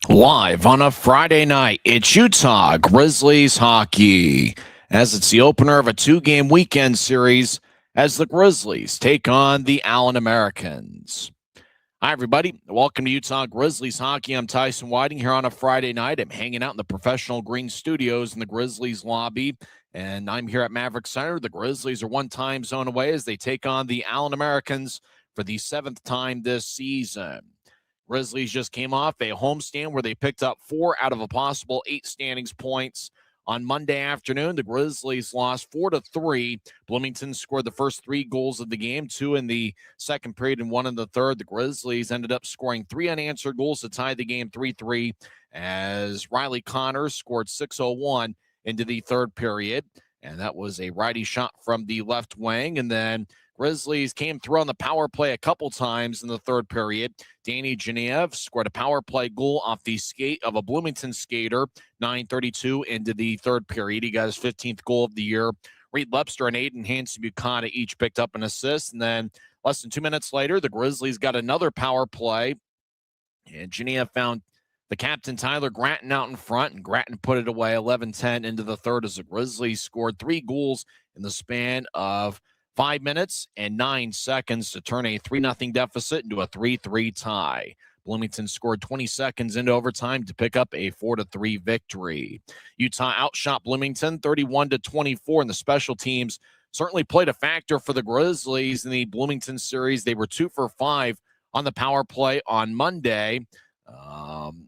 Live on a Friday night, it's Utah Grizzlies hockey, as it's the opener of a two-game weekend series as the Grizzlies take on the Allen Americans. Hi, everybody. Welcome to Utah Grizzlies hockey. I'm Tyson Whiting here on a Friday night. I'm hanging out in the Professional Green Studios in the Grizzlies lobby, and I'm here at Maverick Center. The Grizzlies are one time zone away as they take on the Allen Americans for the seventh time this season. Grizzlies just came off a homestand where they picked up 4 out of a possible 8 standings points. On Monday afternoon, the Grizzlies lost 4-3. Bloomington scored the first 3 goals of the game, 2 in the second period and 1 in the third. The Grizzlies ended up scoring 3 unanswered goals to tie the game 3-3 as Riley Connors scored 6:01 into the third period. And that was a righty shot from the left wing. And then Grizzlies came through on the power play a couple times in the third period. Danny Genev scored a power play goal off the skate of a Bloomington skater, 9:32 into the third period. He got his 15th goal of the year. Reed Lepster and Aiden Hansen-Buchanan each picked up an assist. And then less than 2 minutes later, the Grizzlies got another power play. And Genev found the captain, Tyler Gratton, out in front, and Gratton put it away 11-10 into the third as the Grizzlies scored 3 goals in the span of 5 minutes and 9 seconds to turn a 3-0 deficit into a 3-3 tie. Bloomington scored 20 seconds into overtime to pick up a 4-3 victory. Utah outshot Bloomington 31-24, and the special teams certainly played a factor for the Grizzlies in the Bloomington series. They were 2 for 5 on the power play on Monday.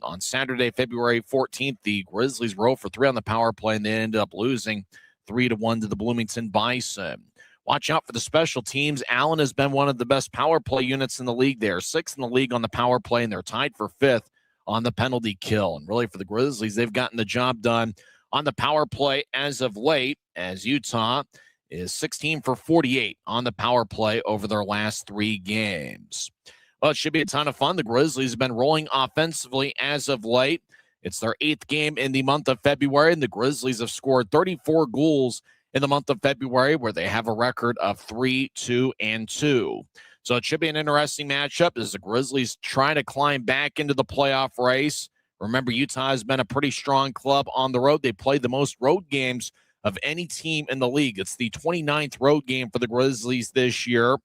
On Saturday, February 14th, the Grizzlies were 0 for 3 on the power play, and they ended up losing 3-1 to the Bloomington Bison. Watch out for the special teams. Allen has been one of the best power play units in the league. They are 6th in the league on the power play, and they're tied for 5th on the penalty kill. And really for the Grizzlies, they've gotten the job done on the power play as of late, as Utah is 16 for 48 on the power play over their last 3 games. Well, it should be a ton of fun. The Grizzlies have been rolling offensively as of late. It's their 8th game in the month of February, and the Grizzlies have scored 34 goals in the month of February, where they have a record of 3-2-2. So it should be an interesting matchup as the Grizzlies try to climb back into the playoff race. Remember, Utah has been a pretty strong club on the road. They played the most road games of any team in the league. It's the 29th road game for the Grizzlies this year.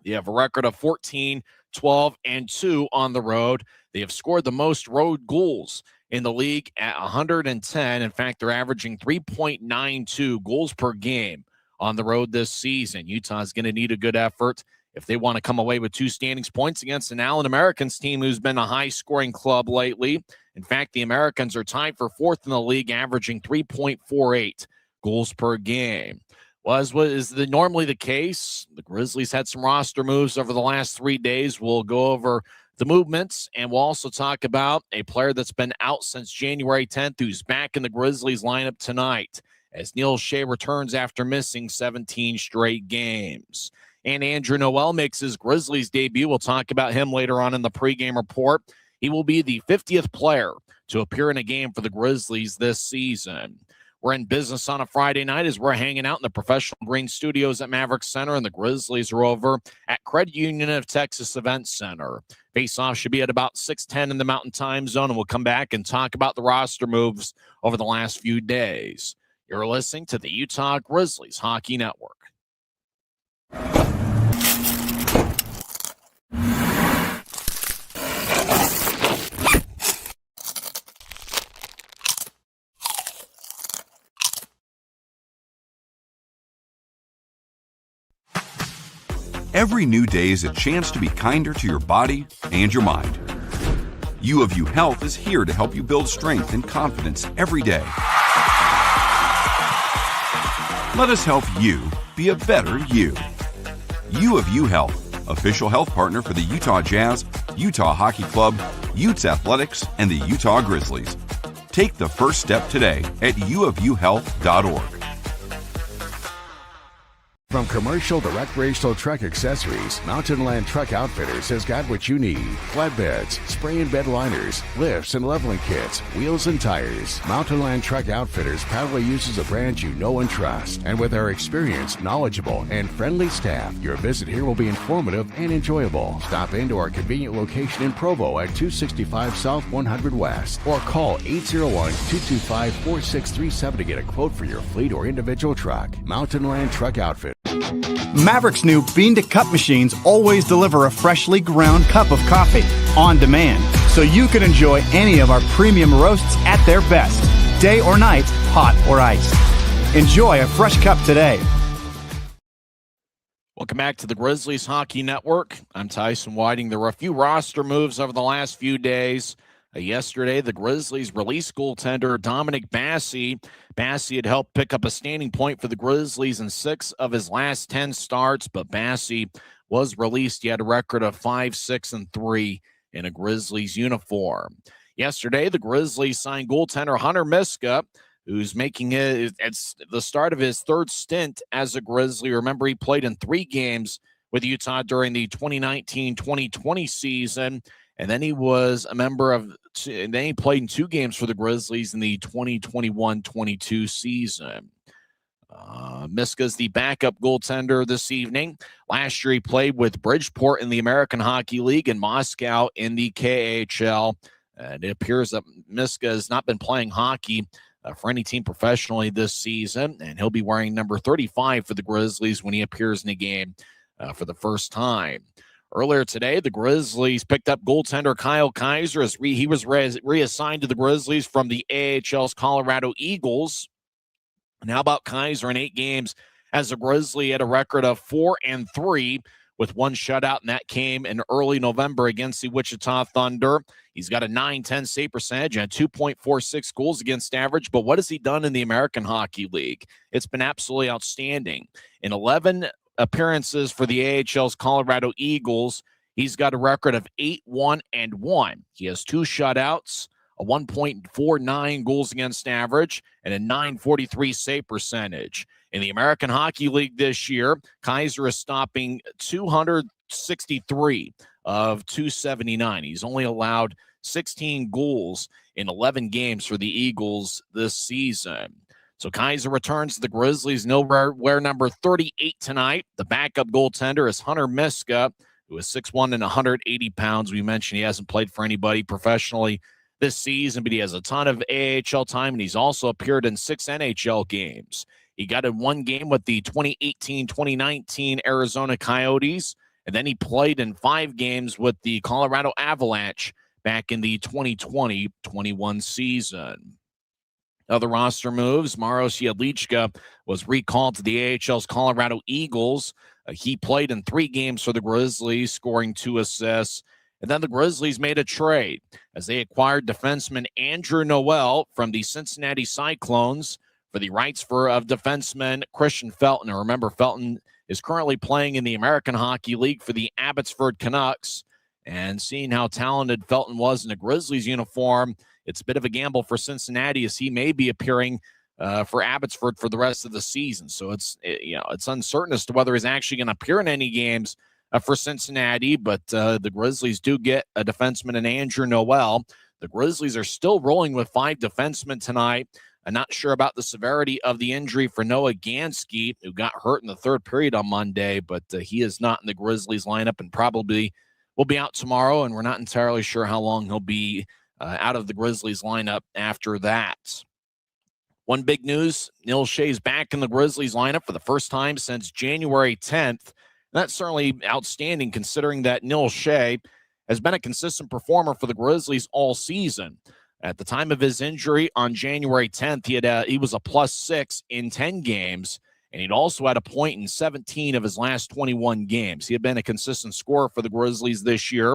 They have a record of 14-12-2 on the road. They have scored the most road goals in the league at 110. In fact, they're averaging 3.92 goals per game on the road this season. Utah is going to need a good effort if they want to come away with 2 standings points against an Allen Americans team who's been a high-scoring club lately. In fact, the Americans are tied for 4th in the league, averaging 3.48 goals per game. Well, as is normally the case, the Grizzlies had some roster moves over the last 3 days. We'll go over the movements, and we'll also talk about a player that's been out since January 10th who's back in the Grizzlies lineup tonight as Neil Shea returns after missing 17 straight games. And Andrew Noel makes his Grizzlies debut. We'll talk about him later on in the pregame report. He will be the 50th player to appear in a game for the Grizzlies this season. We're in business on a Friday night as we're hanging out in the Professional Green Studios at Maverick Center, and the Grizzlies are over at Credit Union of Texas Event Center. Face-off should be at about 6:10 in the Mountain Time Zone, and we'll come back and talk about the roster moves over the last few days. You're listening to the Utah Grizzlies Hockey Network. Every new day is a chance to be kinder to your body and your mind. U of U Health is here to help you build strength and confidence every day. Let us help you be a better you. U of U Health, official health partner for the Utah Jazz, Utah Hockey Club, Utes Athletics, and the Utah Grizzlies. Take the first step today at uofuhealth.org. From commercial to recreational truck accessories, Mountain Land Truck Outfitters has got what you need. Flatbeds, spray and bed liners, lifts and leveling kits, wheels and tires. Mountain Land Truck Outfitters proudly uses a brand you know and trust. And with our experienced, knowledgeable, and friendly staff, your visit here will be informative and enjoyable. Stop into our convenient location in Provo at 265 South 100 West or call 801-225-4637 to get a quote for your fleet or individual truck. Mountain Land Truck Outfitters. Maverick's new bean-to-cup machines always deliver a freshly ground cup of coffee on demand, so you can enjoy any of our premium roasts at their best, day or night, hot or iced. Enjoy a fresh cup today. Welcome back to the Grizzlies Hockey Network. I'm Tyson Whiting. There were a few roster moves over the last few days. Yesterday, the Grizzlies released goaltender Dominic Basse. Basse had helped pick up a standing point for the Grizzlies in 6 of his last 10 starts, but Basse was released. He had a record of 5-6-3 in a Grizzlies uniform. Yesterday, the Grizzlies signed goaltender Hunter Miska, who's making it's the start of his third stint as a Grizzly. Remember, he played in 3 games with Utah during the 2019-2020 season. And then he was a member of, and then he played in 2 games for the Grizzlies in the 2021-22 season. Miska's the backup goaltender this evening. Last year he played with Bridgeport in the American Hockey League and Moscow in the KHL. And it appears that Miska has not been playing hockey for any team professionally this season. And he'll be wearing number 35 for the Grizzlies when he appears in a game for the first time. Earlier today, the Grizzlies picked up goaltender Kyle Kaiser as he was reassigned to the Grizzlies from the AHL's Colorado Eagles. And how about Kaiser in 8 games as a Grizzly had a record of 4-3 with 1 shutout, and that came in early November against the Wichita Thunder. He's got a .910 save percentage and 2.46 goals against average. But what has he done in the American Hockey League? It's been absolutely outstanding. In 11 appearances for the AHL's Colorado Eagles, he's got a record of 8-1-1. He has 2 shutouts, a 1.49 goals against average, and a .943 save percentage. In the American Hockey League this year, Kaiser is stopping 263 of 279. He's only allowed 16 goals in 11 games for the Eagles this season. So Kaiser returns to the Grizzlies, and he'll wear number 38 tonight. The backup goaltender is Hunter Miska, who is 6'1" and 180 pounds. We mentioned he hasn't played for anybody professionally this season, but he has a ton of AHL time, and he's also appeared in 6 NHL games. He got in 1 game with the 2018-2019 Arizona Coyotes, and then he played in 5 games with the Colorado Avalanche back in the 2020-21 season. Other roster moves, Maros Jedlička was recalled to the AHL's Colorado Eagles. He played in 3 games for the Grizzlies, scoring 2 assists. And then the Grizzlies made a trade as they acquired defenseman Andrew Noel from the Cincinnati Cyclones for the rights of defenseman Christian Felton. And remember, Felton is currently playing in the American Hockey League for the Abbotsford Canucks. And seeing how talented Felton was in a Grizzlies uniform, it's a bit of a gamble for Cincinnati as he may be appearing for Abbotsford for the rest of the season. So it's uncertain as to whether he's actually going to appear in any games for Cincinnati, but the Grizzlies do get a defenseman in Andrew Noel. The Grizzlies are still rolling with 5 defensemen tonight. I'm not sure about the severity of the injury for Noah Gansky, who got hurt in the 3rd period on Monday, but he is not in the Grizzlies lineup and probably will be out tomorrow, and we're not entirely sure how long he'll be out of the Grizzlies lineup after that. One big news, Neil Shea's back in the Grizzlies lineup for the first time since January 10th. That's certainly outstanding considering that Neil Shea has been a consistent performer for the Grizzlies all season. At the time of his injury on January 10th, he was a +6 in 10 games, and he'd also had a point in 17 of his last 21 games. He had been a consistent scorer for the Grizzlies this year.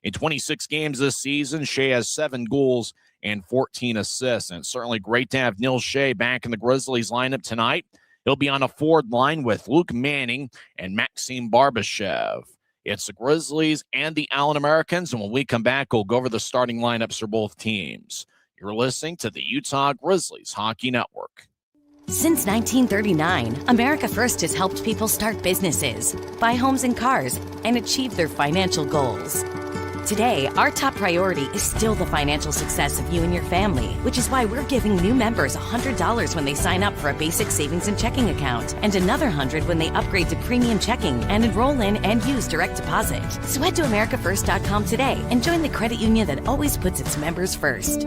In 26 games this season, Shea has 7 goals and 14 assists. And it's certainly great to have Neil Shea back in the Grizzlies lineup tonight. He'll be on a forward line with Luke Manning and Maxim Barbashev. It's the Grizzlies and the Allen Americans, and when we come back, we'll go over the starting lineups for both teams. You're listening to the Utah Grizzlies Hockey Network. Since 1939, America First has helped people start businesses, buy homes and cars, and achieve their financial goals. Today, our top priority is still the financial success of you and your family, which is why we're giving new members $100 when they sign up for a basic savings and checking account, and another $100 when they upgrade to premium checking and enroll in and use direct deposit. So head to americafirst.com today and join the credit union that always puts its members first.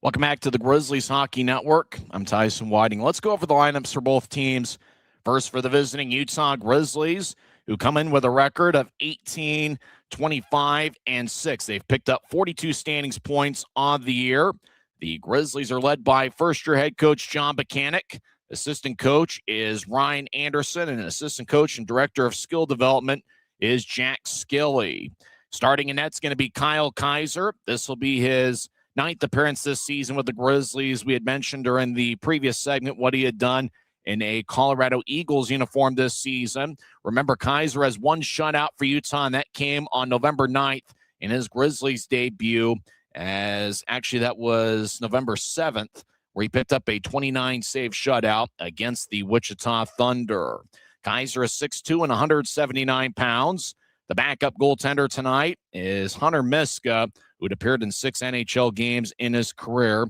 Welcome back to the Grizzlies Hockey Network. I'm Tyson Whiting. Let's go over the lineups for both teams. First, for the visiting Utah Grizzlies, who come in with a record of 18, 25, and 6. They've picked up 42 standings points on the year. The Grizzlies are led by first-year head coach John Buchanan. Assistant coach is Ryan Anderson, and assistant coach and director of skill development is Jack Skilley. Starting in net's going to be Kyle Kaiser. This will be his 9th appearance this season with the Grizzlies. We had mentioned during the previous segment what he had done in a Colorado Eagles uniform this season. Remember, Kaiser has one shutout for Utah, and that came on November 9th in his Grizzlies debut, as actually that was November 7th, where he picked up a 29-save shutout against the Wichita Thunder. Kaiser is 6'2" and 179 pounds. The backup goaltender tonight is Hunter Miska, who had appeared in 6 NHL games in his career.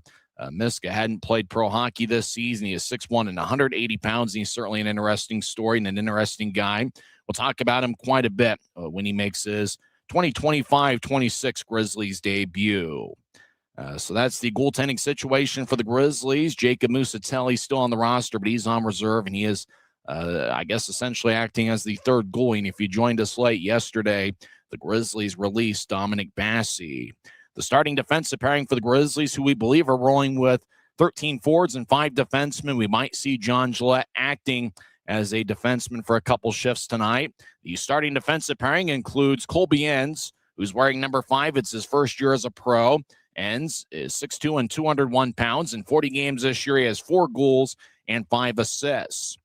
Miska hadn't played pro hockey this season. He is 6'1" and 180 pounds. And he's certainly an interesting story and an interesting guy. We'll talk about him quite a bit when he makes his 2025-26 Grizzlies debut. So that's the goaltending situation for the Grizzlies. Jacob Musatelli still on the roster, but he's on reserve, and he is, I guess, essentially acting as the third goalie. And if you joined us late yesterday, the Grizzlies released Dominic Bassi. The starting defensive pairing for the Grizzlies, who we believe are rolling with 13 forwards and 5 defensemen. We might see John Gillette acting as a defenseman for a couple shifts tonight. The starting defensive pairing includes Colby Enns, who's wearing number 5. It's his first year as a pro. Enns is 6'2" and 201 pounds. In 40 games this year, he has 4 goals and 5 assists.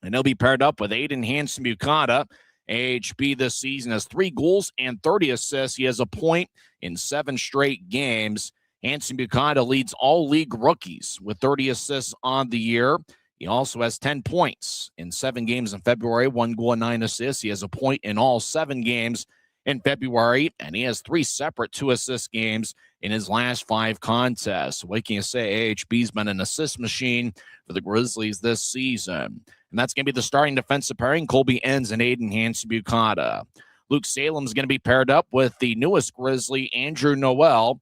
And he'll be paired up with Aiden Hansen-Bukata. AHB this season has 3 goals and 30 assists. He has a point in 7 straight games. Hansen-Bukata leads all league rookies with 30 assists on the year. He also has 10 points in 7 games in February, 1 goal and 9 assists. He has a point in all 7 games in February, and he has 3 separate 2-assist games in his last 5 contests. What can you say? AHB's been an assist machine for the Grizzlies this season. And that's going to be the starting defensive pairing, Colby Enns and Aiden Hansen-Bukata. Luke Salem's going to be paired up with the newest Grizzly, Andrew Noel.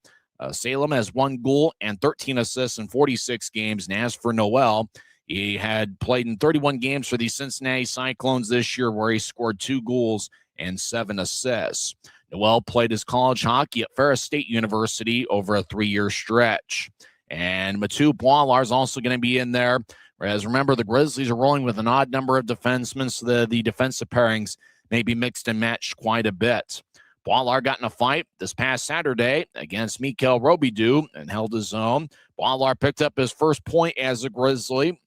Salem has 1 goal and 13 assists in 46 games. And as for Noel, he had played in 31 games for the Cincinnati Cyclones this year, where he scored 2 goals and 7 assists. Noel played his college hockey at Ferris State University over a 3-year stretch. And Matu Boilar is also going to be in there. Whereas, remember, the Grizzlies are rolling with an odd number of defensemen, so the defensive pairings may be mixed and matched quite a bit. Boilar got in a fight this past Saturday against Mikhail Robidoux and held his own. Boilar picked up his first point as a Grizzly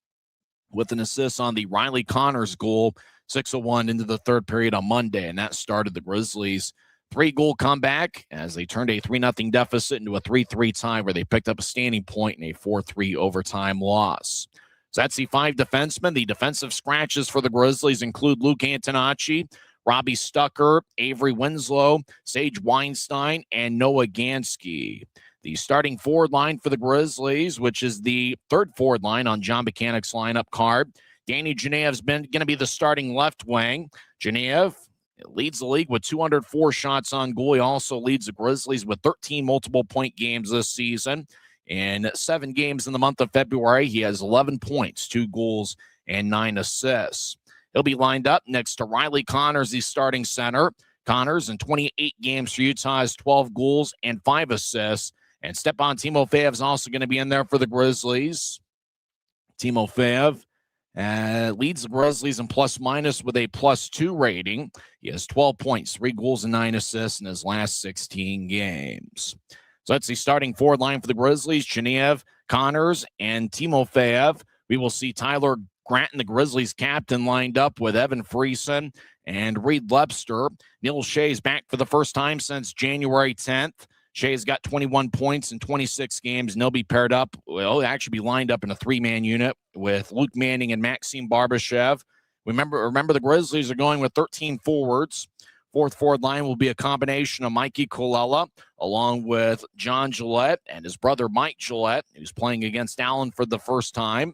with an assist on the Riley Connors goal, 6:01 into the third period on Monday, and that started the Grizzlies' 3-goal comeback as they turned a 3-0 deficit into a 3-3 tie, where they picked up a standing point in a 4-3 overtime loss. So that's the 5 defensemen. The defensive scratches for the Grizzlies include Luke Antonacci, Robbie Stucker, Avery Winslow, Sage Weinstein, and Noah Gansky. The starting forward line for the Grizzlies, which is the 3rd forward line on John Buchanan's lineup card. Danny Genev's been going to be the starting left wing. Genev leads the league with 204 shots on goal. He also leads the Grizzlies with 13 multiple-point games this season. In 7 games in the month of February, he has 11 points, 2 goals, and 9 assists. He'll be lined up next to Riley Connors, the starting center. Connors, in 28 games for Utah, has 12 goals and 5 assists. And Stepan Timofeyev is also going to be in there for the Grizzlies. Timofeyev leads the Grizzlies in plus-minus with a +2 rating. He has 12 points, 3 goals, and 9 assists in his last 16 games. So that's the starting forward line for the Grizzlies: Genev, Connors, and Timofeyev. We will see Tyler Granton, the Grizzlies captain, lined up with Evan Friesen and Reed Lepster. Neil Shea's back for the first time since January 10th. Shea's got 21 points in 26 games, and they'll be paired up. Well, they'll actually be lined up in a three-man unit with Luke Manning and Maxime Barbashev. Remember the Grizzlies are going with 13 forwards. Fourth forward line will be a combination of Mikey Colella along with John Gillette and his brother Mike Gillette, who's playing against Allen for the first time,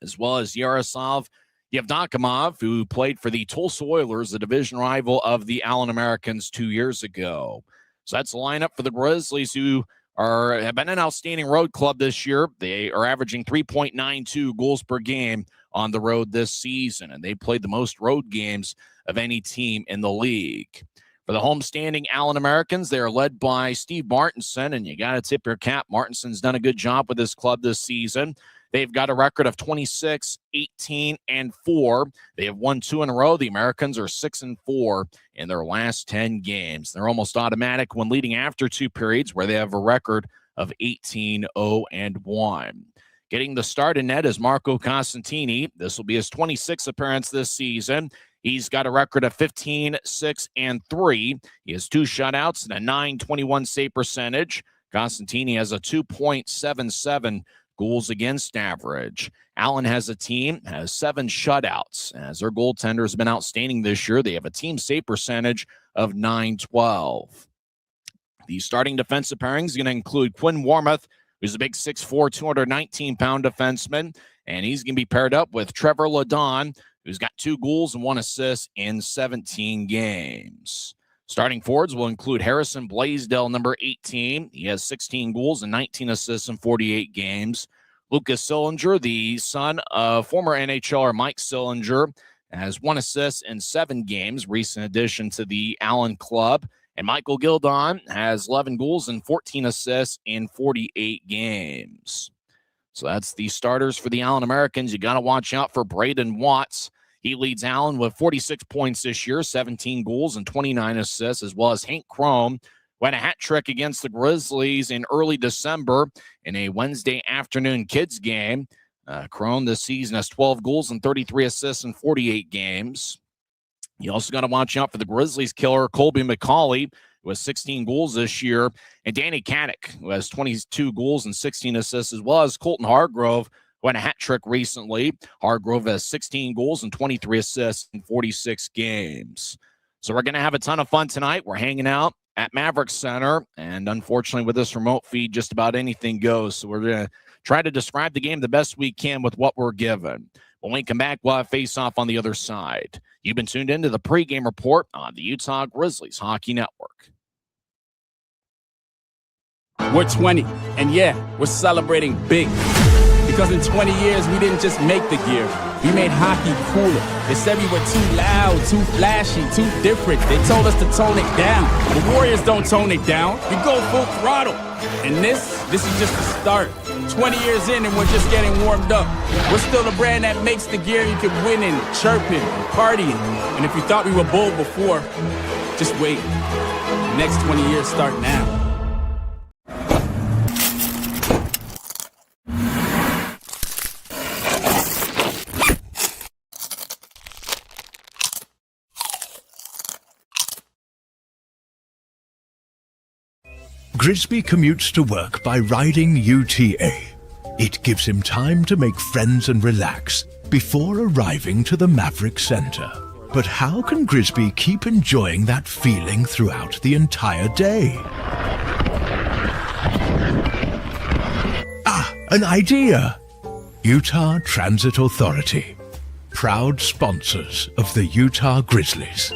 as well as Yaroslav Yevdokimov, who played for the Tulsa Oilers, the division rival of the Allen Americans 2 years ago. So that's the lineup for the Grizzlies, who have been an outstanding road club this year. They are averaging 3.92 goals per game on the road this season, and they played the most road games of any team in the league. For the homestanding Allen Americans, they are led by Steve Martinson, and you got to tip your cap. Martinson's done a good job with this club this season. They've got a record of 26, 18, and 4. They have won 2 in a row. The Americans are 6 and 4 in their last 10 games. They're almost automatic when leading after 2 periods, where they have a record of 18, 0, and 1. Getting the start in net is Marco Costantini. This will be his 26th appearance this season. He's got a record of 15, 6, and 3. He has 2 shutouts and a .921 save percentage. Costantini has a 2.77 goals against average. Allen has a team, has 7 shutouts. As their goaltender has been outstanding this year, they have a team save percentage of .912. The starting defensive pairing is going to include Quinn Warmoth, who's a big 6'4", 219-pound defenseman, and he's going to be paired up with Trevor Ladon, who's got 2 goals and 1 assist in 17 games. Starting forwards will include Harrison Blaisdell, number 18. He has 16 goals and 19 assists in 48 games. Lucas Sillinger, the son of former NHLer Mike Sillinger, has 1 assist in 7 games, recent addition to the Allen club. And Michael Gildon has 11 goals and 14 assists in 48 games. So that's the starters for the Allen Americans. You got to watch out for Braden Watts. He leads Allen with 46 points this year, 17 goals and 29 assists, as well as Hank Crome, who had a hat trick against the Grizzlies in early December in a Wednesday afternoon kids game. Crone this season has 12 goals and 33 assists in 48 games. You also got to watch out for the Grizzlies killer, Colby McCauley, who has 16 goals this year, and Danny Kadek, who has 22 goals and 16 assists, as well as Colton Hargrove, who had a hat trick recently. Hargrove has 16 goals and 23 assists in 46 games. So we're going to have a ton of fun tonight. We're hanging out at Maverick Center, and unfortunately with this remote feed, just about anything goes. So we're going to try to describe the game the best we can with what we're given. When we come back, we'll have face-off on the other side. You've been tuned into the pregame report on the Utah Grizzlies Hockey Network. We're 20, and yeah, we're celebrating big. Because in 20 years, we didn't just make the gear. We made hockey cooler. They said we were too loud, too flashy, too different. They told us to tone it down. The Warriors don't tone it down. We go full throttle. And this is just the start. 20 years in and we're just getting warmed up. We're still the brand that makes the gear you can win in, chirping, partying. And if you thought we were bold before, just wait. The next 20 years start now. Grisby commutes to work by riding UTA. It gives him time to make friends and relax before arriving to the Maverick Center. But how can Grisby keep enjoying that feeling throughout the entire day? An idea! Utah Transit Authority, proud sponsors of the Utah Grizzlies.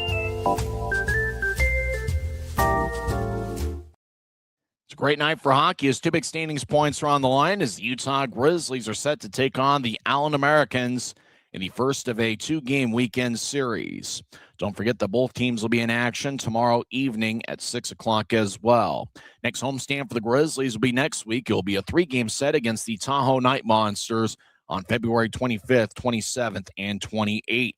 Great night for hockey as 2 big standings points are on the line as the Utah Grizzlies are set to take on the Allen Americans in the first of a 2-game weekend series. Don't forget that both teams will be in action tomorrow evening at 6 o'clock as well. Next homestand for the Grizzlies will be next week. It will be a 3-game set against the Tahoe Night Monsters on February 25th, 27th, and 28th.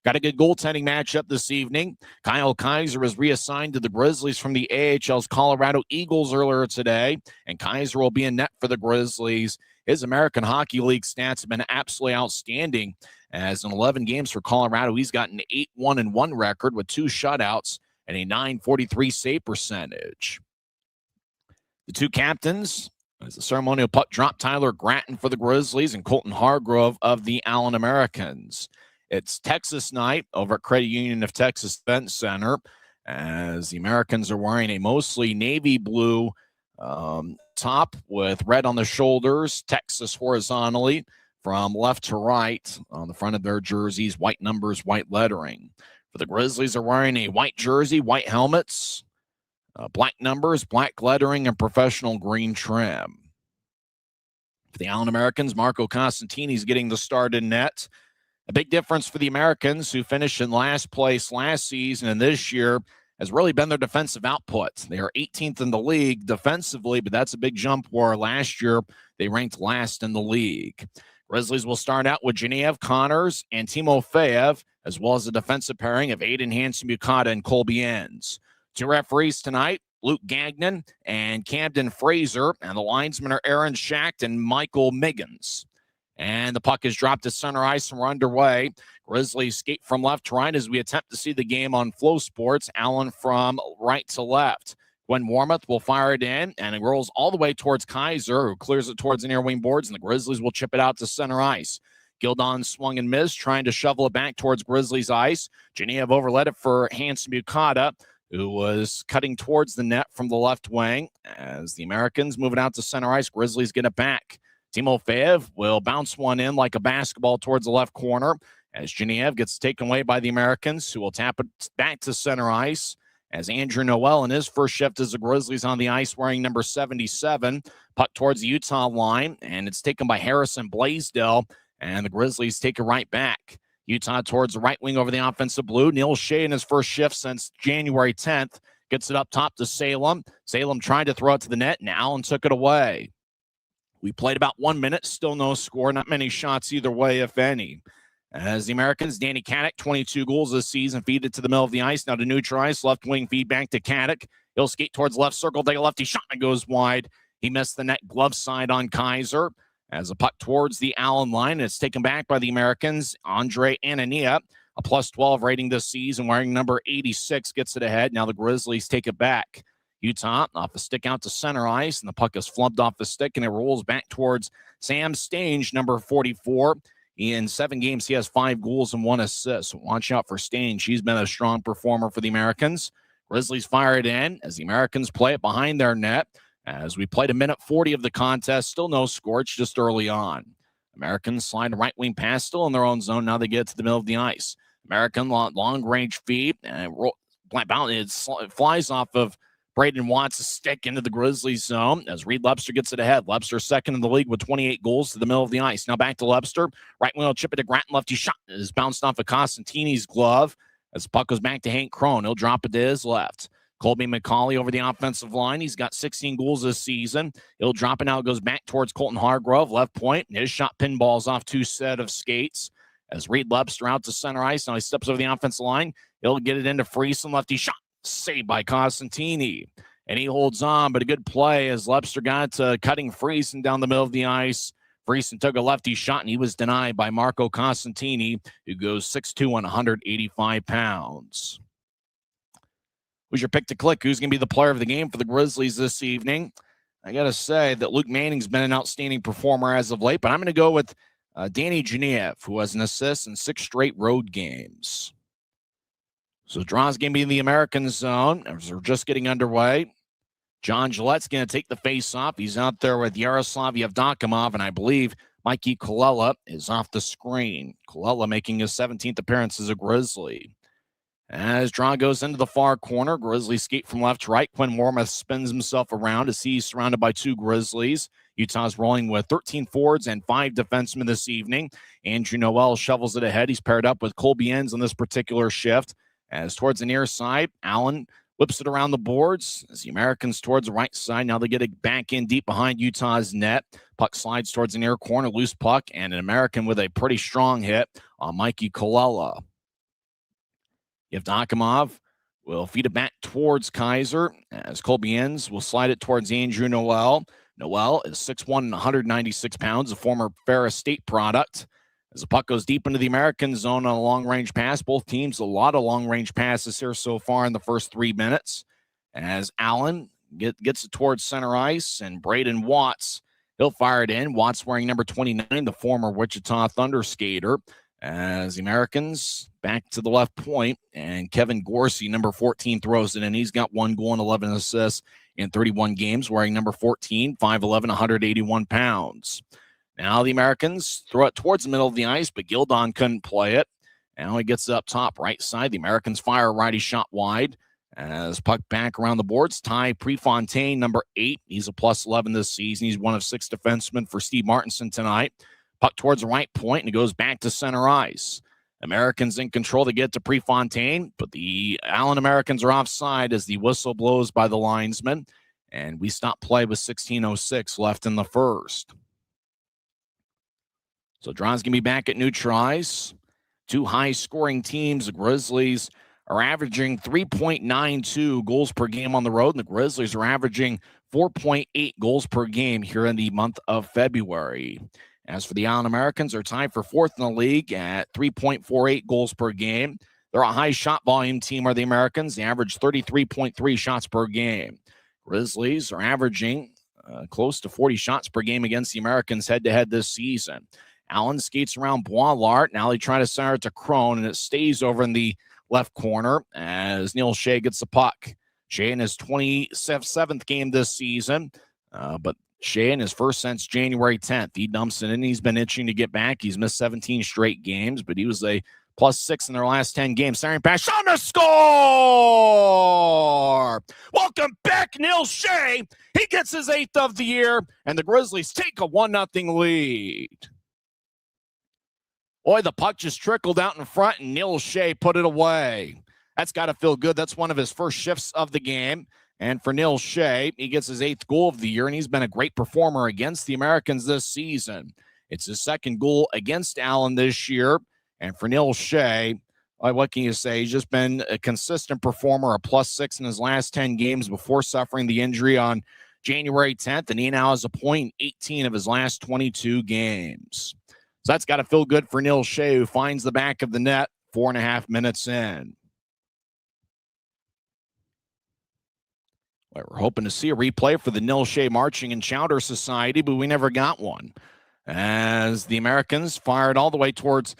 Got a good goaltending matchup this evening. Kyle Kaiser was reassigned to the Grizzlies from the AHL's Colorado Eagles earlier today, and Kaiser will be in net for the Grizzlies. His American Hockey League stats have been absolutely outstanding. As in 11 games for Colorado, he's got an 8-1-1 record with 2 shutouts and a .943 save percentage. The two captains, as the ceremonial puck drop, Tyler Gratton for the Grizzlies and Colton Hargrove of the Allen Americans. It's Texas night over at Credit Union of Texas Event Center, as the Americans are wearing a mostly navy blue top with red on the shoulders, Texas horizontally from left to right on the front of their jerseys, white numbers, white lettering. For the Grizzlies, are wearing a white jersey, white helmets, black numbers, black lettering, and professional green trim. For the Allen Americans, Marco Costantini is getting the start in net. A big difference for the Americans, who finished in last place last season and this year, has really been their defensive output. They are 18th in the league defensively, but that's a big jump where last year they ranked last in the league. Grizzlies will start out with Genevieve Connors and Timofeyev, as well as a defensive pairing of Aiden Hansen-Bukata and Colby Enns. Two referees tonight, Luke Gagnon and Camden Fraser, and the linesmen are Aaron Schacht and Michael Miggins. And the puck is dropped to center ice and we're underway. Grizzlies skate from left to right as we attempt to see the game on Flow Sports. Allen from right to left. Gwen Warmoth will fire it in, and it rolls all the way towards Kaiser, who clears it towards the near wing boards, and the Grizzlies will chip it out to center ice. Gildon swung and missed, trying to shovel it back towards Grizzlies ice. Genevieve overlet it for Hansen-Bukata, who was cutting towards the net from the left wing. As the Americans move it out to center ice, Grizzlies get it back. Timofeyev will bounce one in like a basketball towards the left corner as Genevieve gets taken away by the Americans, who will tap it back to center ice as Andrew Noel in his first shift as the Grizzlies on the ice wearing number 77. Puck towards the Utah line, and it's taken by Harrison Blaisdell, and the Grizzlies take it right back. Utah towards the right wing over the offensive blue. Neil Shea in his first shift since January 10th gets it up top to Salem. Salem tried to throw it to the net, and Allen took it away. We played about 1 minute, still no score, not many shots either way, if any. As the Americans, Danny Caddick, 22 goals this season, feed it to the middle of the ice. Now to neutralize, left wing feedback to Caddick. He'll skate towards left circle, take a lefty shot, and goes wide. He missed the net glove side on Kaiser. As a puck towards the Allen line, it's taken back by the Americans. Andre Anania, a +12 rating this season, wearing number 86, gets it ahead. Now the Grizzlies take it back. Utah off the stick out to center ice, and the puck is flubbed off the stick, and it rolls back towards Sam Stange, number 44. In 7 games, he has 5 goals and 1 assist. So watch out for Stange. She's been a strong performer for the Americans. Grizzlies fire it in as the Americans play it behind their net. As we played a minute 40 of the contest, still no score. It's just early on. Americans slide a right wing pass, still in their own zone. Now they get to the middle of the ice. American long range feed, and it flies off of Braden Watts' stick into the Grizzlies zone as Reed Lebster gets it ahead. Lebster second in the league with 28 goals to the middle of the ice. Now back to Lebster. Right wing will chip it to Gratton. Lefty shot is bounced off of Costantini's glove as the puck goes back to Hank Crone. He'll drop it to his left. Colby McCauley over the offensive line. He's got 16 goals this season. He'll drop it now. It goes back towards Colton Hargrove, left point. And his shot pinballs off 2 set of skates as Reed Lebster out to center ice. Now he steps over the offensive line. He'll get it into Friesen. Lefty shot. Saved by Costantini. And he holds on, but a good play as Lebster got cutting Friesen down the middle of the ice. Friesen took a lefty shot, and he was denied by Marco Costantini, who goes 6'2" and 185 pounds. Who's your pick to click? Who's going to be the player of the game for the Grizzlies this evening? I got to say that Luke Manning's been an outstanding performer as of late, but I'm going to go with Danny Genevieve, who has an assist in 6 straight road games. So draw's going to be in the American zone as we're just getting underway. John Gillette's going to take the face-off. He's out there with Yaroslav Yevdokimov, and I believe Mikey Colella is off the screen. Colella making his 17th appearance as a Grizzly. As draw goes into the far corner, Grizzlies skate from left to right. Quinn Warmoth spins himself around as he's surrounded by 2 Grizzlies. Utah's rolling with 13 forwards and 5 defensemen this evening. Andrew Noel shovels it ahead. He's paired up with Colby Enns on this particular shift. As towards the near side, Allen whips it around the boards as the Americans towards the right side. Now they get it back in deep behind Utah's net. Puck slides towards the near corner, loose puck, and an American with a pretty strong hit on Mikey Colella. Yevdokimov will feed it back towards Kaiser as Colby Enns will slide it towards Andrew Noel. Noel is 6'1" and 196 pounds, a former Ferris State product. As the puck goes deep into the American zone on a long-range pass, both teams a lot of long-range passes here so far in the first 3 minutes. As Allen gets it towards center ice, and Braden Watts, he'll fire it in. Watts wearing number 29, the former Wichita Thunder skater, as the Americans back to the left point, and Kevin Gorsey, number 14, throws it in. He's got 1 goal and 11 assists in 31 games, wearing number 14, 5'11", 181 pounds. Now the Americans throw it towards the middle of the ice, but Gildon couldn't play it. Now he gets it up top right side. The Americans fire a righty shot wide. As puck back around the boards, Ty Prefontaine, number 8. He's a plus 11 this season. He's one of 6 defensemen for Steve Martinson tonight. Puck towards the right point, and it goes back to center ice. Americans in control to get to Prefontaine, but the Allen Americans are offside as the whistle blows by the linesman, and we stop play with 16:06 left in the first. So Dron's going to be back at neutral ice. 2 high-scoring teams. The Grizzlies are averaging 3.92 goals per game on the road, and the Grizzlies are averaging 4.8 goals per game here in the month of February. As for the Allen Americans, they're tied for 4th in the league at 3.48 goals per game. They're a high shot volume team, are the Americans. They average 33.3 shots per game. Grizzlies are averaging close to 40 shots per game against the Americans head-to-head this season. Allen skates around Boilard. Now they try to center it to Crone, and it stays over in the left corner as Neil Shea gets the puck. Shea in his 27th game this season, but Shea in his first since January 10th. He dumps it in. He's been itching to get back. He's missed 17 straight games, but he was a +6 in their last 10 games. Centering pass, shot to score! Welcome back, Neil Shea. He gets his 8th of the year, and the Grizzlies take a 1-0 lead. Boy, the puck just trickled out in front, and Neil Shea put it away. That's got to feel good. That's one of his first shifts of the game. And for Neil Shea, he gets his 8th goal of the year, and he's been a great performer against the Americans this season. It's his 2nd goal against Allen this year. And for Neil Shea, what can you say? He's just been a consistent performer, a +6 in his last 10 games before suffering the injury on January 10th, and he now has a point in 18 of his last 22 games. So that's got to feel good for Neil Shea, who finds the back of the net 4.5 minutes in. Well, we're hoping to see a replay for the Neil Shea Marching and Chowder Society, but we never got one. As the Americans fired all the way towards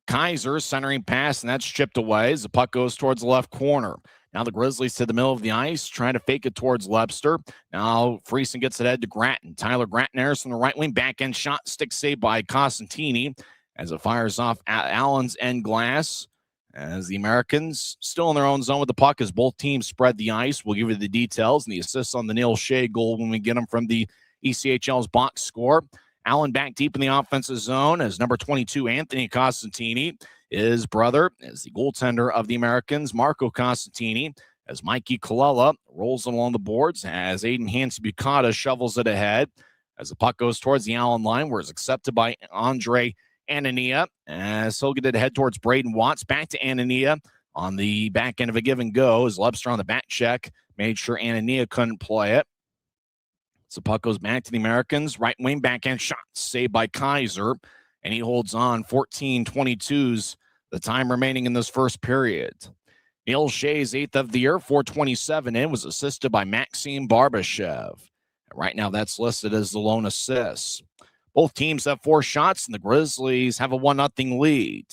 Kaiser, centering pass, and that's chipped away as the puck goes towards the left corner. Now the Grizzlies to the middle of the ice, trying to fake it towards Webster. Now Friesen gets it ahead to Gratton. Tyler Gratton-Harris from the right wing, backhand shot, stick saved by Costantini as it fires off at Allen's end glass. As the Americans still in their own zone with the puck as both teams spread the ice. We'll give you the details and the assists on the Neil Shea goal when we get them from the ECHL's box score. Allen back deep in the offensive zone as number 22, Anthony Costantini. His brother is the goaltender of the Americans, Marco Costantini, as Mikey Colella rolls along the boards as Aiden Hansi-Bukata shovels it ahead as the puck goes towards the Allen line, where it's accepted by Andre Anania, as he'll get it ahead towards Braden Watts. Back to Anania on the back end of a give and go as Webster on the back check made sure Anania couldn't play it. So puck goes back to the Americans. Right wing backhand shot saved by Kaiser, and he holds on 14:22's the time remaining in this first period. Neil Shea's 8th of the year, 4:27 in, was assisted by Maxim Barbashev. Right now that's listed as the lone assist. Both teams have 4 shots, and the Grizzlies have a 1-0 lead.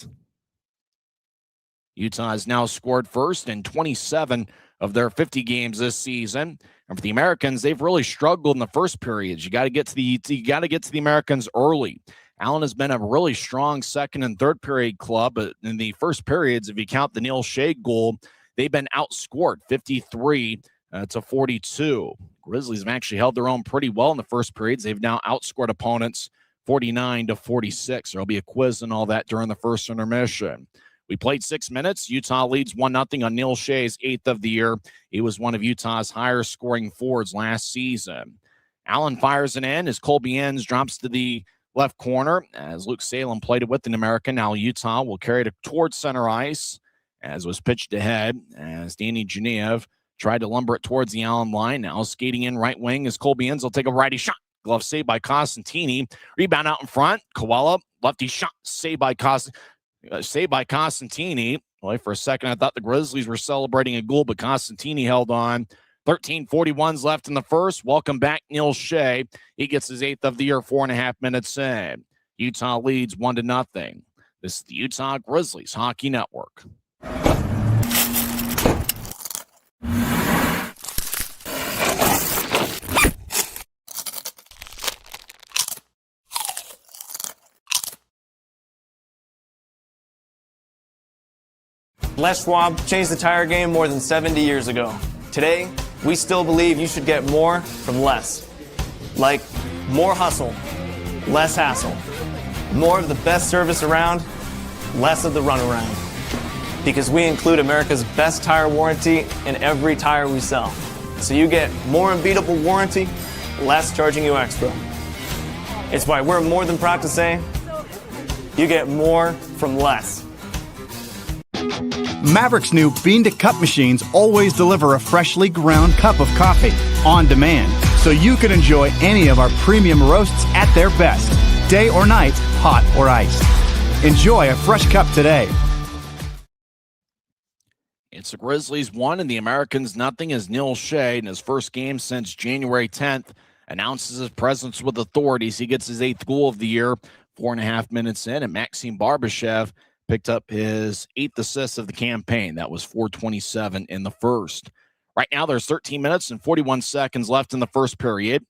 Utah has now scored first in 27 of their 50 games this season. And for the Americans, they've really struggled in the first periods. You got to get to the Americans early. Allen has been a really strong second and third period club, but in the first periods, if you count the Neil Shea goal, they've been outscored 53-42. Grizzlies have actually held their own pretty well in the first periods. They've now outscored opponents 49-46. There'll be a quiz and all that during the first intermission. We played 6 minutes. Utah leads 1-0 on Neil Shea's 8th of the year. He was one of Utah's higher scoring forwards last season. Allen fires it in as Colby Enns drops to the left corner as Luke Salem played it with an American. Now Utah will carry it towards center ice as was pitched ahead as Danny Genev tried to lumber it towards the Allen line. Now skating in right wing as Colby Enns will take a righty shot. Glove saved by Costantini. Rebound out in front. Koala, lefty shot, saved by Costantini. Well, for a second, I thought the Grizzlies were celebrating a goal, but Costantini held on 13:41 left in the first. Welcome back, Neil Shea. He gets his 8th of the year, 4.5 minutes in. Utah leads 1-0. This is the Utah Grizzlies Hockey Network. Les Schwab changed the tire game more than 70 years ago. Today, we still believe you should get more from less. Like more hustle, less hassle. More of the best service around, less of the runaround. Because we include America's best tire warranty in every tire we sell. So you get more unbeatable warranty, less charging you extra. It's why we're more than proud to say, you get more from less. Maverick's new bean-to-cup machines always deliver a freshly ground cup of coffee on demand, so you can enjoy any of our premium roasts at their best, day or night, hot or iced. Enjoy a fresh cup today. It's the Grizzlies 1 and the Americans nothing as Neil Shea, in his first game since January 10th, announces his presence with authorities. He gets his 8th goal of the year, 4.5 minutes in, and Maxim Barbashev picked up his 8th assist of the campaign. That was 4:27 in the first. Right now, there's 13 minutes and 41 seconds left in the first period.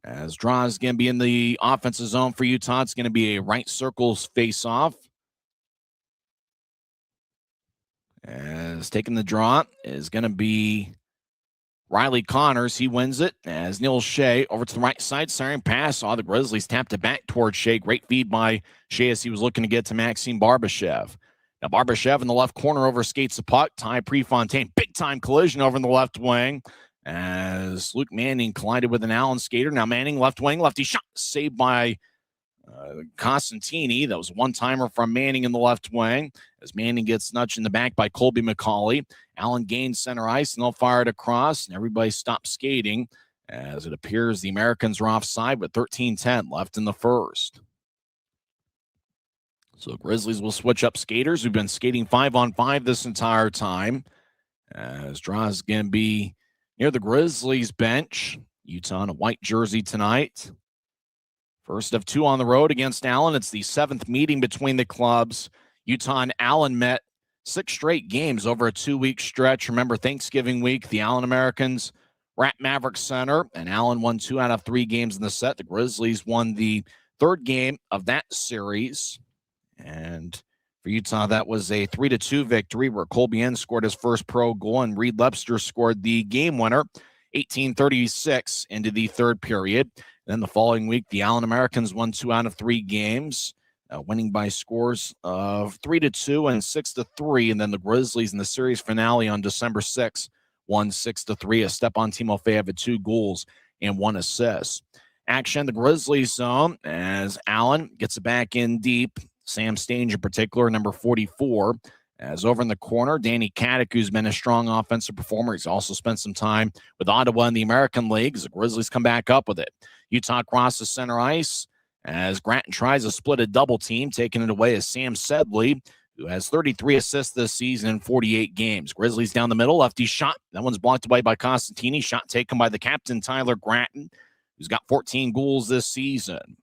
As draw is going to be in the offensive zone for Utah, it's going to be a right circles face-off. As taking the draw is going to be Riley Connors. He wins it as Neil Shea over to the right side. Siren pass. Saw the Grizzlies tapped it back towards Shea. Great feed by Shea as he was looking to get to Maxim Barbashev. Now Barbashev in the left corner over skates the puck. Ty Prefontaine. Big time collision over in the left wing as Luke Manning collided with an Allen skater. Now Manning left wing. Lefty shot saved by Costantini. That was a one-timer from Manning in the left wing as Manning gets nudged in the back by Colby McCauley. Allen gains center ice, and they'll fire it across, and everybody stops skating as it appears the Americans are offside with 13:10 left in the first. So Grizzlies will switch up skaters who've been skating 5-on-5 this entire time. As draw is going to be near the Grizzlies bench. Utah in a white jersey tonight. First of 2 on the road against Allen. It's the 7th meeting between the clubs. Utah and Allen met 6 straight games over a 2-week stretch. Remember, Thanksgiving week, the Allen Americans were at Maverick Center, and Allen won 2 out of 3 games in the set. The Grizzlies won the 3rd game of that series. And for Utah, that was a 3-2 victory where Colby N scored his first pro goal, and Reed Lebster scored the game winner, 18:36 into the 3rd period. Then the following week, the Allen Americans won 2 out of 3 games, winning by scores of 3-2 and 6-3. And then the Grizzlies in the series finale on December 6th won 6-3. Stepan Timofeyev had 2 goals and 1 assist. Action, the Grizzlies zone as Allen gets it back in deep. Sam Stange in particular, number 44. As over in the corner, Danny Kadek, who's been a strong offensive performer. He's also spent some time with Ottawa in the American League. The Grizzlies come back up with it. Utah crosses center ice as Gratton tries to split a double team. Taking it away is Sam Sedley, who has 33 assists this season in 48 games. Grizzlies down the middle, lefty shot. That one's blocked away by Costantini. Shot taken by the captain, Tyler Gratton, who's got 14 goals this season.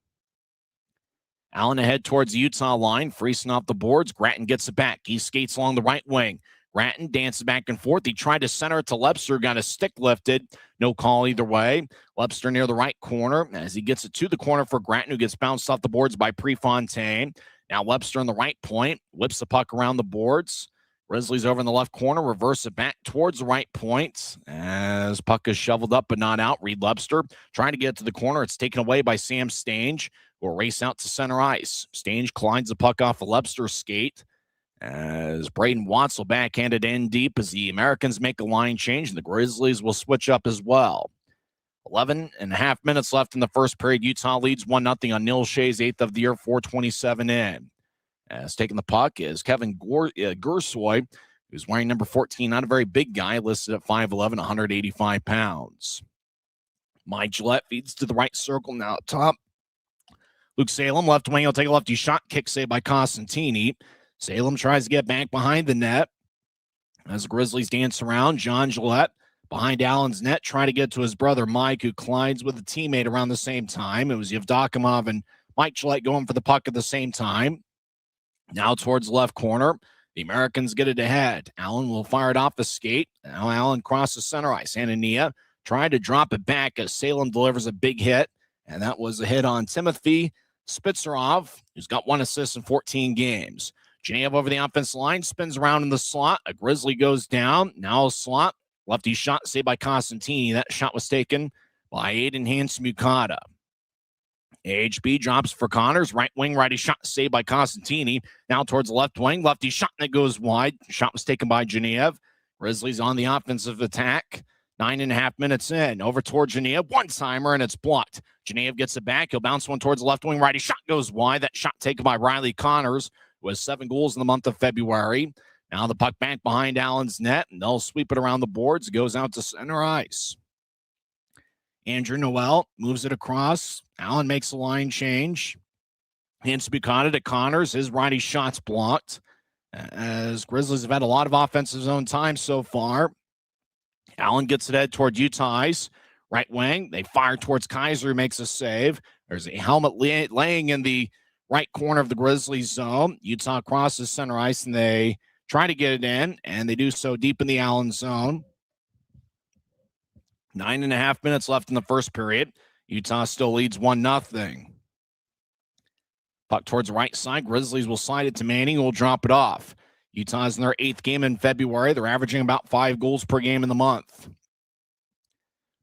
Allen ahead towards the Utah line, freezing off the boards. Gratton gets it back. He skates along the right wing. Gratton dances back and forth. He tried to center it to Lebster, got his stick lifted. No call either way. Lebster near the right corner as he gets it to the corner for Gratton, who gets bounced off the boards by Prefontaine. Now Lebster on the right point, whips the puck around the boards. Grizzlies over in the left corner, reverse it back towards the right point as puck is shoveled up but not out. Reed Lebster trying to get to the corner. It's taken away by Sam Stange, who will race out to center ice. Stange collides the puck off a Lebster skate as Braden Watts will backhand it in deep as the Americans make a line change, and the Grizzlies will switch up as well. 11.5 minutes left in the first period. Utah leads 1-0 on Neil Shea's 8th of the year, 4:27 in. As taking the puck is Kevin Gursoy, who's wearing number 14, not a very big guy, listed at 5'11", 185 pounds. Mike Gillette feeds to the right circle now up top. Luke Salem, left wing, he'll take a lefty shot, kick saved by Costantini. Salem tries to get back behind the net. As the Grizzlies dance around, John Gillette Behind Allen's net, trying to get to his brother Mike, who collides with a teammate around the same time. It was Yevdokimov and Mike Gillette going for the puck at the same time. Now towards the left corner. The Americans get it ahead. Allen will fire it off the skate. Now Allen crosses center ice. Anania trying to drop it back as Salem delivers a big hit. And that was a hit on Timothy Spitzerov, who's got 1 assist in 14 games. Genev over the offense line, spins around in the slot. A Grizzly goes down. Now a slot. Lefty shot saved by Costantini. That shot was taken by Aiden Hans-Mukata. AHB drops for Connors. Right wing, righty shot saved by Costantini. Now towards the left wing. Lefty shot that goes wide. Shot was taken by Genev. Grizzlies on the offensive attack. 9.5 minutes in. Over toward Genev. One-timer, and it's blocked. Genev gets it back. He'll bounce one towards the left wing. Righty shot goes wide. That shot taken by Riley Connors, who has 7 goals in the month of February. Now the puck back behind Allen's net, and they'll sweep it around the boards. It goes out to center ice. Andrew Noel moves it across. Allen makes a line change. Hans-Mukata to Connors. His righty shot's blocked, as Grizzlies have had a lot of offensive zone time so far. Allen gets it head toward Utah ice. Right wing. They fire towards Kaiser, who makes a save. There's a helmet laying in the right corner of the Grizzlies zone. Utah crosses center ice, and they try to get it in, and they do so deep in the Allen zone. 9.5 minutes left in the first period. Utah still leads 1-0. Puck towards the right side. Grizzlies will slide it to Manning, who will drop it off. Utah's in their 8th game in February. They're averaging about 5 goals per game in the month.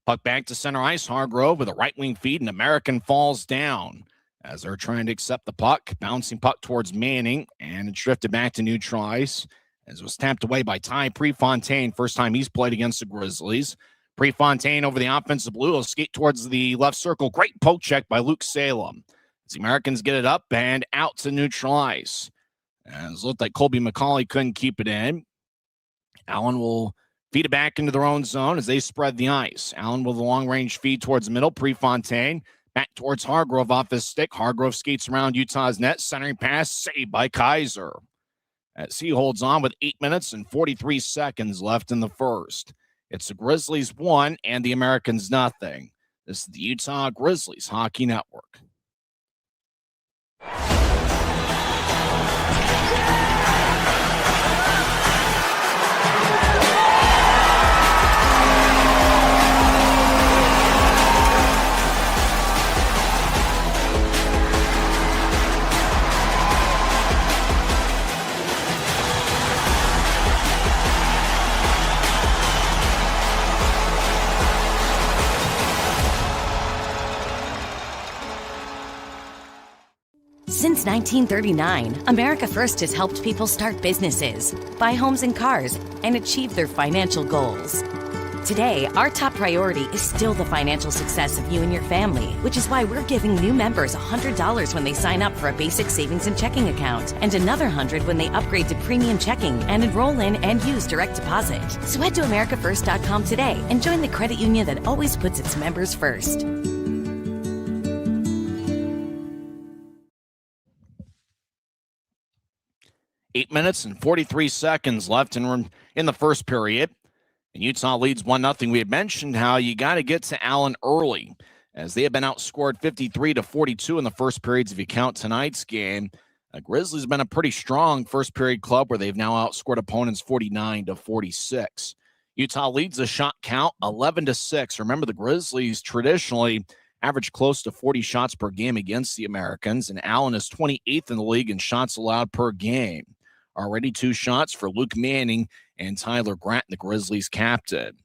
Puck back to center ice. Hargrove with a right wing feed, and American falls down as they're trying to accept the puck. Bouncing puck towards Manning, and it's drifted back to neutral ice as it was tapped away by Ty Prefontaine. First time he's played against the Grizzlies. Prefontaine over the offensive blue will skate towards the left circle. Great poke check by Luke Salem as the Americans get it up and out to neutral ice. As it looked like Colby McCauley couldn't keep it in. Allen will feed it back into their own zone as they spread the ice. Allen with a long-range feed towards the middle. Prefontaine back towards Hargrove off his stick. Hargrove skates around Utah's net. Centering pass saved by Kaiser as he holds on with 8 minutes and 43 seconds left in the first. It's the Grizzlies 1 and the Americans 0. This is the Utah Grizzlies Hockey Network. Since 1939, America First has helped people start businesses, buy homes and cars, and achieve their financial goals. Today, our top priority is still the financial success of you and your family, which is why we're giving new members $100 when they sign up for a basic savings and checking account, and another $100 when they upgrade to premium checking and enroll in and use direct deposit. So head to AmericaFirst.com today and join the credit union that always puts its members first. Eight minutes and 43 seconds left in the first period. And Utah leads 1-0. We had mentioned how you got to get to Allen early, as they have been outscored 53-42 in the first periods if you count tonight's game. Grizzlies have been a pretty strong first period club where they've now outscored opponents 49-46. Utah leads the shot count 11-6. Remember, the Grizzlies traditionally average close to 40 shots per game against the Americans, and Allen is 28th in the league in shots allowed per game. Already 2 shots for Luke Manning and Tyler Grant, the Grizzlies captain.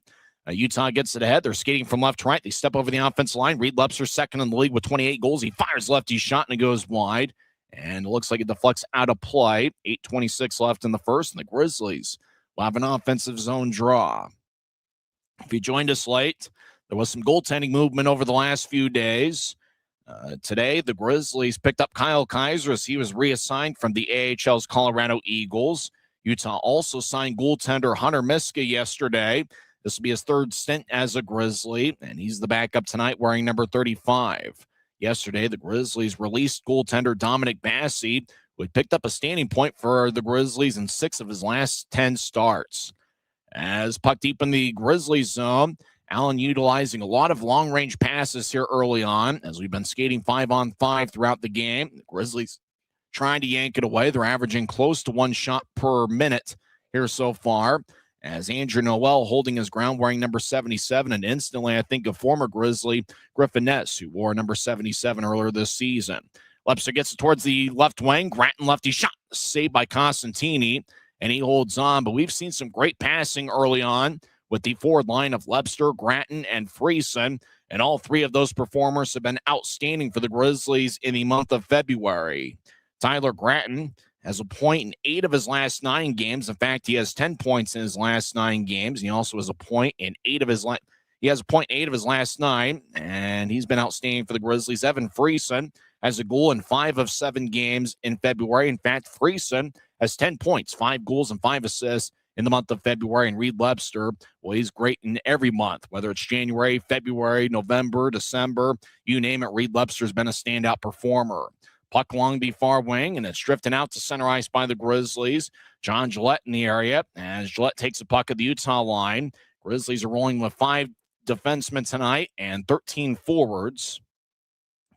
Utah gets it ahead. They're skating from left to right. They step over the offensive line. Reed Lepser second in the league with 28 goals. He fires lefty shot and it goes wide. And it looks like it deflects out of play. 8:26 left in the first, and the Grizzlies will have an offensive zone draw. If you joined us late, there was some goaltending movement over the last few days. Today, the Grizzlies picked up Kyle Kaiser as he was reassigned from the AHL's Colorado Eagles. Utah also signed goaltender Hunter Miska yesterday. This will be his 3rd stint as a Grizzly, and he's the backup tonight wearing number 35. Yesterday, the Grizzlies released goaltender Dominic Bassey, who had picked up a standing point for the Grizzlies in 6 of his last 10 starts. As puck deep in the Grizzlies zone, Allen utilizing a lot of long-range passes here early on, as we've been skating 5-on-5 throughout the game. The Grizzlies trying to yank it away. They're averaging close to 1 shot per minute here so far, as Andrew Noel holding his ground wearing number 77, and instantly I think of former Grizzly Griffin Ness, who wore number 77 earlier this season. Lepster gets it towards the left wing. Grattan lefty shot, saved by Costantini, and he holds on. But we've seen some great passing early on with the forward line of Lepster, Grattan, and Friesen, and all three of those performers have been outstanding for the Grizzlies in the month of February. Tyler Grattan has a point in 8 of his last 9 games. In fact, he has 10 points in his last 9 games. He also has a point in 8 of his he has a point in 8 of his last 9, and he's been outstanding for the Grizzlies. Evan Friesen has a goal in 5 of 7 games in February. In fact, Friesen has 10 points, 5 goals, and 5 assists in the month of February. And Reed Lepster, well, he's great in every month, whether it's January, February, November, December, you name it. Reed Lepster's been a standout performer. Puck along the far wing, and it's drifting out to center ice by the Grizzlies. John Gillette in the area, as Gillette takes a puck at the Utah line. Grizzlies are rolling with 5 defensemen tonight and 13 forwards.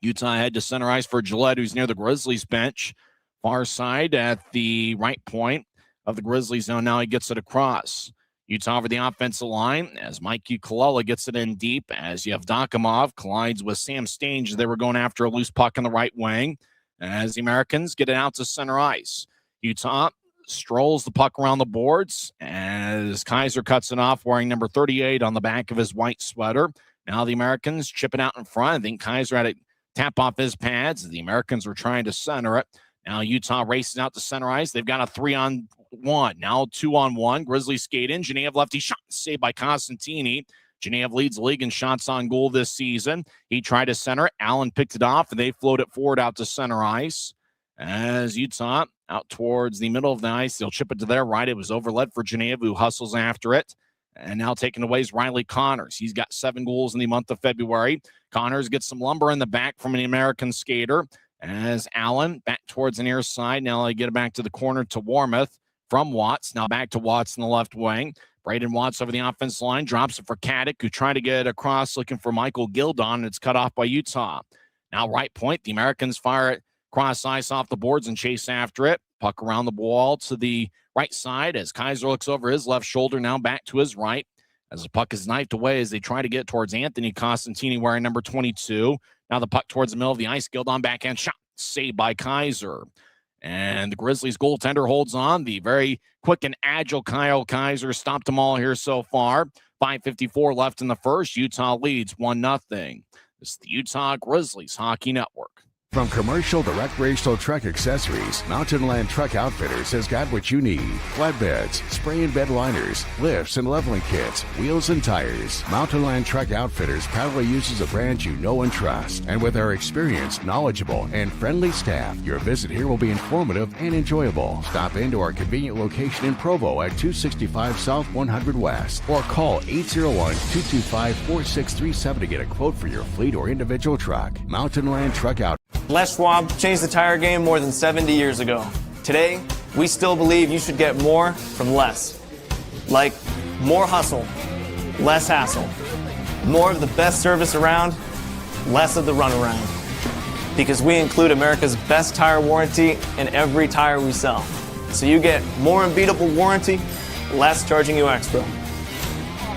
Utah head to center ice for Gillette, who's near the Grizzlies bench. Far side at the right point of the Grizzlies zone. Now he gets it across. Utah over the offensive line as Mikey Kalala gets it in deep, as you have Dokimov collides with Sam Stange. They were going after a loose puck on the right wing as the Americans get it out to center ice. Utah strolls the puck around the boards as Kaiser cuts it off wearing number 38 on the back of his white sweater. Now the Americans chip it out in front. I think Kaiser had to tap off his pads. The Americans were trying to center it. Now Utah races out to center ice. They've got a 3-on-1. Now 2-on-1. Grizzlies skate in. Genev lefty shot saved by Costantini. Genev leads the league in shots on goal this season. He tried to center it. Allen picked it off, and they float it forward out to center ice. As Utah out towards the middle of the ice, they'll chip it to their right. It was overled for Genev, who hustles after it. And now taken away is Riley Connors. He's got 7 goals in the month of February. Connors gets some lumber in the back from an American skater. As Allen back towards the near side. Now they get it back to the corner to Warmoth from Watts. Now back to Watts in the left wing. Braden Watts over the offense line. Drops it for Caddick, who tried to get it across looking for Michael Gildon, and it's cut off by Utah. Now right point. The Americans fire it cross ice off the boards and chase after it. Puck around the wall to the right side as Kaiser looks over his left shoulder. Now back to his right as the puck is knifed away as they try to get it towards Anthony Costantini wearing number 22. Now the puck towards the middle of the ice. Gildon backhand shot. Saved by Kaiser. And the Grizzlies goaltender holds on. The very quick and agile Kyle Kaiser stopped them all here so far. 5:54 left in the first. Utah leads 1-0. This is the Utah Grizzlies Hockey Network. From commercial to recreational truck accessories, Mountain Land Truck Outfitters has got what you need. Flatbeds, spray and bed liners, lifts and leveling kits, wheels and tires. Mountain Land Truck Outfitters proudly uses a brand you know and trust. And with our experienced, knowledgeable, and friendly staff, your visit here will be informative and enjoyable. Stop into our convenient location in Provo at 265 South 100 West or call 801-225-4637 to get a quote for your fleet or individual truck. Mountain Land Truck Outfitters. Les Schwab changed the tire game more than 70 years ago. Today, we still believe you should get more from less. Like more hustle, less hassle. More of the best service around, less of the runaround. Because we include America's best tire warranty in every tire we sell. So you get more unbeatable warranty, less charging you extra.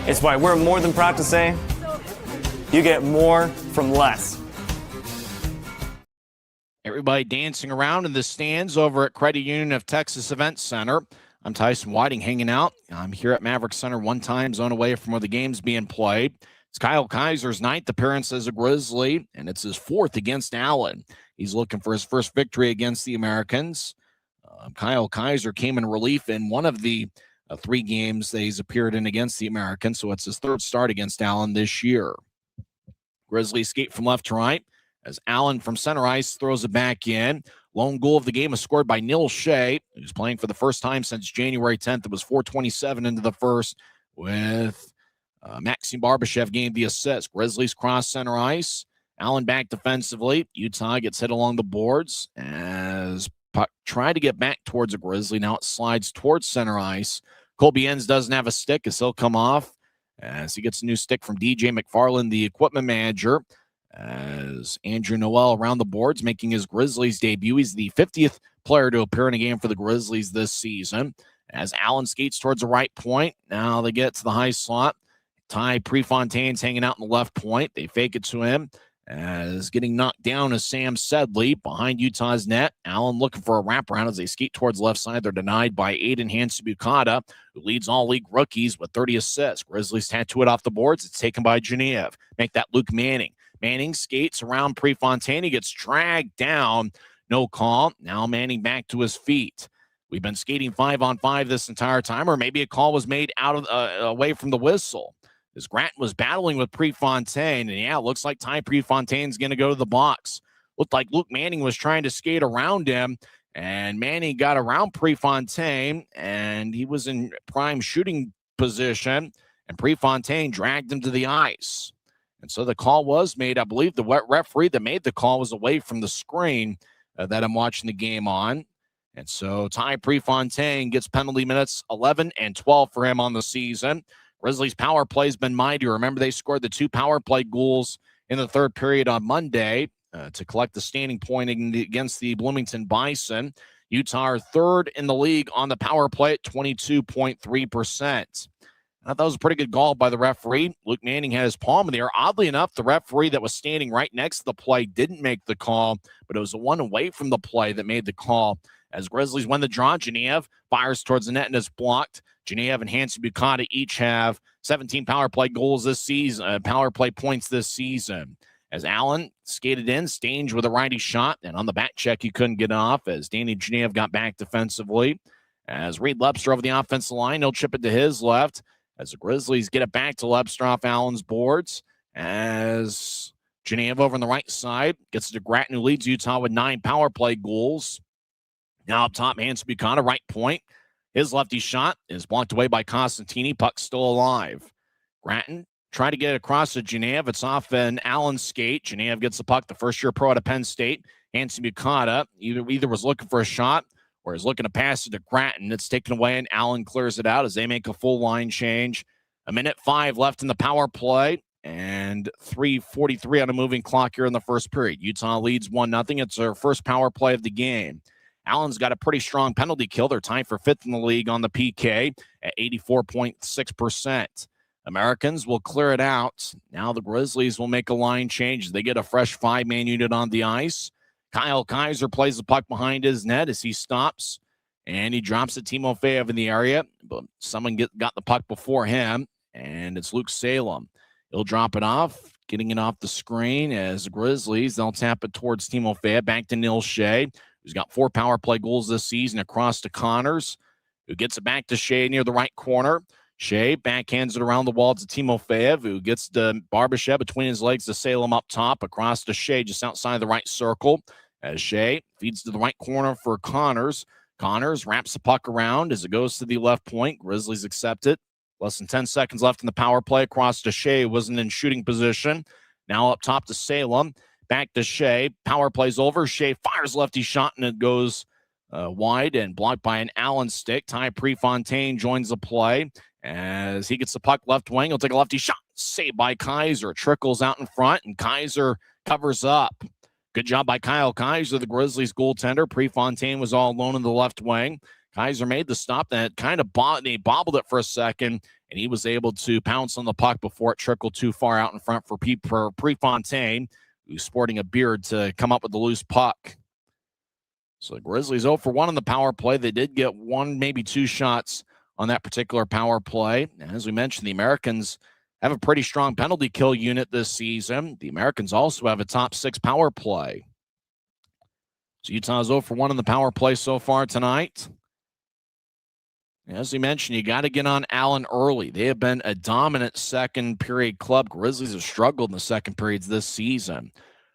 It's why we're more than proud to say, you get more from less. Everybody dancing around in the stands over at Credit Union of Texas Event Center. I'm Tyson Whiting hanging out. I'm here at Maverick Center, one time zone away from where the game's being played. It's Kyle Kaiser's 9th appearance as a Grizzly, and it's his 4th against Allen. He's looking for his first victory against the Americans. Kyle Kaiser came in relief in one of the 3 games that he's appeared in against the Americans, so it's his 3rd start against Allen this year. Grizzlies skate from left to right as Allen from center ice throws it back in. Lone goal of the game is scored by Neil Shea, who's playing for the first time since January 10th. It was 4:27 into the first with Maxim Barbashev gave the assist. Grizzlies cross center ice. Allen back defensively. Utah gets hit along the boards as puck tried to get back towards a Grizzly. Now it slides towards center ice Colby Enns doesn't have a stick as he'll come off as he gets a new stick from DJ McFarland, the equipment manager, as Andrew Noel around the boards making his Grizzlies debut. He's the 50th player to appear in a game for the Grizzlies this season. As Allen skates towards the right point, now they get to the high slot. Ty Prefontaine's hanging out in the left point. They fake it to him as getting knocked down is Sam Sedley behind Utah's net. Allen looking for a wraparound as they skate towards the left side. They're denied by Aiden Hansen-Bukata, who leads all league rookies with 30 assists. Grizzlies tattoo it off the boards. It's taken by Genev. Make that Luke Manning. Manning skates around Prefontaine. He gets dragged down. No call. Now Manning back to his feet. We've been skating 5-on-5 this entire time, or maybe a call was made out of away from the whistle. As Gratton was battling with Prefontaine, and yeah, it looks like Ty Prefontaine's going to go to the box. Looked like Luke Manning was trying to skate around him, and Manning got around Prefontaine, and he was in prime shooting position, and Prefontaine dragged him to the ice. And so the call was made. I believe the referee that made the call was away from the screen that I'm watching the game on. And so Ty Prefontaine gets penalty minutes 11 and 12 for him on the season. Grizzlies' power play has been mighty. Remember, they scored the 2 power play goals in the third period on Monday to collect the standing point against the Bloomington Bison. Utah are third in the league on the power play at 22.3%. I thought that was a pretty good call by the referee. Luke Manning had his palm in the air. Oddly enough, the referee that was standing right next to the play didn't make the call, but it was the one away from the play that made the call. As Grizzlies win the draw, Genev fires towards the net and is blocked. Genev and Hansen-Bukata each have 17 power play goals this season, power play points this season. As Allen skated in, Stange with a righty shot, and on the back check, he couldn't get off as Danny Genev got back defensively. As Reed Lepster over the offensive line, he'll chip it to his left. As the Grizzlies get it back to Lepster off Allen's boards. As Genev over on the right side gets it to Gratton, who leads Utah with 9 power play goals. Now up top, Hansen-Bukata, right point. His lefty shot is blocked away by Costantini. Puck still alive. Gratton trying to get it across to Genev. It's off an Allen skate. Genev gets the puck, the first-year pro out of Penn State. Hansen-Bukata either was looking for a shot or is looking to pass it to Gratton. It's taken away, and Allen clears it out as they make a full line change. 1:05 left in the power play, and 3:43 on a moving clock here in the first period. Utah leads 1-0. It's their first power play of the game. Allen's got a pretty strong penalty kill. They're tied for 5th in the league on the PK at 84.6%. Americans will clear it out. Now the Grizzlies will make a line change. They get a fresh 5-man unit on the ice. Kyle Kaiser plays the puck behind his net as he stops, and he drops it to Timofeyev in the area, but someone got the puck before him, and it's Luke Salem. He'll drop it off, getting it off the screen as the Grizzlies, they'll tap it towards Timofeyev, back to Neil Shea, who's got 4 power play goals this season, across to Connors, who gets it back to Shea near the right corner. Shea backhands it around the wall to Timofeyev, who gets the Barbashev between his legs to Salem up top, across to Shea just outside the right circle. As Shea feeds to the right corner for Connors. Connors wraps the puck around as it goes to the left point. Grizzlies accept it. Less than 10 seconds left in the power play. Across to Shea, wasn't in shooting position. Now up top to Salem. Back to Shea. Power play's over. Shea fires lefty shot, and it goes wide and blocked by an Allen stick. Ty Prefontaine joins the play. As he gets the puck left wing, he'll take a lefty shot. Saved by Kaiser. Trickles out in front, and Kaiser covers up. Good job by Kyle Kaiser, the Grizzlies goaltender. Prefontaine was all alone in the left wing. Kaiser made the stop that kind of he bobbled it for a second, and he was able to pounce on the puck before it trickled too far out in front for Prefontaine, who's sporting a beard, to come up with the loose puck. So the Grizzlies 0 for 1 on the power play. They did get 1, maybe 2 shots on that particular power play. And as we mentioned, the Americans have a pretty strong penalty kill unit this season. The Americans also have a top 6 power play. So Utah's 0 for 1 on the power play so far tonight. As we mentioned, you got to get on Allen early. They have been a dominant second period club. Grizzlies have struggled in the second periods this season.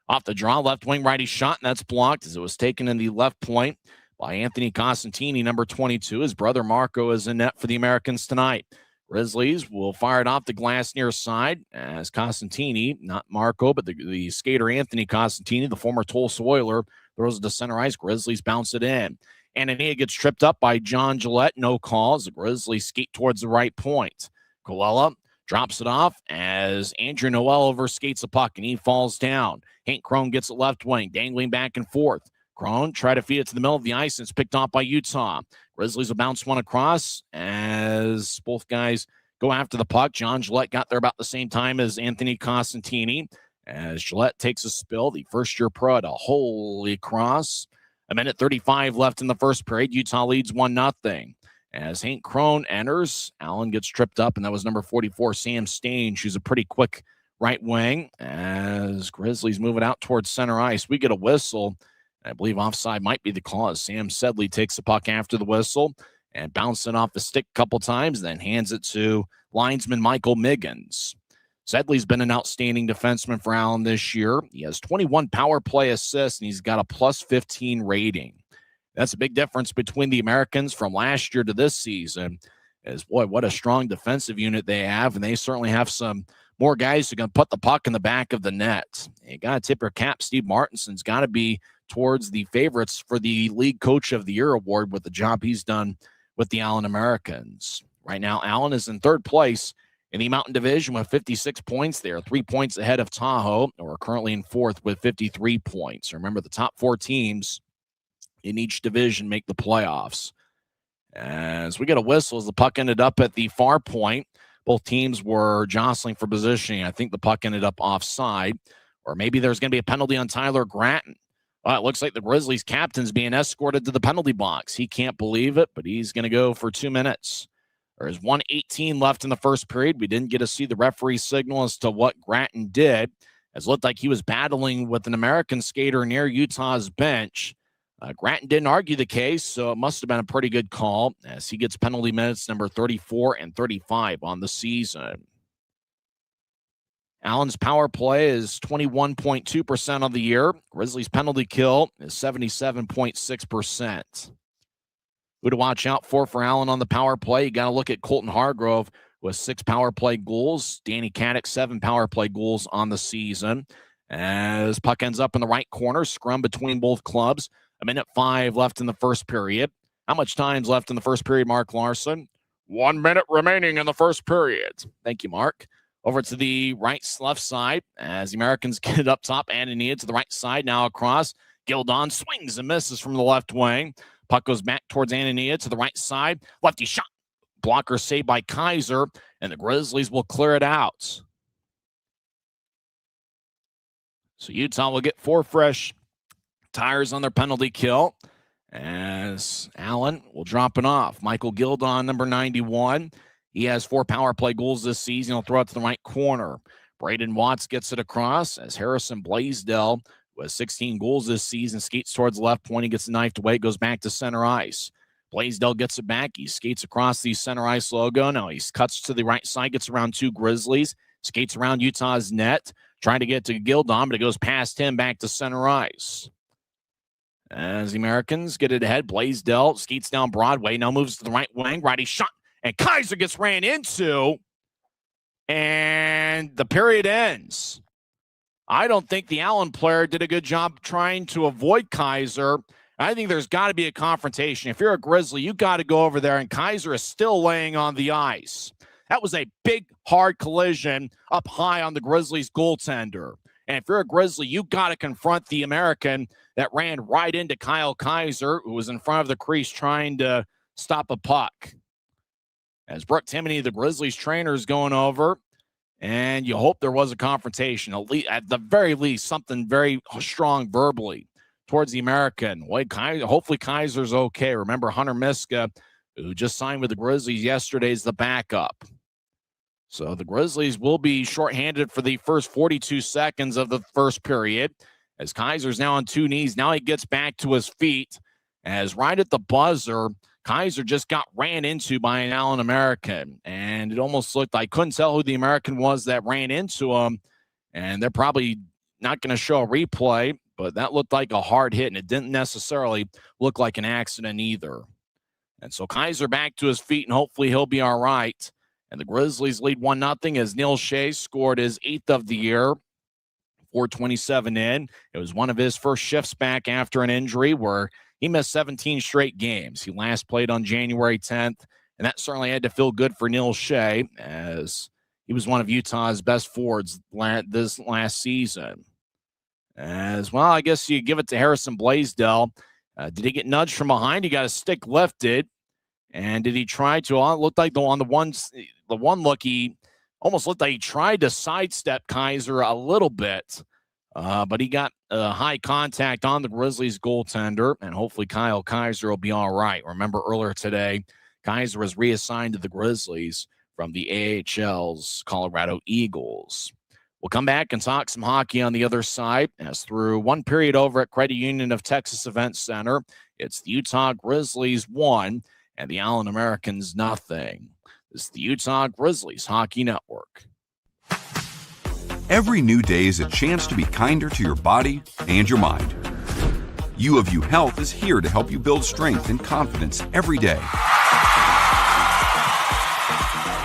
Off the draw, left wing righty shot, and that's blocked as it was taken in the left point by Anthony Costantini, number 22. His brother Marco is in net for the Americans tonight. Grizzlies will fire it off the glass near side as Costantini, not Marco, but the skater Anthony Costantini, the former Tulsa Oiler, throws it to center ice. Grizzlies bounce it in. Anania gets tripped up by John Gillette. No calls. The Grizzlies skate towards the right point. Colella drops it off as Andrew Noel overskates the puck, and he falls down. Hank Crone gets it left wing, dangling back and forth. Crone try to feed it to the middle of the ice, and it's picked off by Utah. Grizzlies will bounce one across as both guys go after the puck. John Gillette got there about the same time as Anthony Costantini. As Gillette takes a spill, the first-year pro at a holy cross. A minute 35 left in the first period. Utah leads 1-0. As Hank Crone enters, Allen gets tripped up, and that was number 44, Sam Stange, who's a pretty quick right wing. As Grizzlies move it out towards center ice, we get a whistle. I believe offside might be the call as Sam Sedley takes the puck after the whistle and bounces it off the stick a couple times, then hands it to linesman Michael Miggins. Sedley's been an outstanding defenseman for Allen this year. He has 21 power play assists, and he's got a plus 15 rating. That's a big difference between the Americans from last year to this season. As boy, what a strong defensive unit they have, and they certainly have some more guys who can put the puck in the back of the net. You got to tip your cap. Steve Martinson's got to be towards the favorites for the League Coach of the Year award with the job he's done with the Allen Americans. Right now, Allen is in third place in the Mountain Division with 56 points there, 3 points ahead of Tahoe, who are currently in fourth with 53 points. Remember, the top 4 teams in each division make the playoffs. As we get a whistle, as the puck ended up at the far point, both teams were jostling for positioning. I think the puck ended up offside, or maybe there's going to be a penalty on Tyler Gratton. Well, it looks like the Grizzlies captain's being escorted to the penalty box. He can't believe it, but he's going to go for 2 minutes. There's 1:18 left in the first period. We didn't get to see the referee signal as to what Gratton did, as it looked like he was battling with an American skater near Utah's bench. Gratton didn't argue the case, so it must have been a pretty good call as he gets penalty minutes number 34 and 35 on the season. Allen's power play is 21.2% of the year. Grizzlies' penalty kill is 77.6%. Who to watch out for Allen on the power play? You got to look at Colton Hargrove with 6 power play goals. Danny Caddick, 7 power play goals on the season. As puck ends up in the right corner, scrum between both clubs. 1:05 left in the first period. How much time's left in the first period, Mark Larson? 1 minute remaining in the first period. Thank you, Mark. Over to the left side as the Americans get it up top. Anania to the right side, now across. Gildon swings and misses from the left wing. Puck goes back towards Anania to the right side. Lefty shot. Blocker saved by Kaiser, and the Grizzlies will clear it out. So Utah will get 4 fresh tires on their penalty kill as Allen will drop it off. Michael Gildon, number 91. He has 4 power play goals this season. He'll throw it to the right corner. Braden Watts gets it across as Harrison Blaisdell, with 16 goals this season, skates towards the left point. He gets knifed away, goes back to center ice. Blaisdell gets it back. He skates across the center ice logo. Now he cuts to the right side, gets around 2 Grizzlies, skates around Utah's net, trying to get to Gildon, but it goes past him back to center ice. As the Americans get it ahead, Blaisdell skates down Broadway, now moves to the right wing, righty shot, and Kaiser gets ran into, and the period ends. I don't think the Allen player did a good job trying to avoid Kaiser. I think there's got to be a confrontation. If you're a Grizzly, you got to go over there, and Kaiser is still laying on the ice. That was a big, hard collision up high on the Grizzlies' goaltender. And if you're a Grizzly, you got to confront the American that ran right into Kyle Kaiser, who was in front of the crease trying to stop a puck. As Brooke Timoney, the Grizzlies trainer, is going over, and you hope there was a confrontation, at the very least, something very strong verbally towards the American. Hopefully Kaiser's okay. Remember, Hunter Miska, who just signed with the Grizzlies yesterday, is the backup. So the Grizzlies will be shorthanded for the first 42 seconds of the first period, as Kaiser's now on 2 knees. Now he gets back to his feet, as right at the buzzer, Kaiser just got ran into by an Allen American, and it almost looked, I couldn't tell who the American was that ran into him, and they're probably not going to show a replay, but that looked like a hard hit, and it didn't necessarily look like an accident either. And so Kaiser back to his feet, and hopefully he'll be all right. And the Grizzlies lead 1-0 as Neil Shea scored his 8th of the year, 4:27 in. It was one of his first shifts back after an injury where he missed 17 straight games. He last played on January 10th, and that certainly had to feel good for Neil Shea, as he was one of Utah's best forwards this last season. As well, I guess you give it to Harrison Blaisdell. Did he get nudged from behind? He got his stick lifted. And did he try to, it looked like on the one look, he almost looked like he tried to sidestep Kaiser a little bit. But he got high contact on the Grizzlies goaltender, and hopefully Kyle Kaiser will be all right. Remember earlier today, Kaiser was reassigned to the Grizzlies from the AHL's Colorado Eagles. We'll come back and talk some hockey on the other side, as through one period over at Credit Union of Texas Event Center, it's the Utah Grizzlies 1 and the Allen Americans 0. This is the Utah Grizzlies Hockey Network. Every new day is a chance to be kinder to your body and your mind. U of U Health is here to help you build strength and confidence every day.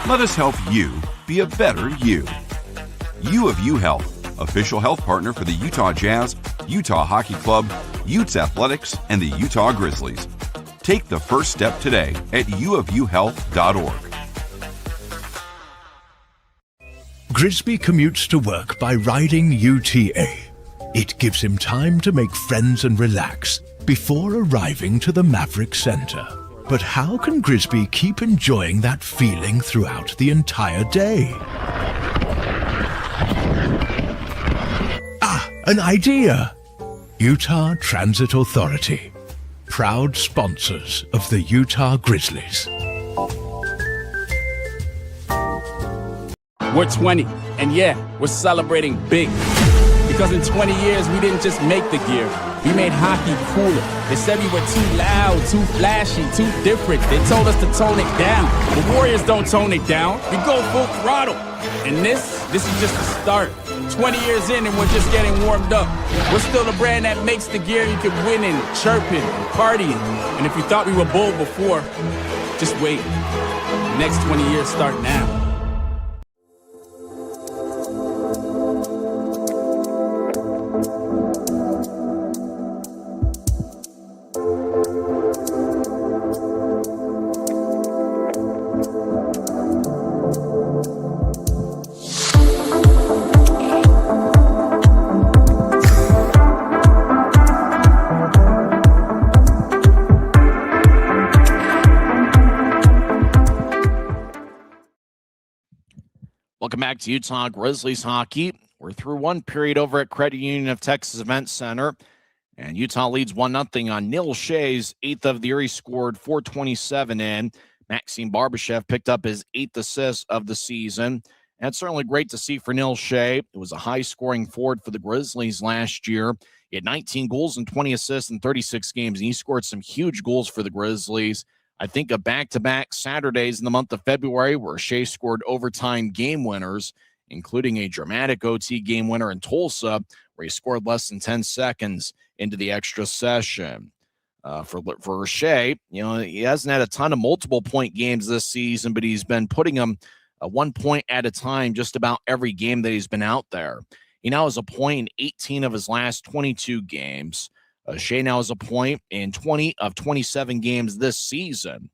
Let us help you be a better you. U of U Health, official health partner for the Utah Jazz, Utah Hockey Club, Utes Athletics, and the Utah Grizzlies. Take the first step today at uofuhealth.org. Grisby commutes to work by riding UTA. It gives him time to make friends and relax before arriving to the Maverick Center. But how can Grisby keep enjoying that feeling throughout the entire day? An idea! Utah Transit Authority, proud sponsors of the Utah Grizzlies. We're 20, and yeah, we're celebrating big. Because in 20 years, we didn't just make the gear, we made hockey cooler. They said we were too loud, too flashy, too different. They told us to tone it down. The Warriors don't tone it down, we go full throttle. And this is just the start. 20 years in and we're just getting warmed up. We're still the brand that makes the gear you can win in, chirping, partying. And if you thought we were bold before, just wait. The next 20 years start now. Welcome back to Utah Grizzlies hockey. We're through one period over at Credit Union of Texas Event Center, and Utah leads 1-0 on Neil Shea's 8th of the year. He scored .427 in. Maxime Barbashev picked up his 8th assist of the season. And it's certainly great to see for Neil Shea. It was a high-scoring forward for the Grizzlies last year. He had 19 goals and 20 assists in 36 games, and he scored some huge goals for the Grizzlies. I think of back-to-back Saturdays in the month of February where Shea scored overtime game winners, including a dramatic OT game winner in Tulsa where he scored less than 10 seconds into the extra session. For Shea, he hasn't had a ton of multiple-point games this season, but he's been putting them 1 point at a time just about every game that he's been out there. He now has a point in 18 of his last 22 games. Shea now has a point in 20 of 27 games this season.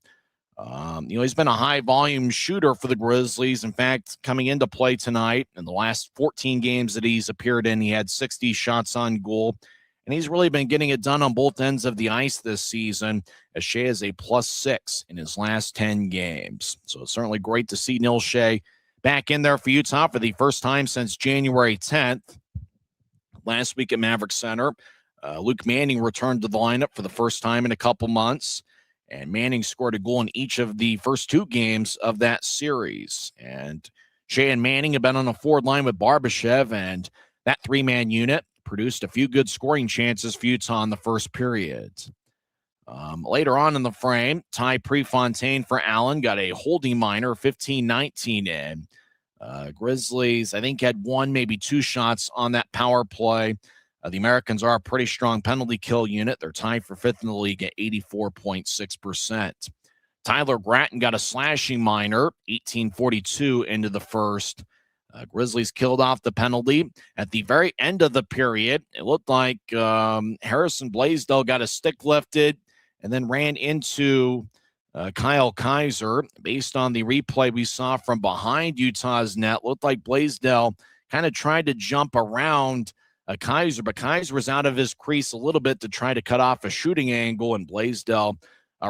He's been a high-volume shooter for the Grizzlies. In fact, coming into play tonight, in the last 14 games that he's appeared in, he had 60 shots on goal. And he's really been getting it done on both ends of the ice this season, as Shea is a +6 in his last 10 games. So it's certainly great to see Neil Shea back in there for Utah for the first time since January 10th. Last week at Maverick Center, Luke Manning returned to the lineup for the first time in a couple months, and Manning scored a goal in each of the first 2 games of that series. And Shea and Manning have been on a forward line with Barbashev, and that 3-man unit produced a few good scoring chances for Utah in the first period. Later on in the frame, Ty Prefontaine for Allen got a holding minor, 15-19 in. Grizzlies, I think, had 1, maybe 2 shots on that power play. The Americans are a pretty strong penalty kill unit. They're tied for 5th in the league at 84.6%. Tyler Gratton got a slashing minor, 18:42 into the first. Grizzlies killed off the penalty at the very end of the period. It looked like Harrison Blaisdell got a stick lifted and then ran into Kyle Kaiser. Based on the replay we saw from behind Utah's net, looked like Blaisdell kind of tried to jump around Kaiser, but Kaiser was out of his crease a little bit to try to cut off a shooting angle, and Blaisdell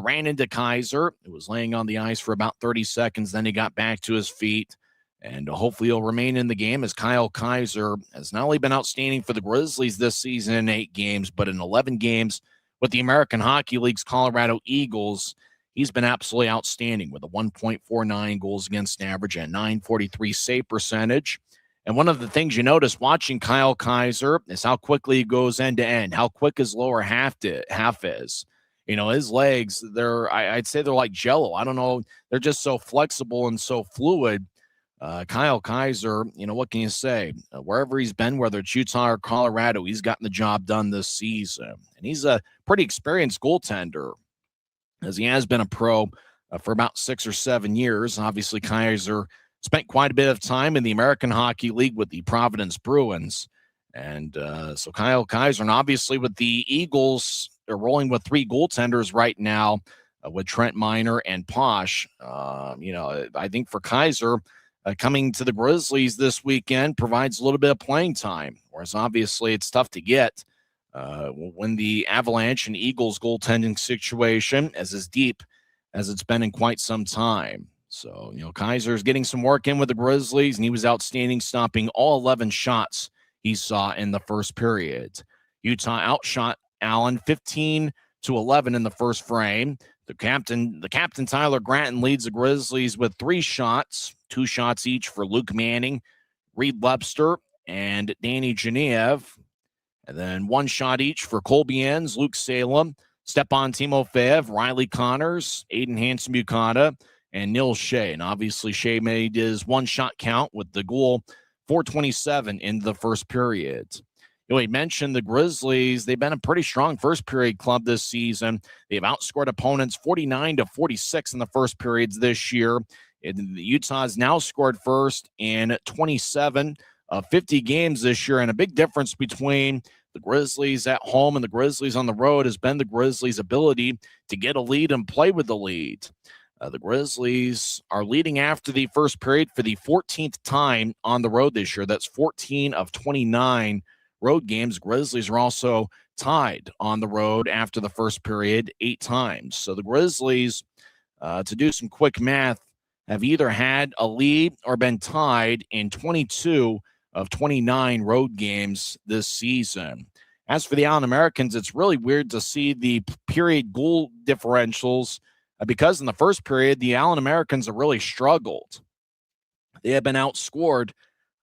ran into Kaiser. It was laying on the ice for about 30 seconds. Then he got back to his feet, and hopefully he'll remain in the game, as Kyle Kaiser has not only been outstanding for the Grizzlies this season in 8 games, but in 11 games with the American Hockey League's Colorado Eagles. He's been absolutely outstanding with a 1.49 goals against average and 943 save percentage. And one of the things you notice watching Kyle Kaiser is how quickly he goes end to end, how quick his lower half is. You know, his legs, I'd say they're like Jell-O. I don't know. They're just so flexible and so fluid. Kyle Kaiser, you know, what can you say? Wherever he's been, whether it's Utah or Colorado, he's gotten the job done this season. And he's a pretty experienced goaltender, as he has been a pro for about 6 or 7 years. Obviously, Kaiser spent quite a bit of time in the American Hockey League with the Providence Bruins. And so Kyle Kaiser, and obviously with the Eagles, they're rolling with 3 goaltenders right now with Trent Miner and Posh. You know, I think for Kaiser, coming to the Grizzlies this weekend provides a little bit of playing time, whereas obviously it's tough to get when the Avalanche and Eagles goaltending situation is as deep as it's been in quite some time. So, you know, Kaiser's getting some work in with the Grizzlies, and he was outstanding, stopping all 11 shots he saw in the first period. Utah outshot Allen 15-11 in the first frame. The captain Tyler Granton leads the Grizzlies with 3 shots, 2 shots each for Luke Manning, Reed Webster, and Danny Genev. And then 1 shot each for Colby Enns, Luke Salem, Stepan Timofeyev, Riley Connors, Aiden Hansen-Bukata, and Neil Shea. And obviously Shea made his 1-shot count with the goal, 4:27 in the first period. You know, he mentioned the Grizzlies. They've been a pretty strong first period club this season. They've outscored opponents 49-46 in the first periods this year. Utah's now scored first in 27 of 50 games this year. And a big difference between the Grizzlies at home and the Grizzlies on the road has been the Grizzlies' ability to get a lead and play with the lead. The Grizzlies are leading after the first period for the 14th time on the road this year. That's 14 of 29 road games. Grizzlies are also tied on the road after the first period 8 times. So the Grizzlies, to do some quick math, have either had a lead or been tied in 22 of 29 road games this season. As for the Allen Americans, it's really weird to see the period goal differentials because in the first period, the Allen Americans have really struggled. They have been outscored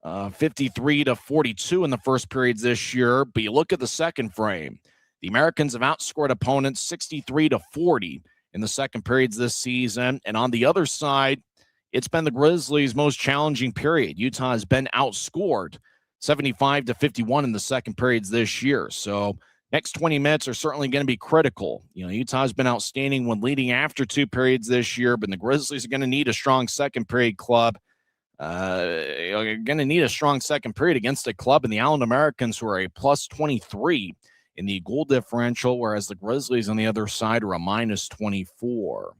53-42 in the first periods this year. But you look at the second frame, the Americans have outscored opponents 63-40 in the second periods this season. And on the other side, it's been the Grizzlies' most challenging period. Utah has been outscored 75-51 in the second periods this year. So next 20 minutes are certainly going to be critical. You know, Utah's been outstanding when leading after 2 periods this year, but the Grizzlies are going to need a strong second period club. You're going to need a strong second period against a club in the Allen Americans who are a plus 23 in the goal differential, whereas the Grizzlies on the other side are a minus 24.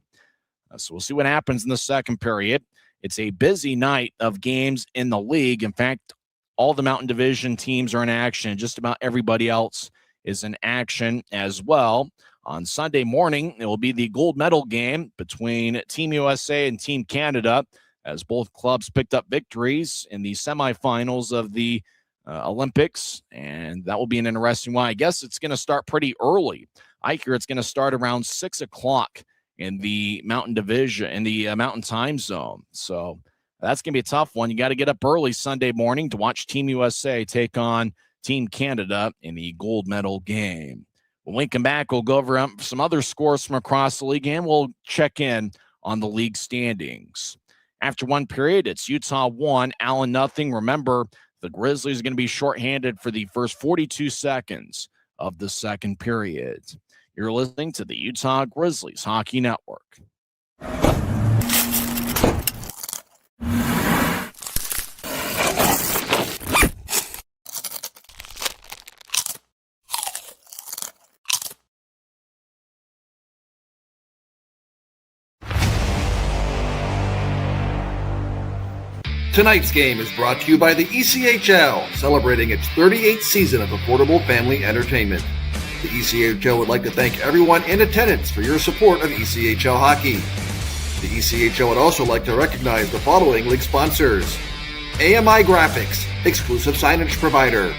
So we'll see what happens in the second period. It's a busy night of games in the league. In fact, all the Mountain Division teams are in action. Just about everybody else is in action as well. On Sunday morning, it will be the gold medal game between Team USA and Team Canada, as both clubs picked up victories in the semifinals of the Olympics. And that will be an interesting one. I guess it's going to start pretty early. I hear it's going to start around 6 o'clock in the Mountain Division, in the Mountain Time Zone. So that's going to be a tough one. You got to get up early Sunday morning to watch Team USA take on Team Canada in the gold medal game. When we come back, we'll go over some other scores from across the league, and we'll check in on the league standings. After one period, it's Utah 1, Allen nothing. Remember, the Grizzlies are going to be shorthanded for the first 42 seconds of the second period. You're listening to the Utah Grizzlies Hockey Network. Tonight's game is brought to you by the ECHL, celebrating its 38th season of affordable family entertainment. The ECHL would like to thank everyone in attendance for your support of ECHL hockey. The ECHL would also like to recognize the following league sponsors: AMI Graphics, exclusive signage provider;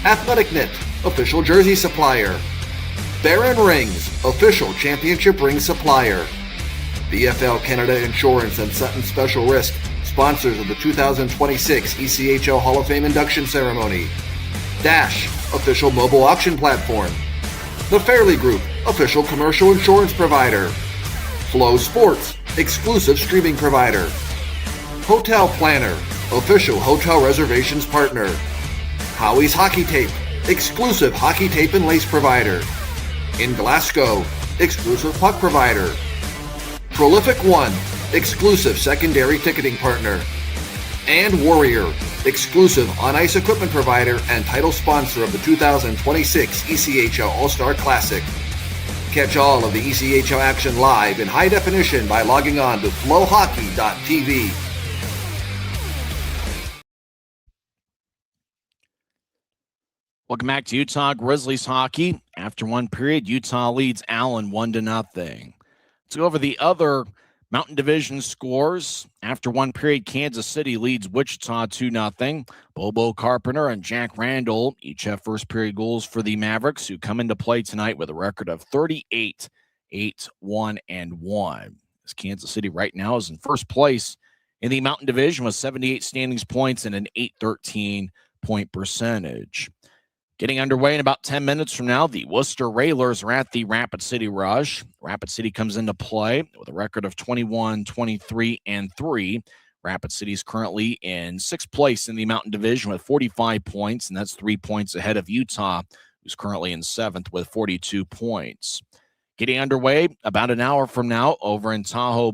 Athletic Knit, official jersey supplier; Baron Rings, official championship ring supplier; BFL Canada Insurance and Sutton Special Risk, sponsors of the 2026 ECHL Hall of Fame induction ceremony; Dash, official mobile auction platform; The Fairley Group, official commercial insurance provider; Flow Sports, exclusive streaming provider; Hotel Planner, official hotel reservations partner; Howie's Hockey Tape, exclusive hockey tape and lace provider; In Glasgow, exclusive puck provider; Prolific One, exclusive secondary ticketing partner; and Warrior, exclusive on-ice equipment provider and title sponsor of the 2026 ECHL All-Star Classic. Catch all of the ECHL action live in high definition by logging on to flowhockey.tv. Welcome back to Utah Grizzlies hockey. After one period, Utah leads Allen 1-0. Let's go over the other Mountain Division scores. After one period, Kansas City leads Wichita 2-0. Bobo Carpenter and Jack Randall each have first period goals for the Mavericks, who come into play tonight with a record of 38-8-1-1. As Kansas City right now is in first place in the Mountain Division with 78 standings points and an .813 point percentage. Getting underway in about 10 minutes from now, the Worcester Railers are at the Rapid City Rush. Rapid City comes into play with a record of 21-23-3. Rapid City is currently in sixth place in the Mountain Division with 45 points, and that's 3 points ahead of Utah, who's currently in seventh with 42 points. Getting underway about an hour from now over in Tahoe,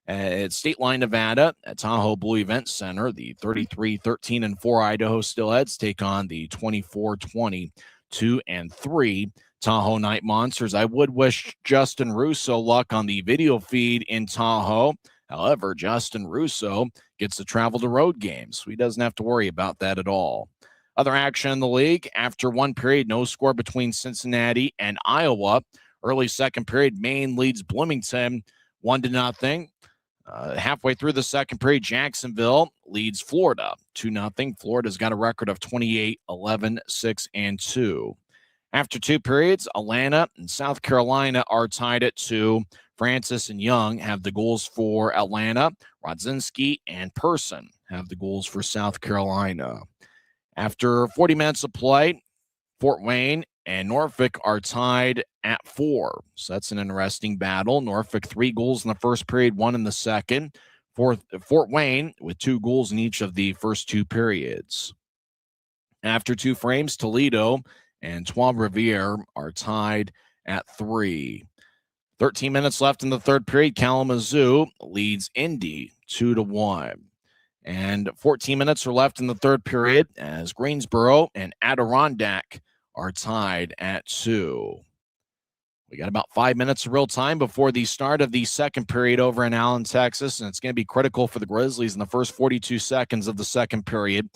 at State Line, Nevada, at Tahoe Blue Event Center, the 33-13-4 Idaho Steelheads take on the 24-22-3 Tahoe Night Monsters. I would wish Justin Russo luck on the video feed in Tahoe. However, Justin Russo gets to travel to road games, so he doesn't have to worry about that at all. Other action in the league, after one period, no score between Cincinnati and Iowa. Early second period, Maine leads Bloomington 1-0. Halfway through the second period, Jacksonville leads Florida 2-0. Florida's got a record of 28-11-6-2. After two periods, Atlanta and South Carolina are tied at 2. Francis and Young have the goals for Atlanta. Rodzinski and Person have the goals for South Carolina. After 40 minutes of play, Fort Wayne and Norfolk are tied at 4. So that's an interesting battle. Norfolk 3 goals in the first period, 1 in the second. Fort Wayne with 2 goals in each of the first 2 periods. After 2 frames, Toledo and Trois-Rivières are tied at 3. 13 minutes left in the third period. Kalamazoo leads Indy 2-1. And 14 minutes are left in the third period as Greensboro and Adirondack are tied at 2. We got about 5 minutes of real time before the start of the second period over in Allen, Texas, and it's going to be critical for the Grizzlies in the first 42 seconds of the second period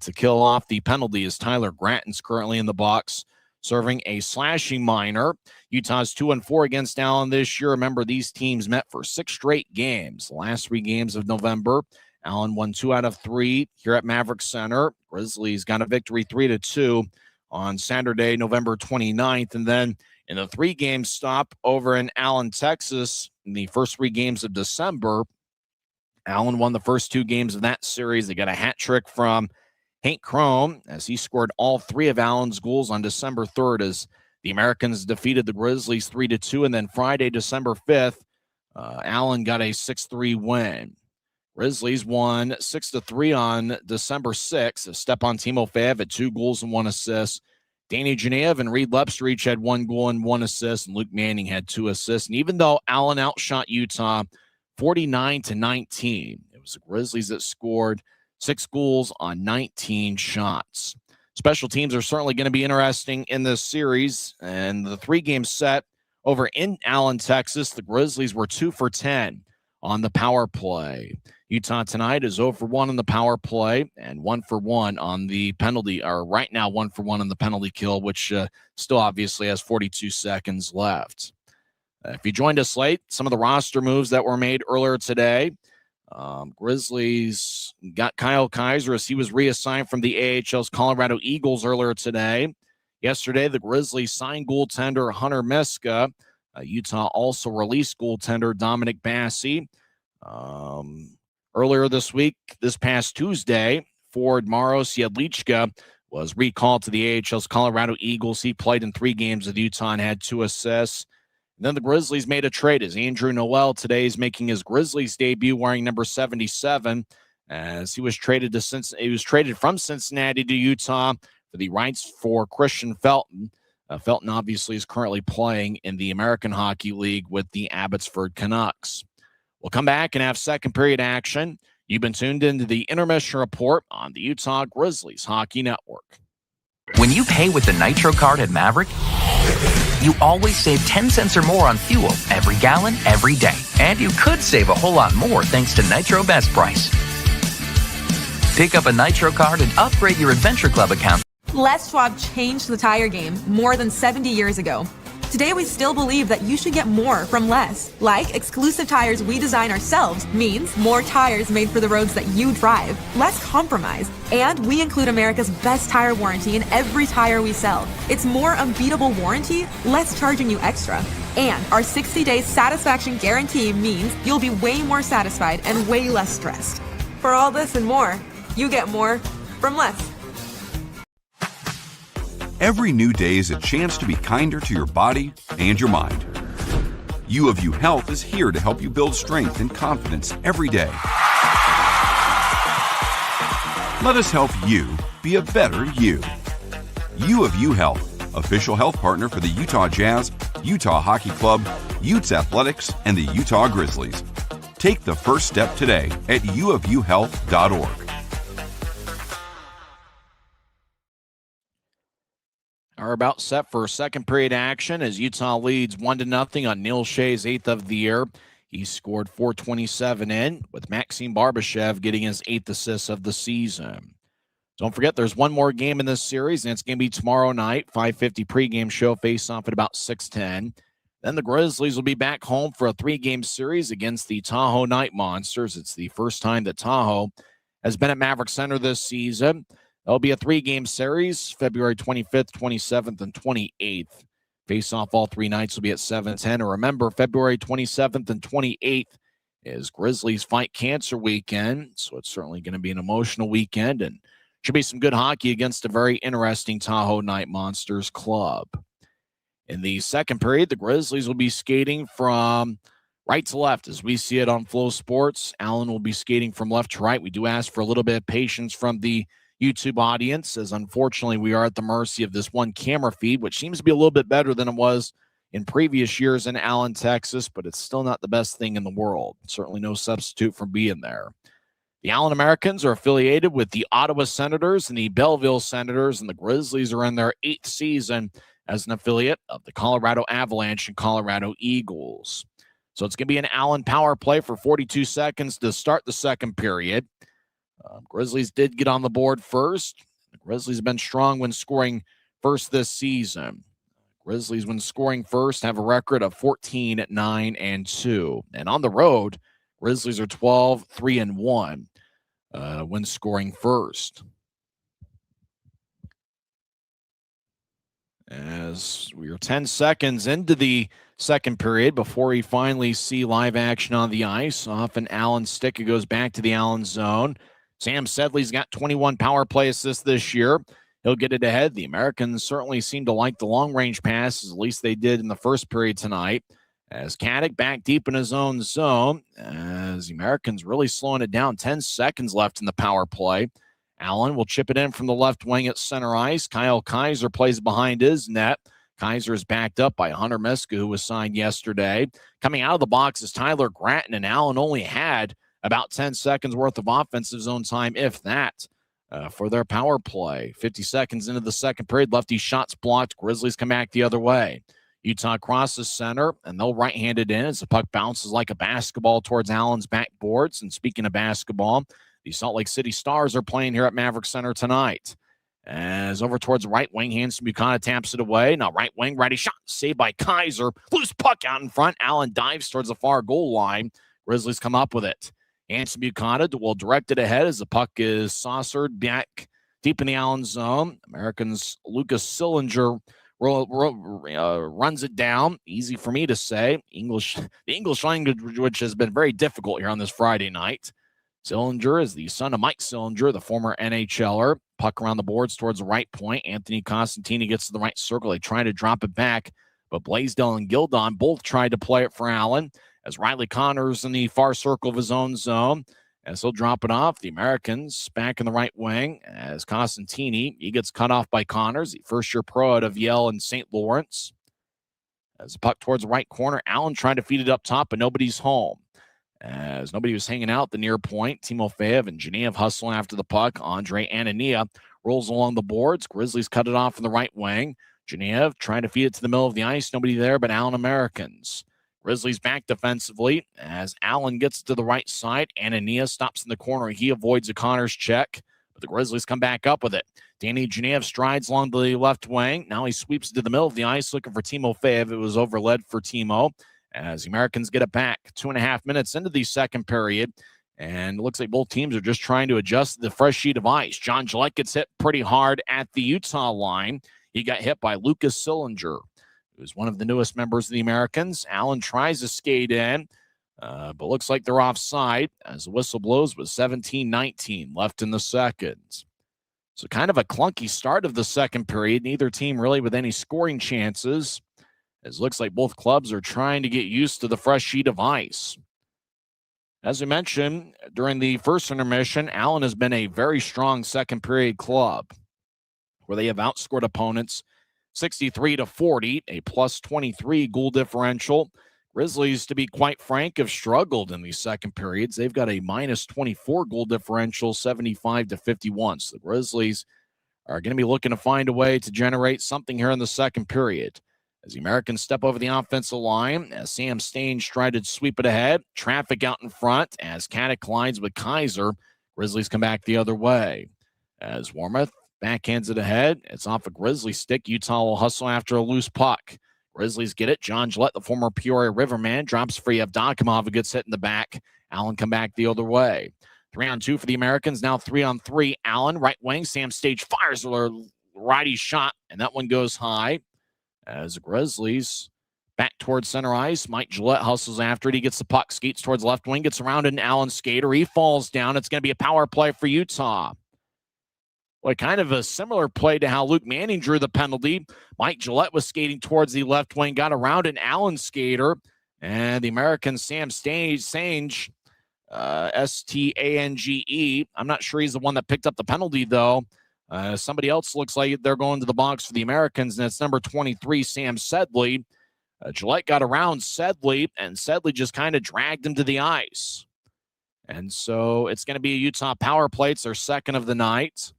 to kill off the penalty as Tyler Gratton's currently in the box serving a slashing minor. Utah's 2-4 against Allen this year. Remember, these teams met for 6 straight games. The last 3 games of November, Allen won 2 out of 3 here at Maverick Center. Grizzlies got a victory 3-2 on Saturday, November 29th. And then in the 3-game stop over in Allen, Texas, in the first 3 games of December, Allen won the first 2 games of that series. They got a hat trick from Hank Chrome as he scored all 3 of Allen's goals on December 3rd as the Americans defeated the Grizzlies 3-2. And then Friday, December 5th, Allen got a 6-3 win. Grizzlies won 6-3 on December 6th. Stepan Timofeyev had 2 goals and 1 assist. Danny Genev and Reed Lepster each had 1 goal and 1 assist, and Luke Manning had 2 assists. And even though Allen outshot Utah 49-19, it was the Grizzlies that scored 6 goals on 19 shots. Special teams are certainly going to be interesting in this series. And the 3-game set over in Allen, Texas, the Grizzlies were 2 for 10 on the power play. Utah tonight is 0 for 1 on the power play and 1 for 1 on the penalty, or right now 1 for 1 on the penalty kill, which still obviously has 42 seconds left. If you joined us late, some of the roster moves that were made earlier today. Grizzlies got Kyle Kaiser as he was reassigned from the AHL's Colorado Eagles earlier today. Yesterday, the Grizzlies signed goaltender Hunter Miska. Utah also released goaltender Dominic Bassi. Earlier this week, this past Tuesday, forward Maros Jedlichka was recalled to the AHL's Colorado Eagles. He played in 3 games with Utah and had 2 assists. And then the Grizzlies made a trade as Andrew Noel today is making his Grizzlies debut wearing number 77 as he was traded from Cincinnati to Utah for the rights for Christian Felton. Felton obviously is currently playing in the American Hockey League with the Abbotsford Canucks. We'll come back and have second period action. You've been tuned into the Intermission Report on the Utah Grizzlies Hockey Network. When you pay with the Nitro card at Maverick, you always save 10 cents or more on fuel every gallon, every day. And you could save a whole lot more thanks to Nitro Best Price. Pick up a Nitro card and upgrade your Adventure Club account. Les Schwab changed the tire game more than 70 years ago. Today, we still believe that you should get more from less. Like exclusive tires we design ourselves means more tires made for the roads that you drive, less compromise. And we include America's best tire warranty in every tire we sell. It's more unbeatable warranty, less charging you extra. And our 60-day satisfaction guarantee means you'll be way more satisfied and way less stressed. For all this and more, you get more from less. Every new day is a chance to be kinder to your body and your mind. U of U Health is here to help you build strength and confidence every day. Let us help you be a better you. U of U Health, official health partner for the Utah Jazz, Utah Hockey Club, Utes Athletics, and the Utah Grizzlies. Take the first step today at uofuhealth.org. Are about set for second period action as Utah leads 1-0 on Neil Shea's 8th of the year. He scored 4:27 in, with Maxim Barbashev getting his 8th assist of the season. Don't forget, there's one more game in this series, and it's going to be tomorrow night, 5:50 pregame show, face-off at about 6:10. Then the Grizzlies will be back home for a 3-game series against the Tahoe Night Monsters. It's the first time that Tahoe has been at Maverick Center this season. There'll be a 3-game series, February 25th, 27th, and 28th. Face-off all 3 nights will be at 7:10. And remember, February 27th and 28th is Grizzlies Fight Cancer Weekend, so it's certainly going to be an emotional weekend and should be some good hockey against a very interesting Tahoe Night Monsters club. In the second period, the Grizzlies will be skating from right to left as we see it on Flow Sports. Allen will be skating from left to right. We do ask for a little bit of patience from the YouTube audience, as unfortunately we are at the mercy of this one camera feed, which seems to be a little bit better than it was in previous years in Allen, Texas, but it's still not the best thing in the world. Certainly no substitute for being there. The Allen Americans are affiliated with the Ottawa Senators and the Belleville Senators, and the Grizzlies are in their 8th season as an affiliate of the Colorado Avalanche and Colorado Eagles. So it's going to be an Allen power play for 42 seconds to start the second period. Grizzlies did get on the board first. The Grizzlies have been strong when scoring first this season. Grizzlies, when scoring first, have a record of 14-9-2. And on the road, Grizzlies are 12-3-1 when scoring first. As we are 10 seconds into the second period before we finally see live action on the ice. Off an Allen stick, it goes back to the Allen zone. Sam Sedley's got 21 power play assists this year. He'll get it ahead. The Americans certainly seem to like the long-range passes, at least they did in the first period tonight. As Caddick back deep in his own zone, as the Americans really slowing it down. 10 seconds left in the power play. Allen will chip it in from the left wing at center ice. Kyle Kaiser plays behind his net. Kaiser is backed up by Hunter Miska, who was signed yesterday. Coming out of the box is Tyler Gratton, and Allen only had about 10 seconds worth of offensive zone time, if that, for their power play. 50 seconds into the second period, lefty shots blocked. Grizzlies come back the other way. Utah crosses center, and they'll right-handed in as the puck bounces like a basketball towards Allen's backboards. And speaking of basketball, the Salt Lake City Stars are playing here at Maverick Center tonight. As over towards the right wing, Hanson Buchanan taps it away. Now right wing, righty shot, saved by Kaiser. Loose puck out in front. Allen dives towards the far goal line. Grizzlies come up with it. Hanson Buchanan will direct it ahead as the puck is saucered back deep in the Allen zone. Americans' Lucas Sillinger runs it down. Easy for me to say. The English language, which has been very difficult here on this Friday night. Sillinger is the son of Mike Sillinger, the former NHLer. Puck around the boards towards the right point. Anthony Costantini gets to the right circle. They try to drop it back, but Blaisdell and Gildon both tried to play it for Allen as Riley Connors in the far circle of his own zone. As he'll drop it off, the Americans back in the right wing as Costantini, he gets cut off by Connors, the first-year pro out of Yale and St. Lawrence. As the puck towards the right corner, Allen trying to feed it up top, but nobody's home. As nobody was hanging out the near point, Timofeyev and Genev hustling after the puck. Andre Anania rolls along the boards. Grizzlies cut it off in the right wing. Genev trying to feed it to the middle of the ice. Nobody there but Allen Americans. Grizzlies back defensively as Allen gets to the right side. Anania stops in the corner. He avoids a Connors check, but the Grizzlies come back up with it. Danny Genev strides along the left wing. Now he sweeps it to the middle of the ice looking for Timofeyev. It was overled for Timo. As the Americans get it back 2.5 minutes into the second period. And it looks like both teams are just trying to adjust the fresh sheet of ice. John Gillette gets hit pretty hard at the Utah line. He got hit by Lucas Sillinger, who's one of the newest members of the Americans. Allen tries to skate in, but looks like they're offside as the whistle blows with 17-19 left in the second. So kind of a clunky start of the second period. Neither team really with any scoring chances. As it looks like both clubs are trying to get used to the fresh sheet of ice. As we mentioned, during the first intermission, Allen has been a very strong second period club where they have outscored opponents 63-40, a plus 23 goal differential. Grizzlies, to be quite frank, have struggled in these second periods. They've got a minus 24 goal differential, 75-51. So the Grizzlies are going to be looking to find a way to generate something here in the second period. As the Americans step over the offensive line, as Sam Staines tried to sweep it ahead, traffic out in front, as Caddick collides with Kaiser, Grizzlies come back the other way. As Warmoth backhands it ahead, it's off a Grizzly stick. Utah will hustle after a loose puck. Grizzlies get it. John Gillette, the former Peoria Riverman, drops free of Yevdokimov, who gets hit in the back. Allen come back the other way. 3-on-2 for the Americans, now 3-on-3. Allen, right wing, Sam Staines fires a righty shot, and that one goes high. As the Grizzlies back towards center ice, Mike Gillette hustles after it. He gets the puck, skates towards left wing, gets around an Allen skater. He falls down. It's going to be a power play for Utah. Well, kind of a similar play to how Luke Manning drew the penalty. Mike Gillette was skating towards the left wing, got around an Allen skater, and the American Sam Staines, Stange, S-T-A-N-G-E. I'm not sure he's the one that picked up the penalty, though. Somebody else looks like they're going to the box for the Americans, and it's number 23, Sam Sedley. Gillette got around Sedley, and Sedley just kind of dragged him to the ice. And so it's going to be a Utah power play. It's their second of the night.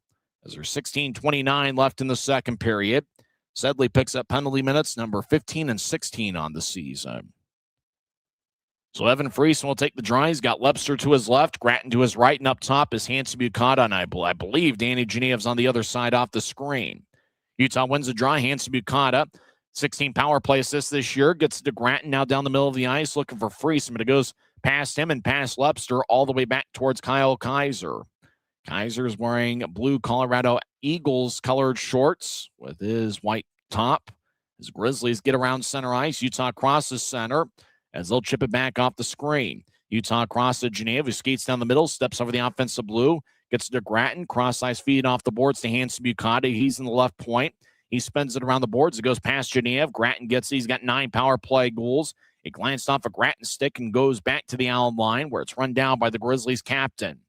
As there's 16:29 left in the second period. Sedley picks up penalty minutes, number 15 and 16 on the season. So Evan Friesen will take the draw. He's got Lepster to his left, Gratton to his right, and up top is Hanson Buchanan. I believe Danny Genev's on the other side off the screen. Utah wins the draw. Hanson Buchanan, 16 power play assists this year, gets to Gratton now down the middle of the ice looking for Friesen, but it goes past him and past Lepster all the way back towards Kyle Kaiser. Kaiser's wearing blue Colorado Eagles colored shorts with his white top. As Grizzlies get around center ice, Utah crosses center as they'll chip it back off the screen. Utah cross to Geneva, who skates down the middle, steps over the offensive blue, gets to Gratton, cross-ice feed off the boards to Hanson Buchanan. He's in the left point. He spins it around the boards. It goes past Geneva. Gratton gets it. He's got 9 power play goals. It glanced off a Gratton stick and goes back to the Allen line where it's run down by the Grizzlies captain.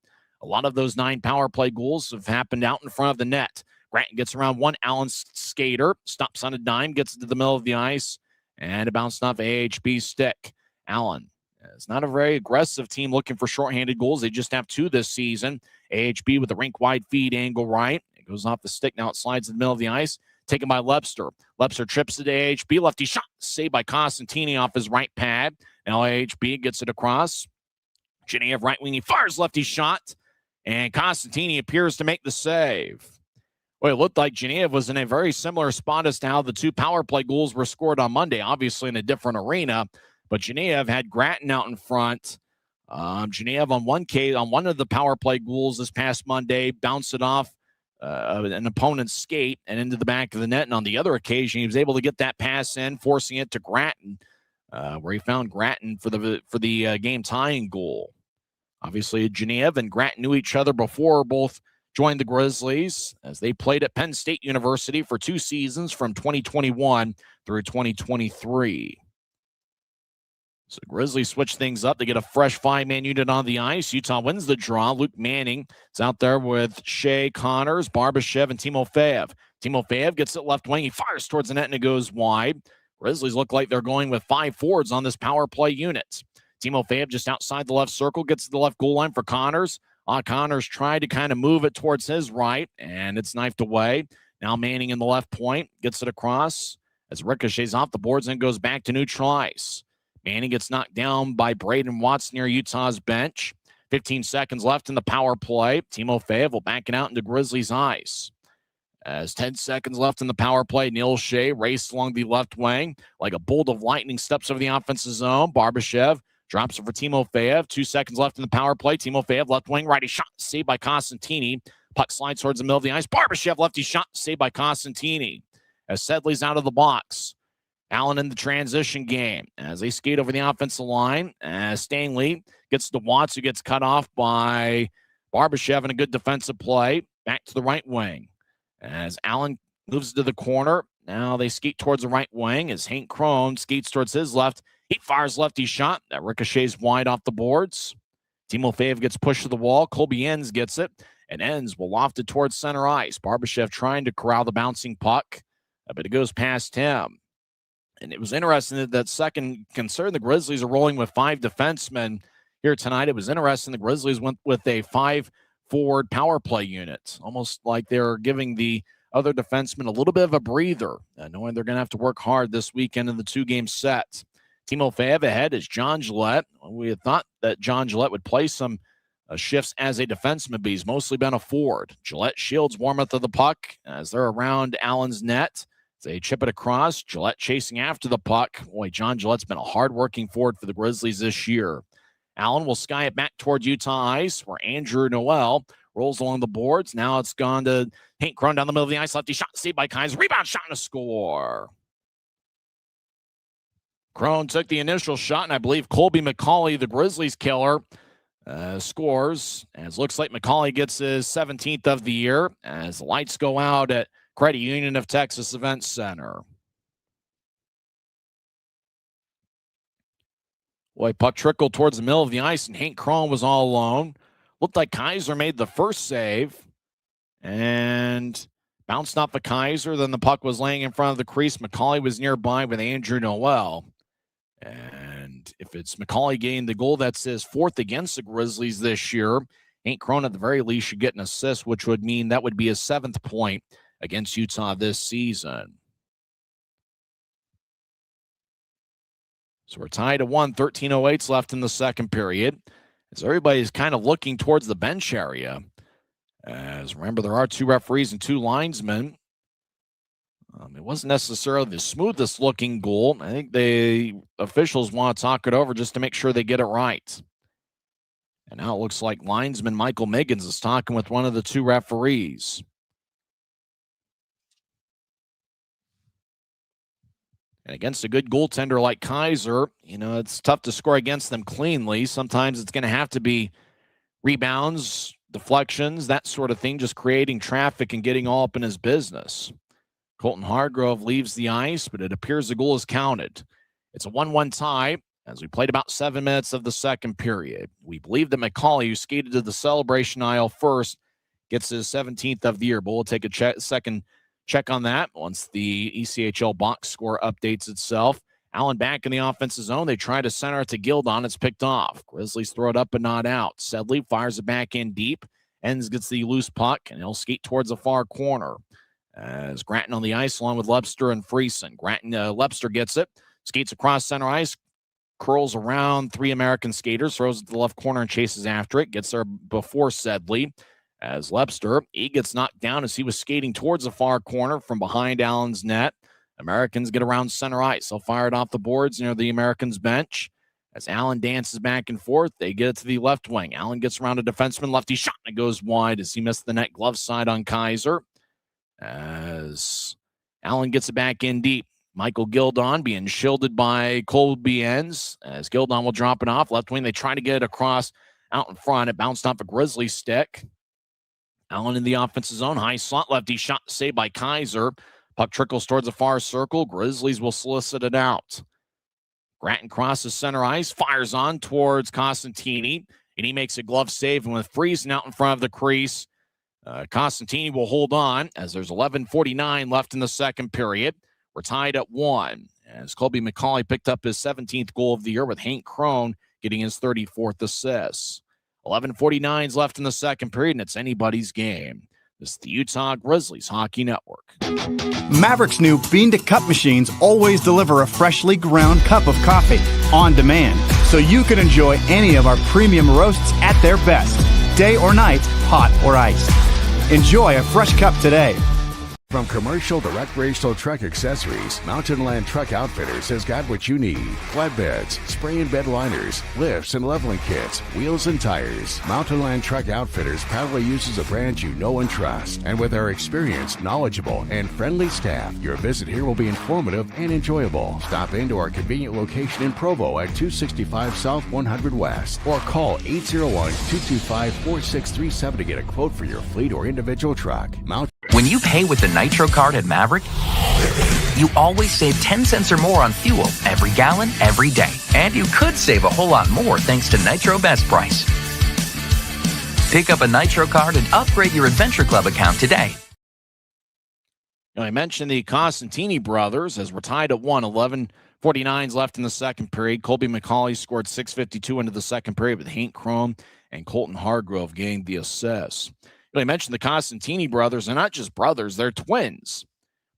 A lot of those 9 power play goals have happened out in front of the net. Gratton gets around one Allen skater, stops on a dime, gets to the middle of the ice, and it bounced off AHB's stick. Allen is not a very aggressive team looking for shorthanded goals. They just have 2 this season. AHB with a rink-wide feed angle right. It goes off the stick. Now it slides in the middle of the ice. taken by Lepster. Lepster trips to the AHB. Lefty shot saved by Costantini off his right pad. Now AHB gets it across. Genev right wing. He fires lefty shot. And Costantini appears to make the save. Well, it looked like Genev was in a very similar spot as to how the two power play goals were scored on Monday, obviously in a different arena. But Genev had Grattan out in front. Genev on one of the power play goals this past Monday, bounced it off an opponent's skate and into the back of the net. And on the other occasion, he was able to get that pass in, forcing it to Grattan, where he found Grattan for the game tying goal. Obviously, Genev and Grattan knew each other before both joined the Grizzlies, as they played at Penn State University for 2 seasons from 2021 through 2023. So the Grizzlies switch things up. They get a fresh 5-man unit on the ice. Utah wins the draw. Luke Manning is out there with Shea Connors, Barbashev, and Timofeyev. Timofeyev gets it left wing. He fires towards the net and it goes wide. Grizzlies look like they're going with 5 forwards on this power play unit. Timofeyev just outside the left circle, gets to the left goal line for Connors. Connors tried to kind of move it towards his right, and it's knifed away. Now Manning in the left point, gets it across as ricochets off the boards and goes back to neutral ice. Manning gets knocked down by Braden Watts near Utah's bench. 15 seconds left in the power play. Timofeyev will back it out into Grizzlies ice. As 10 seconds left in the power play, Neil Shea raced along the left wing like a bolt of lightning, steps over the offensive zone. Barbashev drops it for Timofeyev. 2 seconds left in the power play. Timofeyev, left wing, righty shot, saved by Costantini. Puck slides towards the middle of the ice. Barbashev, lefty shot, saved by Costantini. As Sedley's out of the box. Allen in the transition game as they skate over the offensive line. As Stanley gets to Watts, who gets cut off by Barbashev in a good defensive play. Back to the right wing. As Allen moves to the corner. Now they skate towards the right wing as Hank Crone skates towards his left. He fires lefty shot. That ricochets wide off the boards. Timofeyev gets pushed to the wall. Colby Enns gets it. And Enns will loft it towards center ice. Barbashev trying to corral the bouncing puck. But it goes past him. And it was interesting that second concern, the Grizzlies are rolling with 5 defensemen here tonight. It was interesting the Grizzlies went with a 5-forward power play unit. Almost like they're giving the other defensemen a little bit of a breather, knowing they're going to have to work hard this weekend in the 2-game set. Timofeyev ahead is John Gillette. We had thought that John Gillette would play some shifts as a defenseman, but he's mostly been a forward. Gillette shields warmth of the puck as they're around Allen's net. They chip it across. Gillette chasing after the puck. Boy, John Gillette's been a hard-working forward for the Grizzlies this year. Allen will sky it back toward Utah ice, where Andrew Noel rolls along the boards. Now it's gone to Hank Crone down the middle of the ice. Lefty shot saved by Kaiser. Rebound shot and a score. Crone took the initial shot, and I believe Colby McCauley, the Grizzlies killer, scores. As looks like McCauley gets his 17th of the year as the lights go out at Credit Union of Texas Event Center. Boy, puck trickled towards the middle of the ice, and Hank Crone was all alone. Looked like Kaiser made the first save and bounced off of Kaiser. Then the puck was laying in front of the crease. McCauley was nearby with Andrew Noel. And if it's McCauley getting the goal, that's his 4th against the Grizzlies this year. Hank Crone, at the very least, should get an assist, which would mean that would be his 7th point against Utah this season. So we're tied at 1, 13:08 left in the second period. As everybody's kind of looking towards the bench area. As remember, there are 2 referees and 2 linesmen. It wasn't necessarily the smoothest looking goal. I think the officials want to talk it over just to make sure they get it right. And now it looks like linesman Michael Miggins is talking with one of the 2 referees. And against a good goaltender like Kaiser, it's tough to score against them cleanly. Sometimes it's going to have to be rebounds, deflections, that sort of thing, just creating traffic and getting all up in his business. Colton Hargrove leaves the ice, but it appears the goal is counted. It's a 1-1 tie as we played about 7 minutes of the second period. We believe that McCauley, who skated to the celebration aisle first, gets his 17th of the year, but we'll take a second check on that once the ECHL box score updates itself. Allen back in the offensive zone. They try to center it to Gildon. It's picked off. Grizzlies throw it up and not out. Sedley fires it back in deep. Enns gets the loose puck, and he'll skate towards the far corner. as Grattan on the ice along with Lepster and Friesen. Lepster gets it, skates across center ice, curls around three American skaters, throws it to the left corner and chases after it, gets there before Sedley. As Lepster, he gets knocked down as he was skating towards the far corner from behind Allen's net. Americans get around center ice. They'll fire it off the boards near the Americans' bench. As Allen dances back and forth, they get it to the left wing. Allen gets around a defenseman, lefty shot, and it goes wide as he missed the net glove side on Kaiser. As Allen gets it back in deep. Michael Gildon being shielded by Colby Enns. As Gildon will drop it off. Left wing, they try to get it across out in front. It bounced off a Grizzly stick. Allen in the offensive zone. High slot lefty shot saved by Kaiser. Puck trickles towards the far circle. Grizzlies will solicit it out. Grattan crosses center ice, fires on towards Costantini, and he makes a glove save. And with Friesen out in front of the crease, Costantini will hold on as there's 11:49 left in the second period. We're tied at 1 as Colby McCauley picked up his 17th goal of the year with Hank Crone getting his 34th assist. 11:49 is left in the second period, and it's anybody's game. This is the Utah Grizzlies Hockey Network. Maverick's new bean-to-cup machines always deliver a freshly ground cup of coffee on demand, so you can enjoy any of our premium roasts at their best, day or night, hot or iced. Enjoy a fresh cup today. From commercial to recreational truck accessories, Mountain Land Truck Outfitters has got what you need. Flatbeds, spray and bed liners, lifts and leveling kits, wheels and tires. Mountain Land Truck Outfitters proudly uses a brand you know and trust. And with our experienced, knowledgeable, and friendly staff, your visit here will be informative and enjoyable. Stop into our convenient location in Provo at 265 South 100 West or call 801-225-4637 to get a quote for your fleet or individual truck. When you pay with the Nitro card at Maverick, you always save 10 cents or more on fuel every gallon, every day. And you could save a whole lot more thanks to Nitro Best Price. Pick up a Nitro card and upgrade your Adventure Club account today. Now, I mentioned the Costantini brothers as we're tied at 1. 11:49 left in the second period. Colby McCauley scored 6:52 into the second period with Hank Crone and Colton Hargrove getting the assists. I mentioned the Costantini brothers. They're not just brothers, they're twins.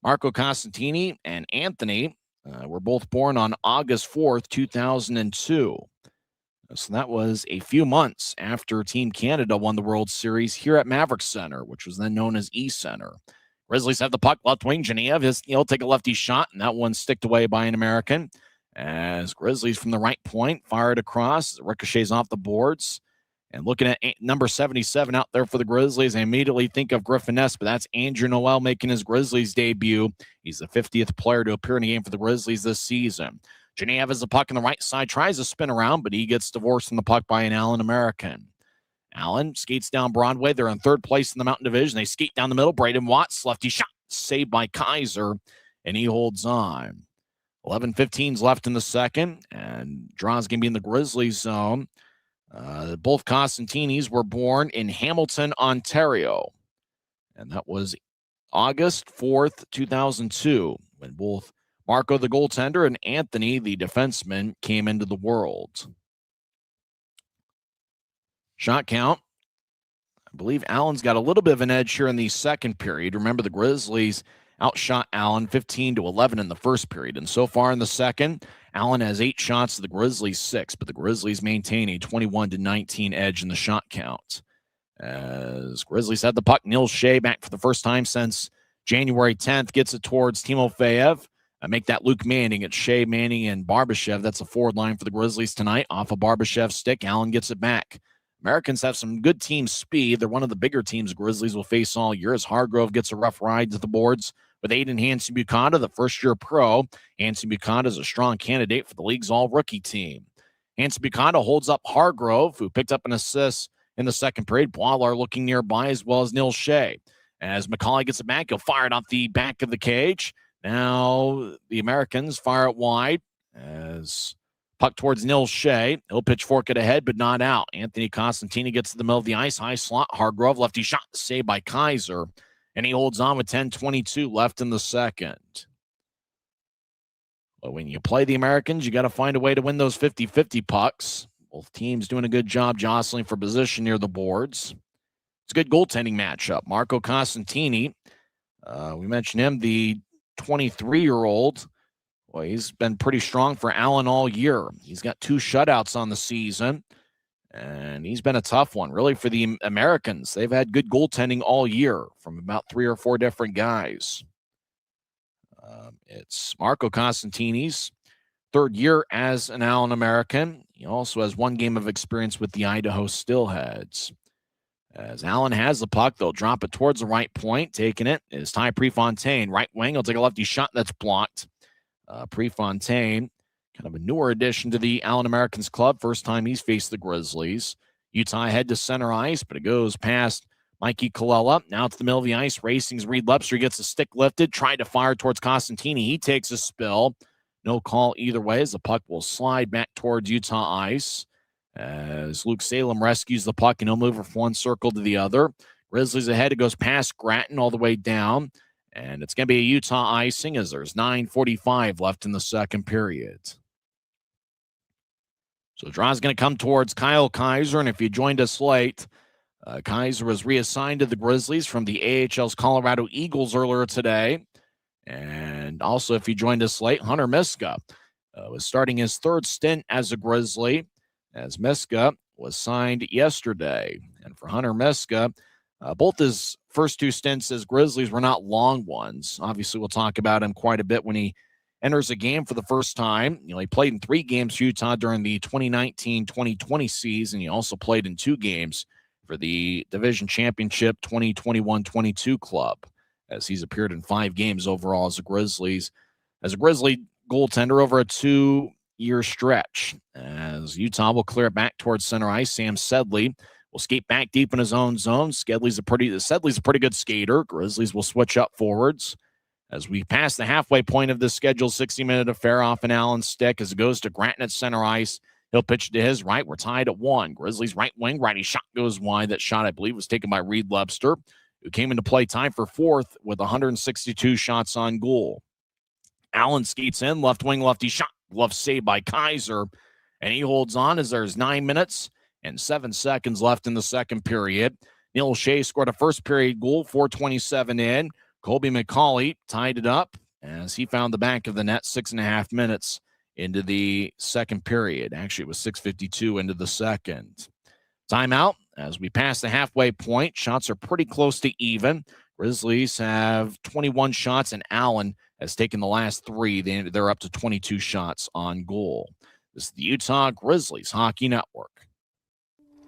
Marco Costantini and Anthony were both born on August 4th, 2002. So that was a few months after Team Canada won the World Series here at Maverick Center, which was then known as E Center. Grizzlies have the puck, left wing. Genev, he'll take a lefty shot, and that one's sticked away by an American. As Grizzlies from the right point fired across, ricochets off the boards. And looking at number 77 out there for the Grizzlies, I immediately think of Griffin Ness, but that's Andrew Noel making his Grizzlies debut. He's the 50th player to appear in a game for the Grizzlies this season. Genev has the puck on the right side, tries to spin around, but he gets divorced from the puck by an Allen American. Allen skates down Broadway. They're in third place in the Mountain Division. They skate down the middle. Braden Watts, lefty shot, saved by Kaiser, and he holds on. 11:15 left in the second, and draw's going to be in the Grizzlies zone. Both Costantinis were born in Hamilton, Ontario, and that was August 4th, 2002, when both Marco, the goaltender, and Anthony, the defenseman, came into the world. Shot count. I believe Allen's got a little bit of an edge here in the second period. Remember, the Grizzlies outshot Allen 15-11 in the first period, and so far in the second, Allen has 8 shots to the Grizzlies 6, but the Grizzlies maintain a 21-19 edge in the shot count. As Grizzlies had the puck, Neil Shea back for the first time since January 10th, gets it towards Timofeyev. Make that Luke Manning. It's Shea, Manning, and Barbashev. That's a forward line for the Grizzlies tonight. Off of Barbashev's stick, Allen gets it back. Americans have some good team speed. They're one of the bigger teams Grizzlies will face all year as Hargrove gets a rough ride to the boards with Aiden Hansen-Bukata, the first-year pro. Hansen-Bukata is a strong candidate for the league's all-rookie team. Hansen-Bukata holds up Hargrove, who picked up an assist in the second period. Boiler looking nearby, as well as Neil Shea. As McCauley gets it back, he'll fire it off the back of the cage. Now the Americans fire it wide as puck towards Neil Shea. He'll pitchfork it ahead, but not out. Anthony Costantini gets to the middle of the ice. High slot. Hargrove, lefty shot, saved by Kaiser. And he holds on with 10:22 left in the second. But when you play the Americans, you got to find a way to win those 50-50 pucks. Both teams doing a good job jostling for position near the boards. It's a good goaltending matchup. Marco Costantini We mentioned him, the 23-year-old. Well, he's been pretty strong for Allen all year. He's got 2 shutouts on the season, and he's been a tough one, really, for the Americans. They've had good goaltending all year from about 3 or 4 different guys. It's Marco Costantini's 3rd year as an Allen American. He also has 1 game of experience with the Idaho Steelheads. As Allen has the puck, they'll drop it towards the right point. Taking it is Ty Prefontaine. Right wing, he'll take a lefty shot that's blocked. Prefontaine, kind of a newer addition to the Allen Americans club. First time he's faced the Grizzlies. Utah head to center ice, but it goes past Mikey Colella. Now to the middle of the ice. Racing's Reed Lepster gets a stick lifted, tried to fire towards Costantini. He takes a spill. No call either way as the puck will slide back towards Utah ice. As Luke Salem rescues the puck, and he'll move from one circle to the other. Grizzlies ahead. It goes past Gratton all the way down. And it's going to be a Utah icing as there's 9:45 left in the second period. So the draw is going to come towards Kyle Kaiser. And if you joined us late, Kaiser was reassigned to the Grizzlies from the AHL's Colorado Eagles earlier today. And also, if you joined us late, Hunter Miska was starting his 3rd stint as a Grizzly, as Miska was signed yesterday. And for Hunter Miska, both his first 2 stints as Grizzlies were not long ones. Obviously, we'll talk about him quite a bit when he enters a game for the first time. He played in 3 games for Utah during the 2019-2020 season. He also played in 2 games for the Division Championship 2021-22 club, as he's appeared in 5 games overall as a Grizzly goaltender over a 2-year stretch. As Utah will clear it back towards center ice, Sam Sedley will skate back deep in his own zone. Sedley's a pretty good skater. Grizzlies will switch up forwards. As we pass the halfway point of this scheduled 60-minute affair off an Allen stick, as it goes to Gratton at center ice. He'll pitch to his right. We're tied at 1. Grizzlies right wing, righty shot goes wide. That shot, I believe, was taken by Reed Lepster, who came into play tied for 4th with 162 shots on goal. Allen skates in, left wing, lefty shot. Glove saved by Kaiser, and he holds on as there's 9 minutes and 7 seconds left in the second period. Neil O'Shea scored a first period goal, 4:27 in. Colby McCauley tied it up as he found the back of the net 6.5 minutes into the second period. Actually, it was 6:52 into the second. Timeout as we pass the halfway point. Shots are pretty close to even. Grizzlies have 21 shots, and Allen has taken the last 3. They're up to 22 shots on goal. This is the Utah Grizzlies Hockey Network.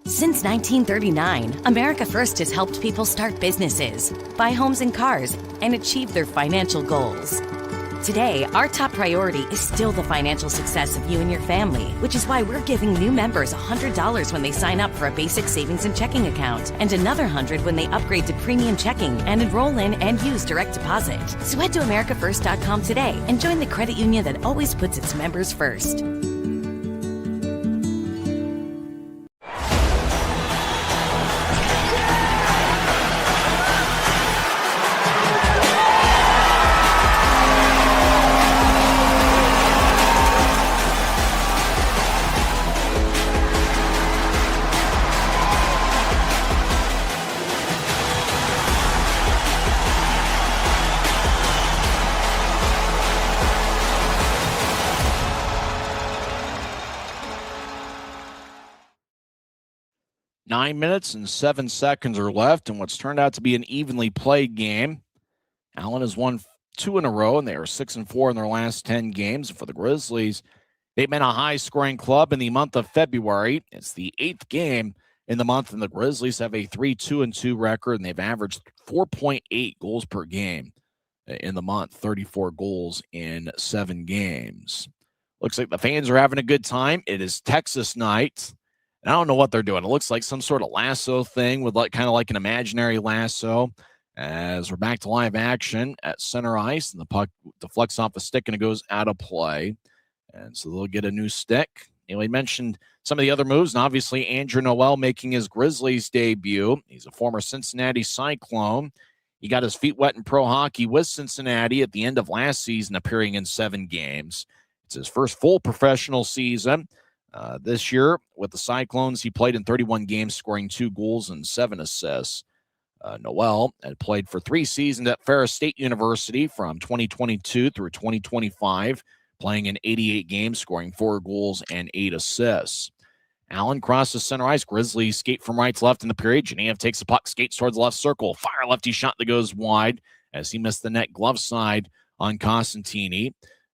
Since 1939, America First has helped people start businesses, buy homes and cars, and achieve their financial goals. Today, our top priority is still the financial success of you and your family, which is why we're giving new members $100 when they sign up for a basic savings and checking account, and another $100 when they upgrade to premium checking and enroll in and use direct deposit. So head to americafirst.com today and join the credit union that always puts its members first. Nine minutes and 7 seconds are left in what's turned out to be an evenly played game. Allen has won 2 in a row, and they are 6-4 in their last 10 games. For the Grizzlies, they've been a high-scoring club in the month of February. It's the 8th game in the month, and the Grizzlies have a 3-2-2 record, and they've averaged 4.8 goals per game in the month, 34 goals in 7 games. Looks like the fans are having a good time. It is Texas night. I don't know what they're doing. It looks like some sort of lasso thing with kind of like an imaginary lasso. As we're back to live action at center ice, and the puck deflects off the stick and it goes out of play. And so they'll get a new stick. We mentioned some of the other moves, and obviously Andrew Noel making his Grizzlies debut. He's a former Cincinnati Cyclone. He got his feet wet in pro hockey with Cincinnati at the end of last season, appearing in 7 games. It's his first full professional season. This year with the Cyclones, he played in 31 games, scoring 2 goals and 7 assists. Noel had played for 3 seasons at Ferris State University from 2022 through 2025, playing in 88 games, scoring 4 goals and 8 assists. Allen crosses center ice. Grizzlies skate from right to left in the period. Genev takes the puck, skates towards the left circle. Fire lefty shot that goes wide as he missed the net glove side on Costantini.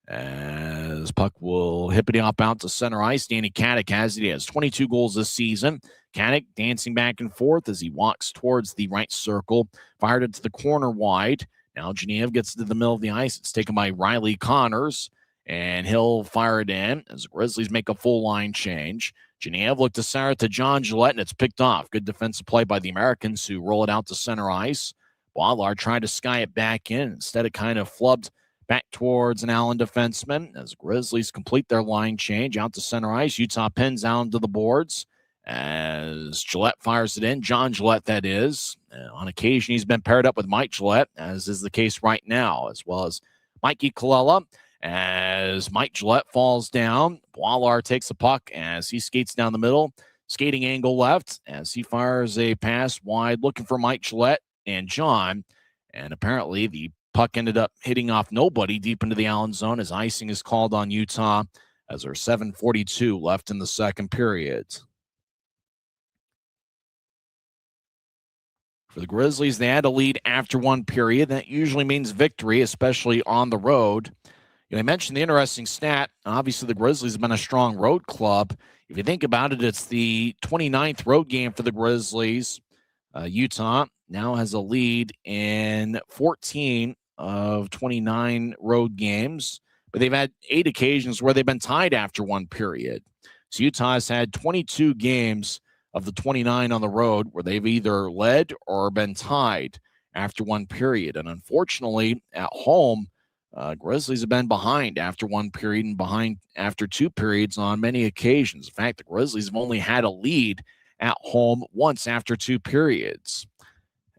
As puck will hippity hop out to center ice. Danny Kadek has it. He has 22 goals this season. Kadek dancing back and forth as he walks towards the right circle. Fired it to the corner wide. Now Genev gets to the middle of the ice. It's taken by Riley Connors, and he'll fire it in as the Grizzlies make a full line change. Genev looked to center to John Gillette, and it's picked off. Good defensive play by the Americans who roll it out to center ice. Boileau tried to sky it back in. Instead, it kind of flubbed back towards an Allen defenseman as Grizzlies complete their line change out to center ice. Utah pins down to the boards as Gillette fires it in. John Gillette, that is. On occasion, he's been paired up with Mike Gillette, as is the case right now, as well as Mikey Colella. As Mike Gillette falls down, Boileau takes the puck as he skates down the middle. Skating angle left as he fires a pass wide looking for Mike Gillette and John. And apparently the puck ended up hitting off nobody deep into the Allen zone as icing is called on Utah as there's 7:42 left in the second period. For the Grizzlies, they had a lead after one period. That usually means victory, especially on the road. I mentioned the interesting stat. Obviously, the Grizzlies have been a strong road club. If you think about it, it's the 29th road game for the Grizzlies. Utah now has a lead in 14 of 29 road games, but they've had 8 occasions where they've been tied after one period. So Utah has had 22 games of the 29 on the road where they've either led or been tied after one period. And unfortunately, at home, Grizzlies have been behind after one period and behind after 2 periods on many occasions. In fact, the Grizzlies have only had a lead at home once after 2 periods.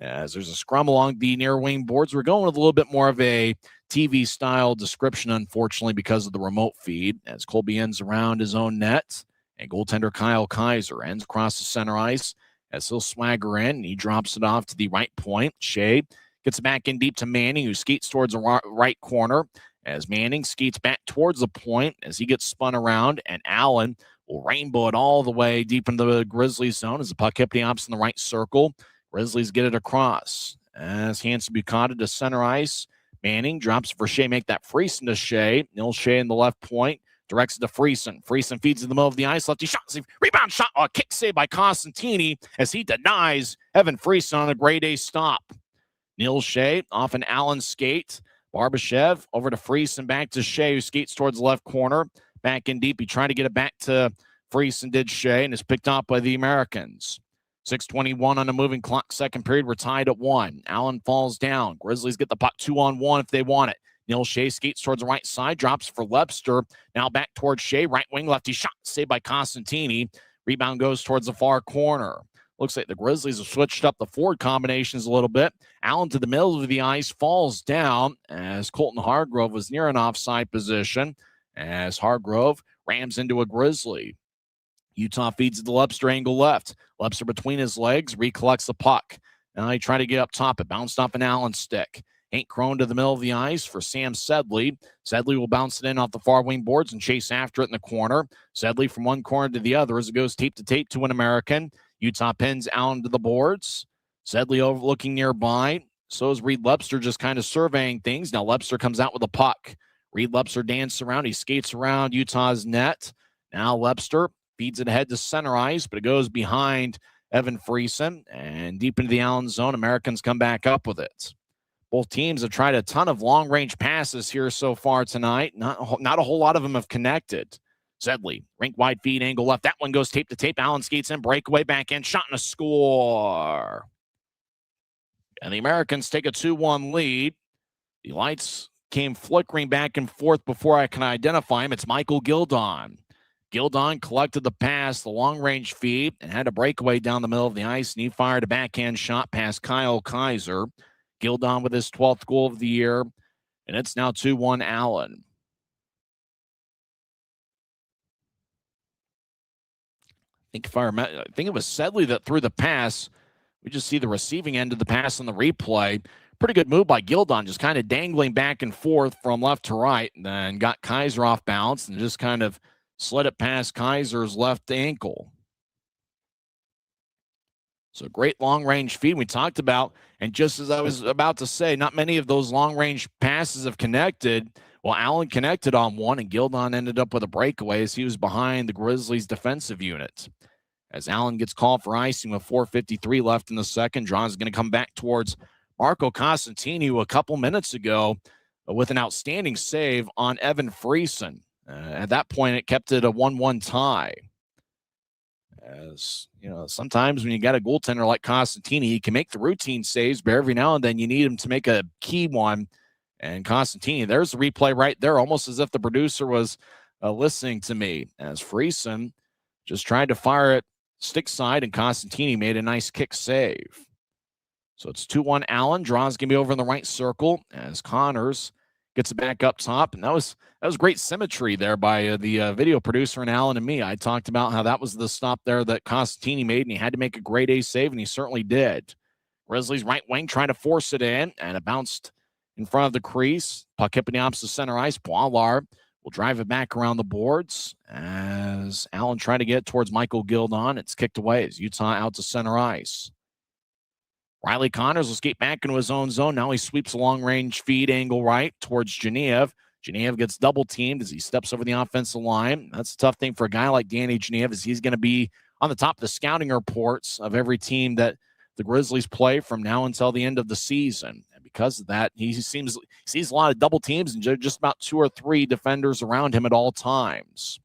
As there's a scrum along the near wing boards, we're going with a little bit more of a TV-style description, unfortunately, because of the remote feed, as Colby ends around his own net, and goaltender Kyle Kaiser ends across the center ice as he'll swagger in, and he drops it off to the right point. Shea gets it back in deep to Manning, who skates towards the right corner as Manning skates back towards the point as he gets spun around, and Allen will rainbow it all the way deep into the Grizzlies zone as the puck hit the opposite in the right circle. Grizzlies get it across as hands to Bucata to center ice. Manning drops for Shea, make that Friesen to Shea. Neil Shea in the left point. Directs it to Friesen. Friesen feeds in the middle of the ice. Lefty shot. Rebound shot. Kick save by Costantini as he denies Evan Friesen on a grade A stop. Neil Shea off an Allen skate. Barbashev over to Friesen, back to Shea, who skates towards the left corner. Back in deep. He tried to get it back to Friesen, did Shea, and is picked off by the Americans. 6:21 on the moving clock. Second period, we're tied at 1. Allen falls down. Grizzlies get the puck 2-on-1 if they want it. Neil Shea skates towards the right side, drops for Lebster. Now back towards Shea, right wing, lefty shot, saved by Costantini. Rebound goes towards the far corner. Looks like the Grizzlies have switched up the forward combinations a little bit. Allen to the middle of the ice, falls down as Colton Hargrove was near an offside position as Hargrove rams into a Grizzly. Utah feeds it to Lebster, angle left. Lebster between his legs, recollects the puck. Now he tried to get up top. It bounced off an Allen stick. Hank Crone to the middle of the ice for Sam Sedley. Sedley will bounce it in off the far wing boards and chase after it in the corner. Sedley from one corner to the other as it goes tape to tape to an American. Utah pins Allen to the boards. Sedley overlooking nearby. So is Reed Lebster just kind of surveying things. Now Lebster comes out with a puck. Reed Lebster dances around. He skates around Utah's net. Now Lebster feeds it ahead to center ice, but it goes behind Evan Friesen and deep into the Allen zone. Americans come back up with it. Both teams have tried a ton of long-range passes here so far tonight. Not a whole lot of them have connected. Sedley, rink-wide feed, angle left. That one goes tape to tape. Allen skates in, breakaway, back in, shot and a score. And the Americans take a 2-1 lead. The lights came flickering back and forth before I can identify him. It's Michael Gildon. Gildon collected the pass, the long-range feed, and had a breakaway down the middle of the ice, and he fired a backhand shot past Kyle Kaiser. Gildon with his 12th goal of the year, and it's now 2-1 Allen. I think it was Sedley that threw the pass We just see the receiving end of the pass on the replay. Pretty good move by Gildon, just kind of dangling back and forth from left to right, and then got Kaiser off balance and just kind of slid it past Kaiser's left ankle. So great long-range feed we talked about, and just as I was about to say, not many of those long-range passes have connected. Well, Allen connected on one, and Gildon ended up with a breakaway as he was behind the Grizzlies' defensive unit. As Allen gets called for icing with 4:53 left in the second, John's going to come back towards Marco Costantini, who a couple minutes ago with an outstanding save on Evan Friesen. At that point, it kept it a 1-1 tie. As you know, sometimes when you got a goaltender like Costantini, he can make the routine saves, but every now and then you need him to make a key one. And Costantini, there's the replay right there, almost as if the producer was listening to me, as Friesen just tried to fire it stick side, and Costantini made a nice kick save. So it's 2-1 Allen. Draw's going to be over in the right circle as Connors gets it back up top. And that was great symmetry there by the video producer and Allen and me. I talked about how that was the stop there that Costantini made, and he had to make a grade A save, and he certainly did. Grizzlies right wing trying to force it in, and it bounced in front of the crease. Puck hit in the opposite center ice. Poilard will drive it back around the boards as Allen tried to get towards Michael Gildon. It's kicked away as Utah out to center ice. Riley Connors will skate back into his own zone. Now he sweeps a long-range feed angle right towards Genev. Genev gets double-teamed as he steps over the offensive line. That's a tough thing for a guy like Danny Genev, as he's going to be on the top of the scouting reports of every team that the Grizzlies play from now until the end of the season. And because of that, he sees a lot of double teams and just about 2 or 3 defenders around him at all times.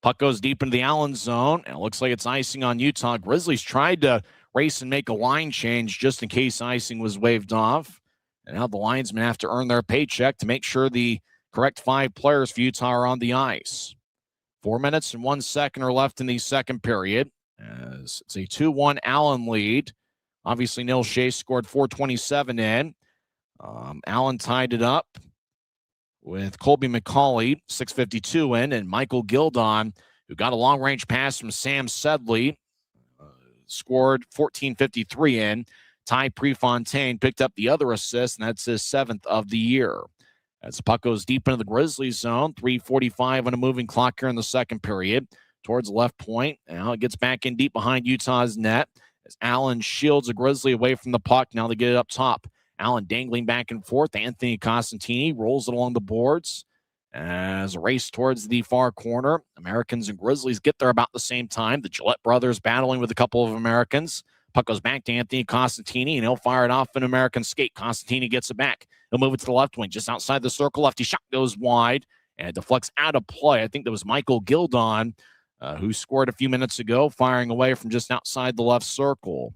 Puck goes deep into the Allen zone, and it looks like it's icing on Utah. Grizzlies tried to race and make a line change just in case icing was waved off. And now the linesmen have to earn their paycheck to make sure the correct 5 players for Utah are on the ice. 4 minutes and 1 second are left in the second period, as it's a 2-1 Allen lead. Obviously, Neil Shea scored 4:27 in. Allen tied it up with Colby McCauley, 6:52 in, and Michael Gildon, who got a long-range pass from Sam Sedley, scored 14:53 in. Ty Prefontaine picked up the other assist, and that's his 7th of the year. As the puck goes deep into the Grizzlies zone, 3:45 on a moving clock here in the second period, towards the left point. Now it gets back in deep behind Utah's net as Allen shields a Grizzly away from the puck. Now they get it up top. Allen dangling back and forth. Anthony Costantini rolls it along the boards as a race towards the far corner. Americans and Grizzlies get there about the same time. The Gillette brothers battling with a couple of Americans. Puck goes back to Anthony Costantini, and he'll fire it off an American skate. Costantini gets it back. He'll move it to the left wing, just outside the circle. Lefty shot goes wide and deflects out of play. I think that was Michael Gildon, who scored a few minutes ago, firing away from just outside the left circle.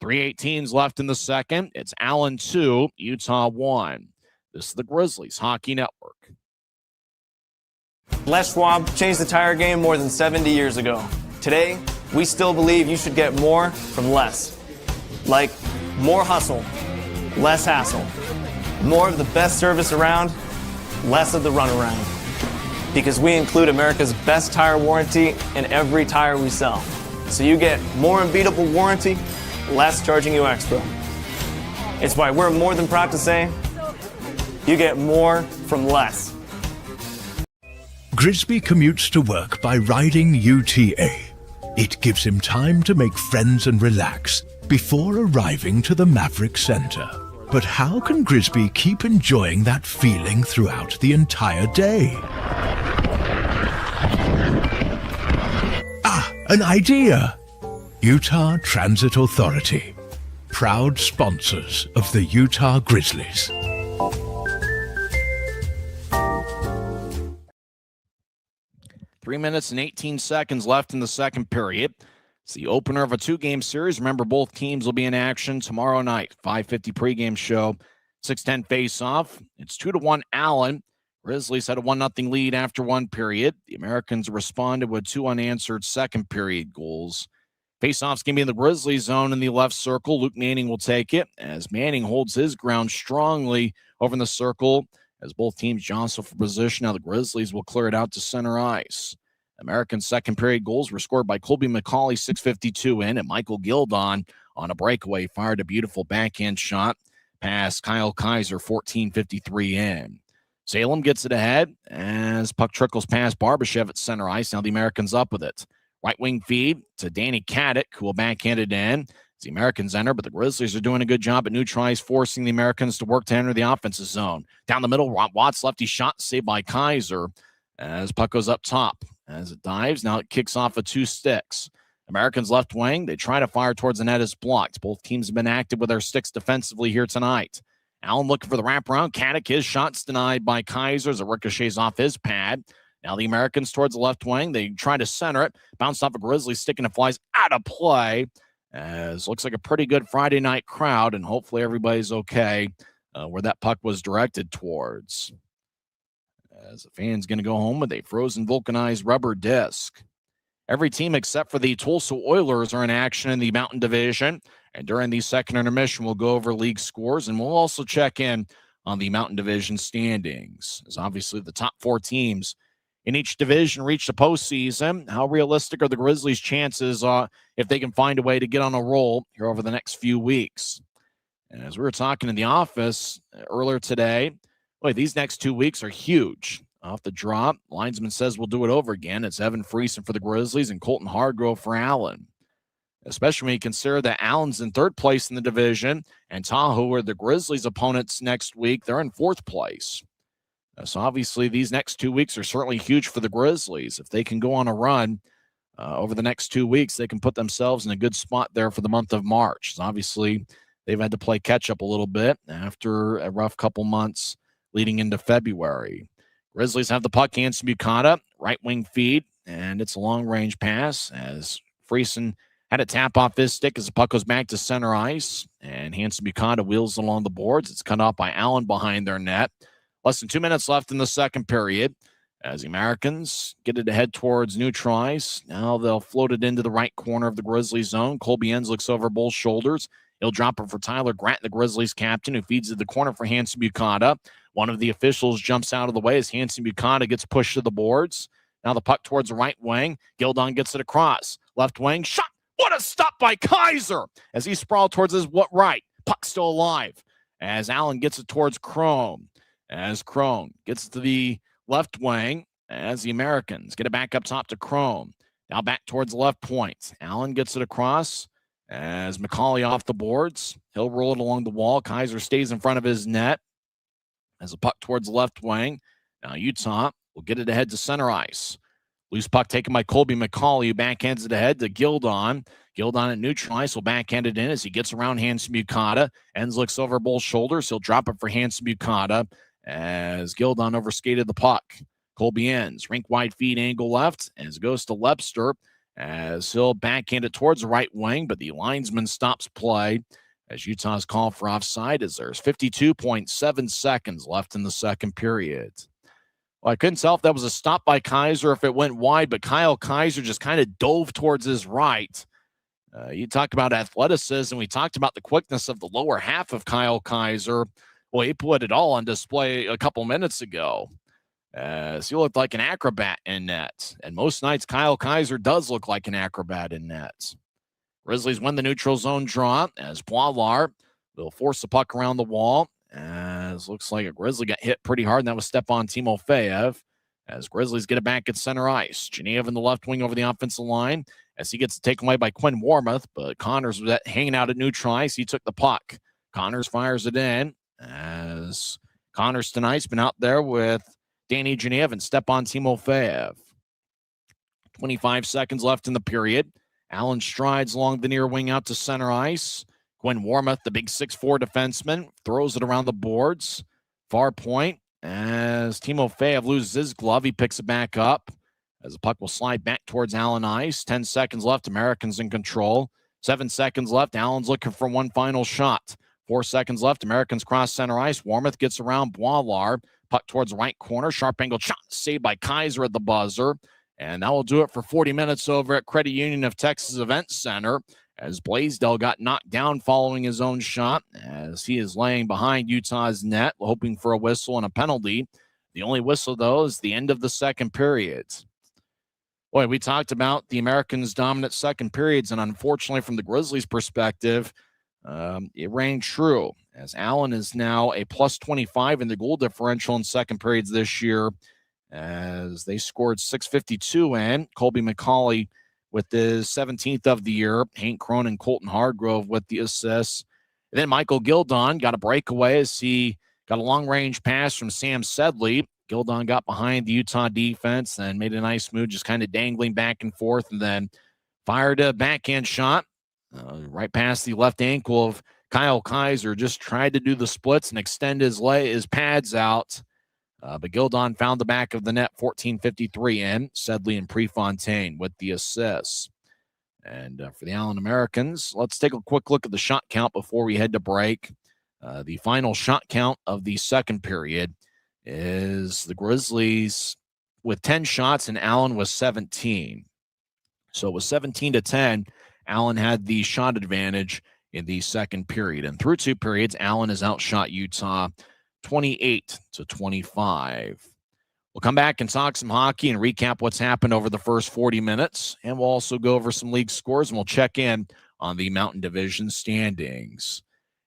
3:18 left in the second. It's Allen 2, Utah 1. This is the Grizzlies Hockey Network. Les Schwab changed the tire game more than 70 years ago. Today, we still believe you should get more from less. Like more hustle, less hassle. More of the best service around, less of the runaround. Because we include America's best tire warranty in every tire we sell. So you get more unbeatable warranty, less charging you extra. It's why we're more than proud to say, you get more from less. Grisby commutes to work by riding UTA. It gives him time to make friends and relax before arriving to the Maverick Center. But how can Grisby keep enjoying that feeling throughout the entire day? An idea! Utah Transit Authority, proud sponsors of the Utah Grizzlies. Three minutes and 18 seconds left in the second period. It's the opener of a 2-game series. Remember, both teams will be in action tomorrow night. 5:50 pregame show, 6:10 face-off. It's 2-1 Allen. Grizzlies had a 1-0 lead after one period. The Americans responded with 2 unanswered second period goals. Face-off's going to be in the Grizzlies zone in the left circle. Luke Manning will take it as Manning holds his ground strongly over in the circle as both teams jostle for position. Now the Grizzlies will clear it out to center ice. American second period goals were scored by Colby McCauley, 6:52 in, and Michael Gildon on a breakaway fired a beautiful backhand shot past Kyle Kaiser, 14:53 in. Salem gets it ahead as puck trickles past Barbashev at center ice. Now the Americans up with it. Right wing feed to Danny Caddick, who will backhand it in. The Americans enter, but the Grizzlies are doing a good job at neutral ice, forcing the Americans to work to enter the offensive zone. Down the middle, Watts lefty shot saved by Kaiser as puck goes up top. As it dives, now it kicks off of two sticks. Americans left wing, they try to fire towards the net as blocked. Both teams have been active with their sticks defensively here tonight. Allen looking for the wraparound. Caddick, his shot's denied by Kaiser as it ricochets off his pad. Now the Americans towards the left wing. They try to center it. Bounced off a Grizzly stick and it flies out of play. As looks like a pretty good Friday night crowd, and hopefully everybody's okay where that puck was directed towards. As the fan's going to go home with a frozen vulcanized rubber disc. Every team except for the Tulsa Oilers are in action in the Mountain Division. And during the second intermission, we'll go over league scores, and we'll also check in on the Mountain Division standings. As obviously the top four teams in each division reach the postseason. How realistic are the Grizzlies' chances if they can find a way to get on a roll here over the next few weeks? And as we were talking in the office earlier today, boy, these next 2 weeks are huge. Off the drop, linesman says we'll do it over again. It's Evan Friesen for the Grizzlies and Colton Hardgrove for Allen. Especially when you consider that Allen's in third place in the division and Tahoe are the Grizzlies' opponents next week. They're in fourth place. So obviously these next 2 weeks are certainly huge for the Grizzlies. If they can go on a run over the next 2 weeks, they can put themselves in a good spot there for the month of March. So obviously they've had to play catch up a little bit after a rough couple months leading into February. Grizzlies have the puck. Hanson Bucata, right wing feed, and it's a long range pass as Friesen had a tap off his stick as the puck goes back to center ice, and Hanson Bucata wheels along the boards. It's cut off by Allen behind their net. Less than 2 minutes left in the second period as the Americans get it ahead towards neutral ice. Now they'll float it into the right corner of the Grizzlies zone. Colby Enns looks over both shoulders. He'll drop it for Tyler Grant, the Grizzlies captain, who feeds it the corner for Hanson Bucata. One of the officials jumps out of the way as Hanson Bucata gets pushed to the boards. Now the puck towards the right wing. Gildon gets it across. Left wing, shot. What a stop by Kaiser as he sprawled towards his right. Puck still alive as Allen gets it towards Crone. As Crone gets to the left wing as the Americans get it back up top to Crone. Now back towards the left point. Allen gets it across as McCauley off the boards. He'll roll it along the wall. Kaiser stays in front of his net as a puck towards the left wing. Now Utah will get it ahead to center ice. Loose puck taken by Colby McCauley, who backhands it ahead to Gildon. Gildon at neutral ice will backhand it in as he gets around Hanson Bucata. Enns looks over both shoulders. He'll drop it for Hanson Bucata as Gildon overskated the puck. Colby Enns, rink wide feed angle left as it goes to Lepster as he'll backhand it towards the right wing, but the linesman stops play as Utah's call for offside as there's 52.7 seconds left in the second period. Well, I couldn't tell if that was a stop by Kaiser, if it went wide, but Kyle Kaiser just kind of dove towards his right. You talk about athleticism. We talked about the quickness of the lower half of Kyle Kaiser. Well, he put it all on display a couple minutes ago. So he looked like an acrobat in net. And most nights, Kyle Kaiser does look like an acrobat in net. Grizzlies win the neutral zone draw as Poilar will force the puck around the wall. As looks like a Grizzly got hit pretty hard, and that was Stepan Timofeyev. As Grizzlies get it back at center ice. Genev in the left wing over the offensive line as he gets taken away by Quinn Warmoth, but Connors was hanging out at neutral ice. He took the puck. Connors fires it in as Connors tonight's been out there with Danny Genev and Stepan Timofeyev. 25 seconds left in the period. Allen strides along the near wing out to center ice. Quinn Warmoth, the big 6'4 defenseman, throws it around the boards. Far point as Timofeyev loses his glove. He picks it back up as the puck will slide back towards Allen ice. 10 seconds left. Americans in control. 7 seconds left. Allen's looking for one final shot. 4 seconds left. Americans cross center ice. Warmoth gets around Boilar. Puck towards the right corner. Sharp angle shot saved by Kaiser at the buzzer. And that will do it for 40 minutes over at Credit Union of Texas Event Center as Blaisdell got knocked down following his own shot as he is laying behind Utah's net, hoping for a whistle and a penalty. The only whistle, though, is the end of the second period. Boy, we talked about the Americans' dominant second periods, and unfortunately, from the Grizzlies' perspective, it rang true, as Allen is now a plus 25 in the goal differential in second periods this year, as they scored 652, and Colby McCauley with his 17th of the year, Hank Crone and Colton Hargrove with the assists. And then Michael Gildon got a breakaway as he got a long-range pass from Sam Sedley. Gildon got behind the Utah defense and made a nice move, just kind of dangling back and forth, and then fired a backhand shot right past the left ankle of Kyle Kaiser. Just tried to do the splits and extend his pads out. But Gildon found the back of the net, 14:53 in. Sedley and Prefontaine with the assists. And for the Allen Americans, let's take a quick look at the shot count before we head to break. The final shot count of the second period is the Grizzlies with 10 shots and Allen was 17. So it was 17-10. Allen had the shot advantage in the second period. And through two periods, Allen has outshot Utah 28-25. We'll come back and talk some hockey and recap what's happened over the first 40 minutes. And we'll also go over some league scores, and we'll check in on the Mountain Division standings.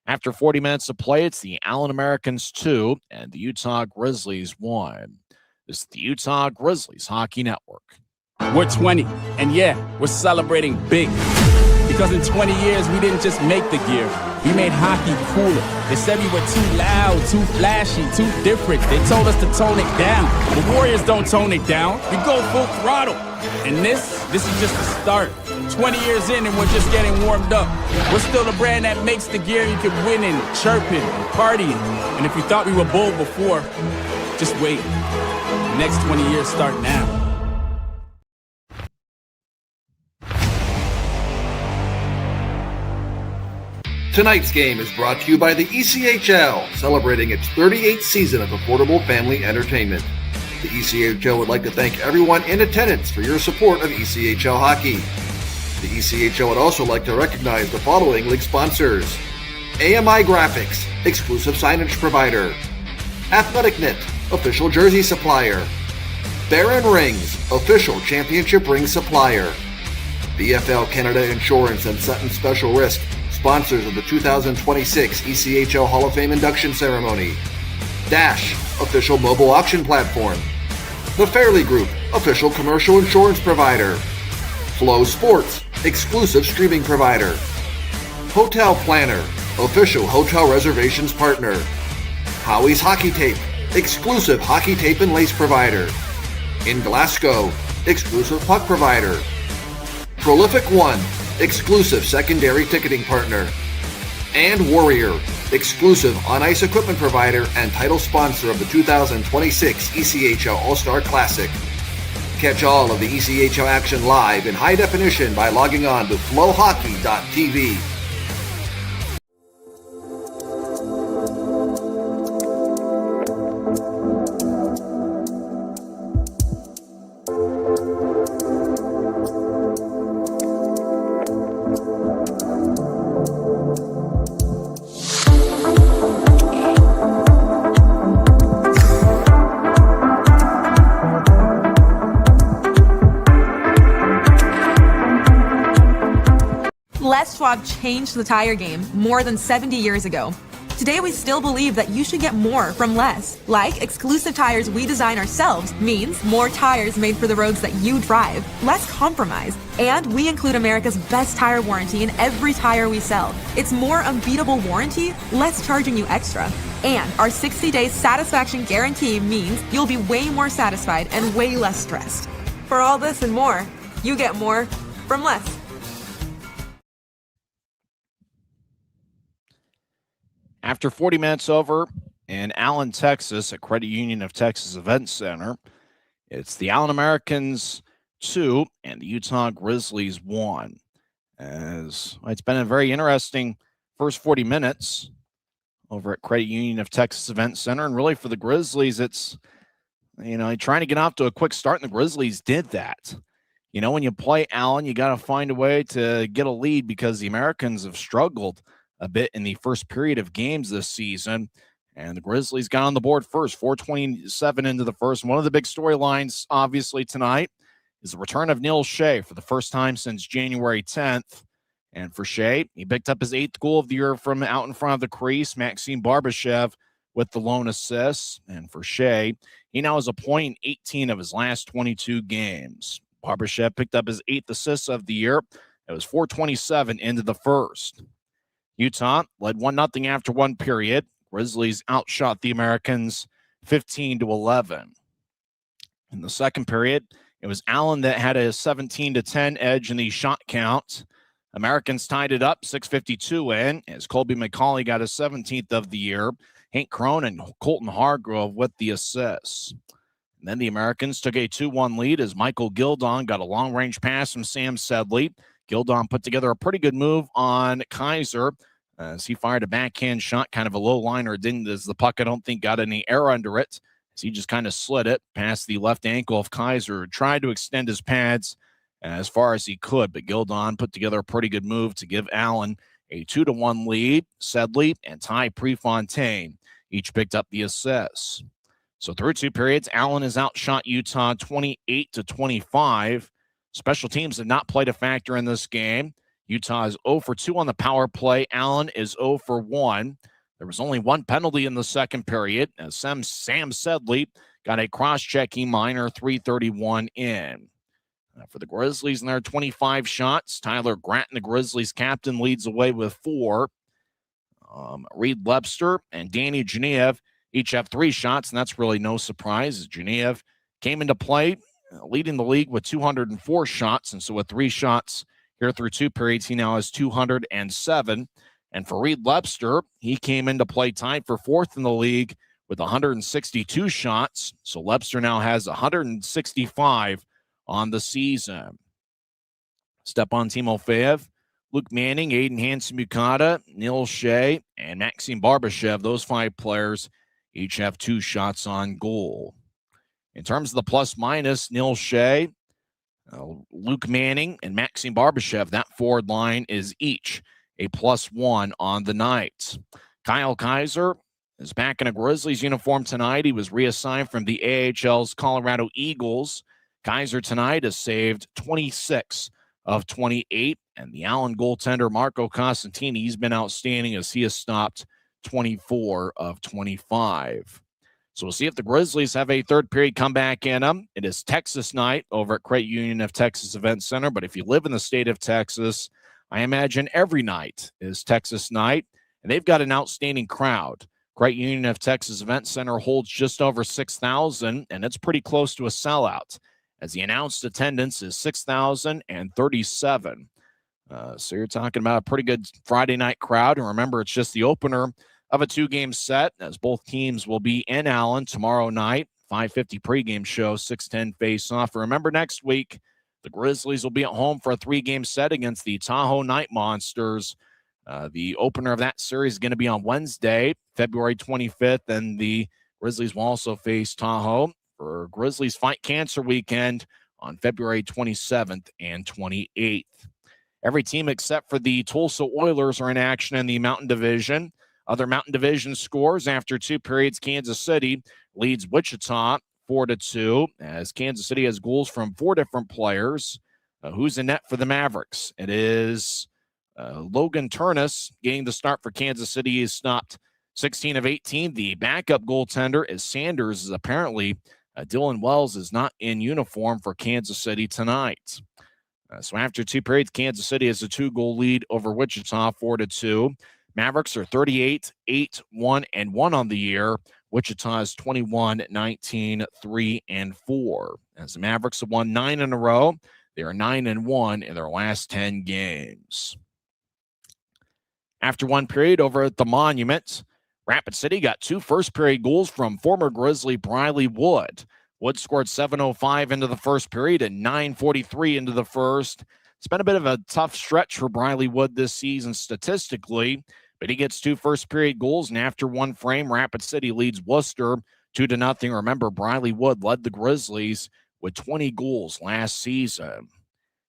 After 40 minutes of play, it's the Allen Americans 2 and the Utah Grizzlies 1. This is the Utah Grizzlies Hockey Network. We're 20, and yeah, we're celebrating big. Because in 20 years, we didn't just make the gear. We made hockey cooler. They said we were too loud, too flashy, too different. They told us to tone it down. The Warriors don't tone it down. We go full throttle. And this is just the start. 20 years in and we're just getting warmed up. We're still the brand that makes the gear you can win in, chirping, partying. And if you thought we were bold before, just wait. The next 20 years start now. Tonight's game is brought to you by the ECHL, celebrating its 38th season of affordable family entertainment. The ECHL would like to thank everyone in attendance for your support of ECHL hockey. The ECHL would also like to recognize the following league sponsors: AMI Graphics, exclusive signage provider; Athletic Knit, official jersey supplier; Baron Rings, official championship ring supplier; BFL Canada Insurance and Sutton Special Risk, sponsors of the 2026 ECHL Hall of Fame induction ceremony; Dash, official mobile auction platform; The Fairley Group, official commercial insurance provider; Flow Sports, exclusive streaming provider; Hotel Planner, official hotel reservations partner; Howie's Hockey Tape, exclusive hockey tape and lace provider; In Glasgow, exclusive puck provider; Prolific One, exclusive secondary ticketing partner; and Warrior, exclusive on-ice equipment provider and title sponsor of the 2026 ECHL All-Star Classic. Catch all of the ECHL action live in high definition by logging on to flowhockey.tv. Les Schwab changed the tire game more than 70 years ago. Today, we still believe that you should get more from less. Like exclusive tires we design ourselves means more tires made for the roads that you drive, less compromise. And we include America's best tire warranty in every tire we sell. It's more unbeatable warranty, less charging you extra. And our 60-day satisfaction guarantee means you'll be way more satisfied and way less stressed. For all this and more, you get more from less. After 40 minutes over in Allen, Texas, at Credit Union of Texas Event Center, it's the Allen Americans 2 and the Utah Grizzlies 1. As it's been a very interesting first 40 minutes over at Credit Union of Texas Event Center. And really for the Grizzlies, it's, trying to get off to a quick start, and the Grizzlies did that. When you play Allen, you got to find a way to get a lead because the Americans have struggled a bit in the first period of games this season, and the Grizzlies got on the board first, 4:27 into the first. One of the big storylines, obviously, tonight is the return of Neil Shea for the first time since January 10th. And for Shea, he picked up his 8th goal of the year from out in front of the crease. Maxim Barbashev with the lone assist. And for Shea, he now has a point in 18 of his last 22 games. Barbashev picked up his 8th assist of the year. It was 4:27 into the first. Utah led 1-0 after one period. Grizzlies outshot the Americans 15-11. In the second period, it was Allen that had a 17-10 edge in the shot count. Americans tied it up 6:52 in as Colby McCauley got his 17th of the year. Hank Crone and Colton Hargrove with the assists. And then the Americans took a 2-1 lead as Michael Gildon got a long-range pass from Sam Sedley. Gildon put together a pretty good move on Kaiser as he fired a backhand shot, kind of a low liner. Didn't, as the puck, I don't think, got any air under it. As he just kind of slid it past the left ankle of Kaiser, who tried to extend his pads as far as he could, but Gildon put together a pretty good move to give Allen a 2-1 lead. Sedley and Ty Prefontaine each picked up the assists. So through two periods, Allen has outshot Utah 28-25. Special teams have not played a factor in this game. Utah is 0 for 2 on the power play. Allen is 0 for 1. There was only one penalty in the second period as Sam Sedley got a cross-checking minor 3:31 in. For the Grizzlies in their 25 shots, Tyler Gratton, the Grizzlies captain, leads away with 4. Reed Webster and Danny Genev each have 3 shots, and that's really no surprise as Genev came into play leading the league with 204 shots, and so with 3 shots here through 2 periods, he now has 207. And for Reed Webster, he came into play tied for 4th in the league with 162 shots, so Webster now has 165 on the season. Stepan Timofeyev, Luke Manning, Aiden Hansen-Mukata, Neil Shea, and Maxim Barbashev, those 5 players each have 2 shots on goal. In terms of the plus-minus, Neil Shea, Luke Manning, and Maxim Barbashev, that forward line is each a +1 on the night. Kyle Kaiser is back in a Grizzlies uniform tonight. He was reassigned from the AHL's Colorado Eagles. Kaiser tonight has saved 26 of 28, and the Allen goaltender Marco Costantini, he's been outstanding as he has stopped 24 of 25. So we'll see if the Grizzlies have a third period comeback in them. It is Texas night over at Credit Union of Texas Event Center, but if you live in the state of Texas, I imagine every night is Texas night, and they've got an outstanding crowd. Credit Union of Texas Event Center holds just over 6,000, and it's pretty close to a sellout, as the announced attendance is 6,037. So you're talking about a pretty good Friday night crowd. And remember, it's just the opener of a 2-game set, as both teams will be in Allen tomorrow night. 5:50 pregame show, 6:10 face-off. Remember, next week, the Grizzlies will be at home for a 3-game set against the Tahoe Night Monsters. The opener of that series is going to be on Wednesday, February 25th, and the Grizzlies will also face Tahoe for Grizzlies Fight Cancer Weekend on February 27th and 28th. Every team except for the Tulsa Oilers are in action in the Mountain Division. Other Mountain Division scores after 2 periods, Kansas City leads Wichita 4-2, as Kansas City has goals from 4 different players. Who's in net for the Mavericks? It is Logan Turnus getting the start for Kansas City. He's stopped 16 of 18. The backup goaltender is Sanders. Apparently, Dylan Wells is not in uniform for Kansas City tonight. So after 2 periods, Kansas City has a 2-goal lead over Wichita, 4-2. Mavericks are 38, 8, 1, and 1 on the year. Wichita is 21, 19, 3, and 4. As the Mavericks have won 9 in a row, they are 9-1 in their last 10 games. After 1 period over at the Monument, Rapid City got 2 first-period goals from former Grizzly Briley Wood. Wood scored 7:05 into the first period and 9:43 into the first. It's been a bit of a tough stretch for Briley Wood this season statistically, but he gets 2 first-period goals, and after 1 frame, Rapid City leads Worcester 2-0. Remember, Briley Wood led the Grizzlies with 20 goals last season.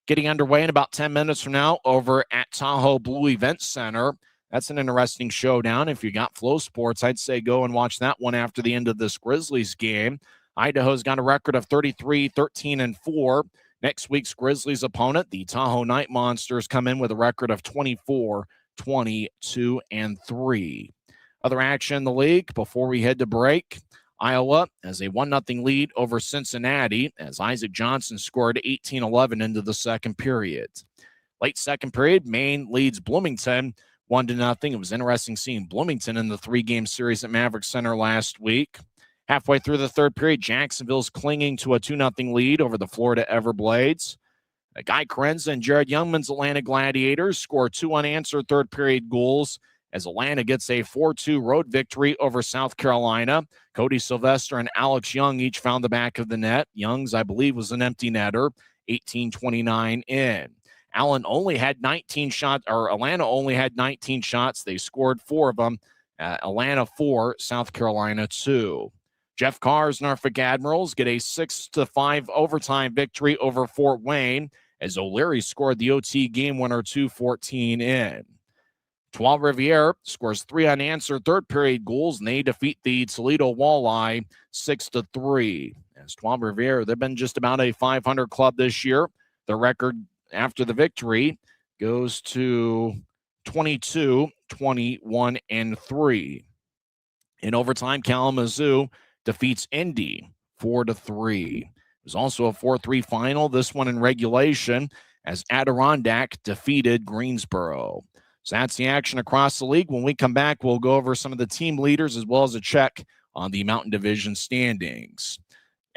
Getting underway in about 10 minutes from now over at Tahoe Blue Event Center. That's an interesting showdown. If you got Flow Sports, I'd say go and watch that one after the end of this Grizzlies game. Idaho's got a record of 33, 13, and 4. Next week's Grizzlies opponent, the Tahoe Night Monsters, come in with a record of 24-22-3. Other action in the league before we head to break. Iowa has a 1-0 lead over Cincinnati as Isaac Johnson scored 18-11 into the second period. Late second period, Maine leads Bloomington 1-0. It was interesting seeing Bloomington in the 3-game series at Maverick Center last week. Halfway through the third period, Jacksonville's clinging to a 2-0 lead over the Florida Everblades. Guy Krenza and Jared Youngman's Atlanta Gladiators score 2 unanswered third period goals as Atlanta gets a 4-2 road victory over South Carolina. Cody Sylvester and Alex Young each found the back of the net. Young's, I believe, was an empty netter, 18-29 in. Atlanta only had 19 shots. They scored 4 of them. Atlanta 4, South Carolina 2. Jeff Carr's Norfolk Admirals get a 6-5 overtime victory over Fort Wayne as O'Leary scored the OT game winner 2-14 in. Trois Riviere scores 3 unanswered third period goals, and they defeat the Toledo Walleye 6-3. As Trois Riviere, they've been just about a 500 club this year. Their record after the victory goes to 22-21-3. In overtime, Kalamazoo defeats Indy 4-3. It was also a 4-3 final, this one in regulation, as Adirondack defeated Greensboro. So that's the action across the league. When we come back, we'll go over some of the team leaders as well as a check on the Mountain Division standings.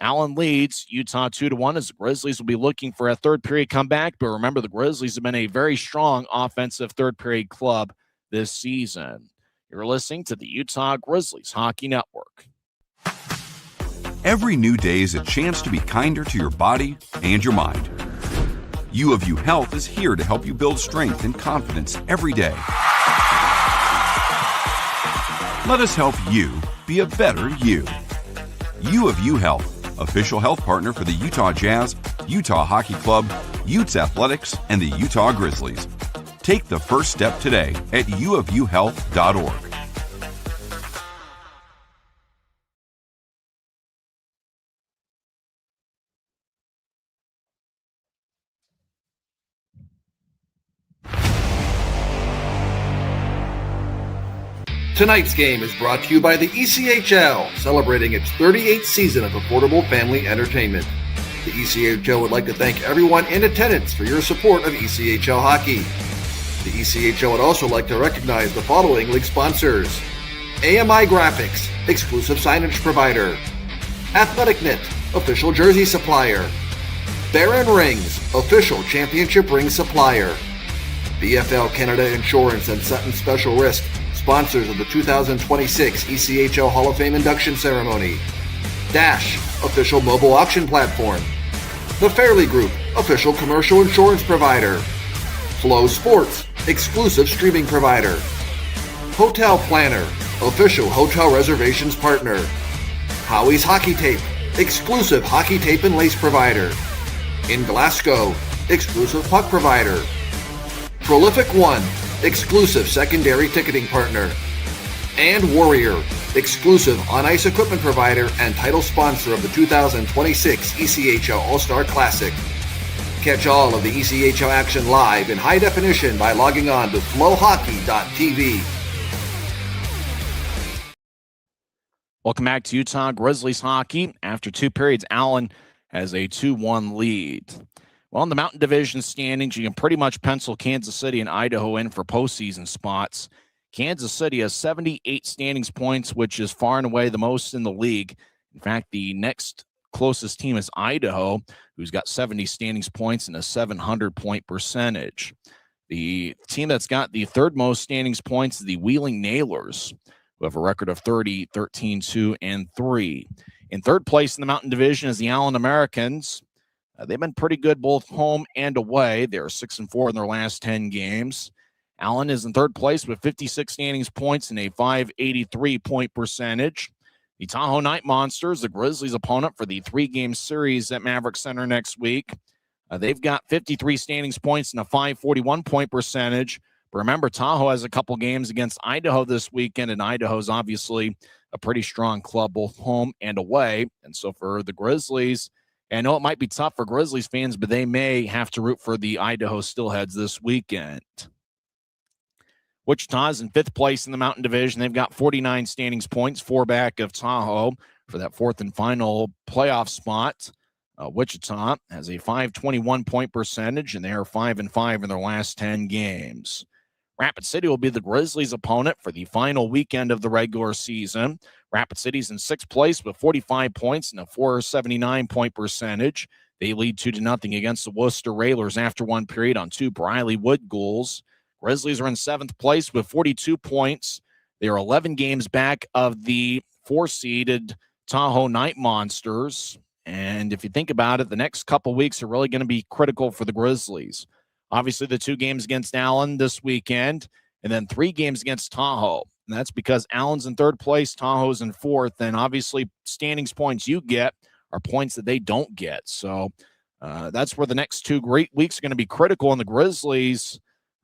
Allen leads Utah 2-1 as the Grizzlies will be looking for a third period comeback. But remember, the Grizzlies have been a very strong offensive third period club this season. You're listening to the Utah Grizzlies Hockey Network. Every new day is a chance to be kinder to your body and your mind. U of U Health is here to help you build strength and confidence every day. Let us help you be a better you. U of U Health, official health partner for the Utah Jazz, Utah Hockey Club, Utes Athletics, and the Utah Grizzlies. Take the first step today at uofuhealth.org. Tonight's game is brought to you by the ECHL, celebrating its 38th season of affordable family entertainment. The ECHL would like to thank everyone in attendance for your support of ECHL hockey. The ECHL would also like to recognize the following league sponsors: AMI Graphics, exclusive signage provider; Athletic Knit, official jersey supplier; Baron Rings, official championship ring supplier; BFL Canada Insurance and Sutton Special Risk, sponsors of the 2026 ECHL Hall of Fame induction ceremony; Dash, official mobile auction platform; The Fairley Group, official commercial insurance provider; Flow Sports, exclusive streaming provider; Hotel Planner, official hotel reservations partner; Howie's Hockey Tape, exclusive hockey tape and lace provider; In Glasgow, exclusive puck provider; Prolific One, exclusive secondary ticketing partner; and Warrior, exclusive on-ice equipment provider and title sponsor of the 2026 ECHL All-Star Classic. Catch all of the ECHL action live in high definition by logging on to flowhockey.tv. Welcome back to Utah Grizzlies hockey. After 2 periods, Allen has a 2-1 lead. Well, in the Mountain Division standings, you can pretty much pencil Kansas City and Idaho in for postseason spots. Kansas City has 78 standings points, which is far and away the most in the league. In fact, the next closest team is Idaho, who's got 70 standings points and a 700-point percentage. The team that's got the third most standings points is the Wheeling Nailers, who have a record of 30, 13, 2, and 3. In third place in the Mountain Division is the Allen Americans. They've been pretty good both home and away. They're 6-4 in their last 10 games. Allen is in third place with 56 standings points and a 583-point percentage. The Tahoe Night Monsters, the Grizzlies' opponent for the 3-game series at Maverick Center next week. They've got 53 standings points and a 541-point percentage. But remember, Tahoe has a couple games against Idaho this weekend, and Idaho's obviously a pretty strong club both home and away. And so for the Grizzlies, And I know it might be tough for Grizzlies fans, but they may have to root for the Idaho Steelheads this weekend. Wichita's in 5th place in the Mountain Division. They've got 49 standings points, 4 back of Tahoe for that 4th and final playoff spot. Wichita has a .521 point percentage, and they are 5-5 in their last 10 games. Rapid City will be the Grizzlies' opponent for the final weekend of the regular season. Rapid City's in 6th place with 45 points and a .479 point percentage. They lead 2-0 against the Worcester Railers after one period on 2 Briley Wood goals. Grizzlies are in 7th place with 42 points. They are 11 games back of the 4-seeded Tahoe Night Monsters. And if you think about it, the next couple weeks are really going to be critical for the Grizzlies. Obviously, the 2 games against Allen this weekend, and then 3 games against Tahoe. And that's because Allen's in 3rd place, Tahoe's in 4th, and obviously standings points you get are points that they don't get. So that's where the next 2 great weeks are going to be critical, and the Grizzlies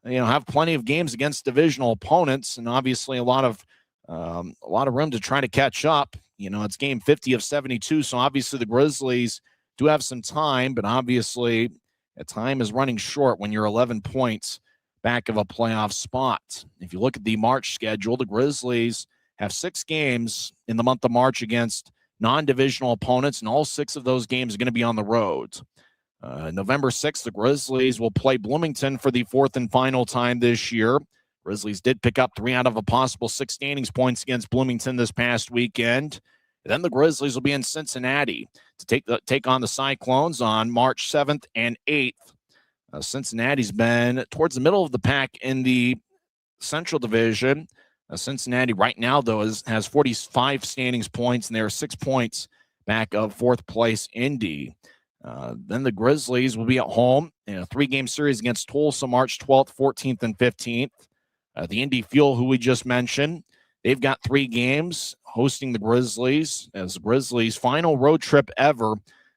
have plenty of games against divisional opponents, and obviously a lot of room to try to catch up. It's game 50 of 72, so obviously the Grizzlies do have some time, but obviously time is running short when you're 11 points back of a playoff spot. If you look at the March schedule, the Grizzlies have 6 games in the month of March against non-divisional opponents, and all 6 of those games are going to be on the road. November 6th, the Grizzlies will play Bloomington for the 4th and final time this year. Grizzlies did pick up 3 out of a possible 6 standings points against Bloomington this past weekend. And then the Grizzlies will be in Cincinnati to take on the Cyclones on March 7th and 8th. Cincinnati's been towards the middle of the pack in the Central Division. Cincinnati right now, though, has 45 standings points, and they are 6 points back of 4th place Indy. Then the Grizzlies will be at home in a 3-game series against Tulsa March 12th, 14th, and 15th. The Indy Fuel, who we just mentioned, they've got 3 games hosting the Grizzlies, as the Grizzlies' final road trip ever,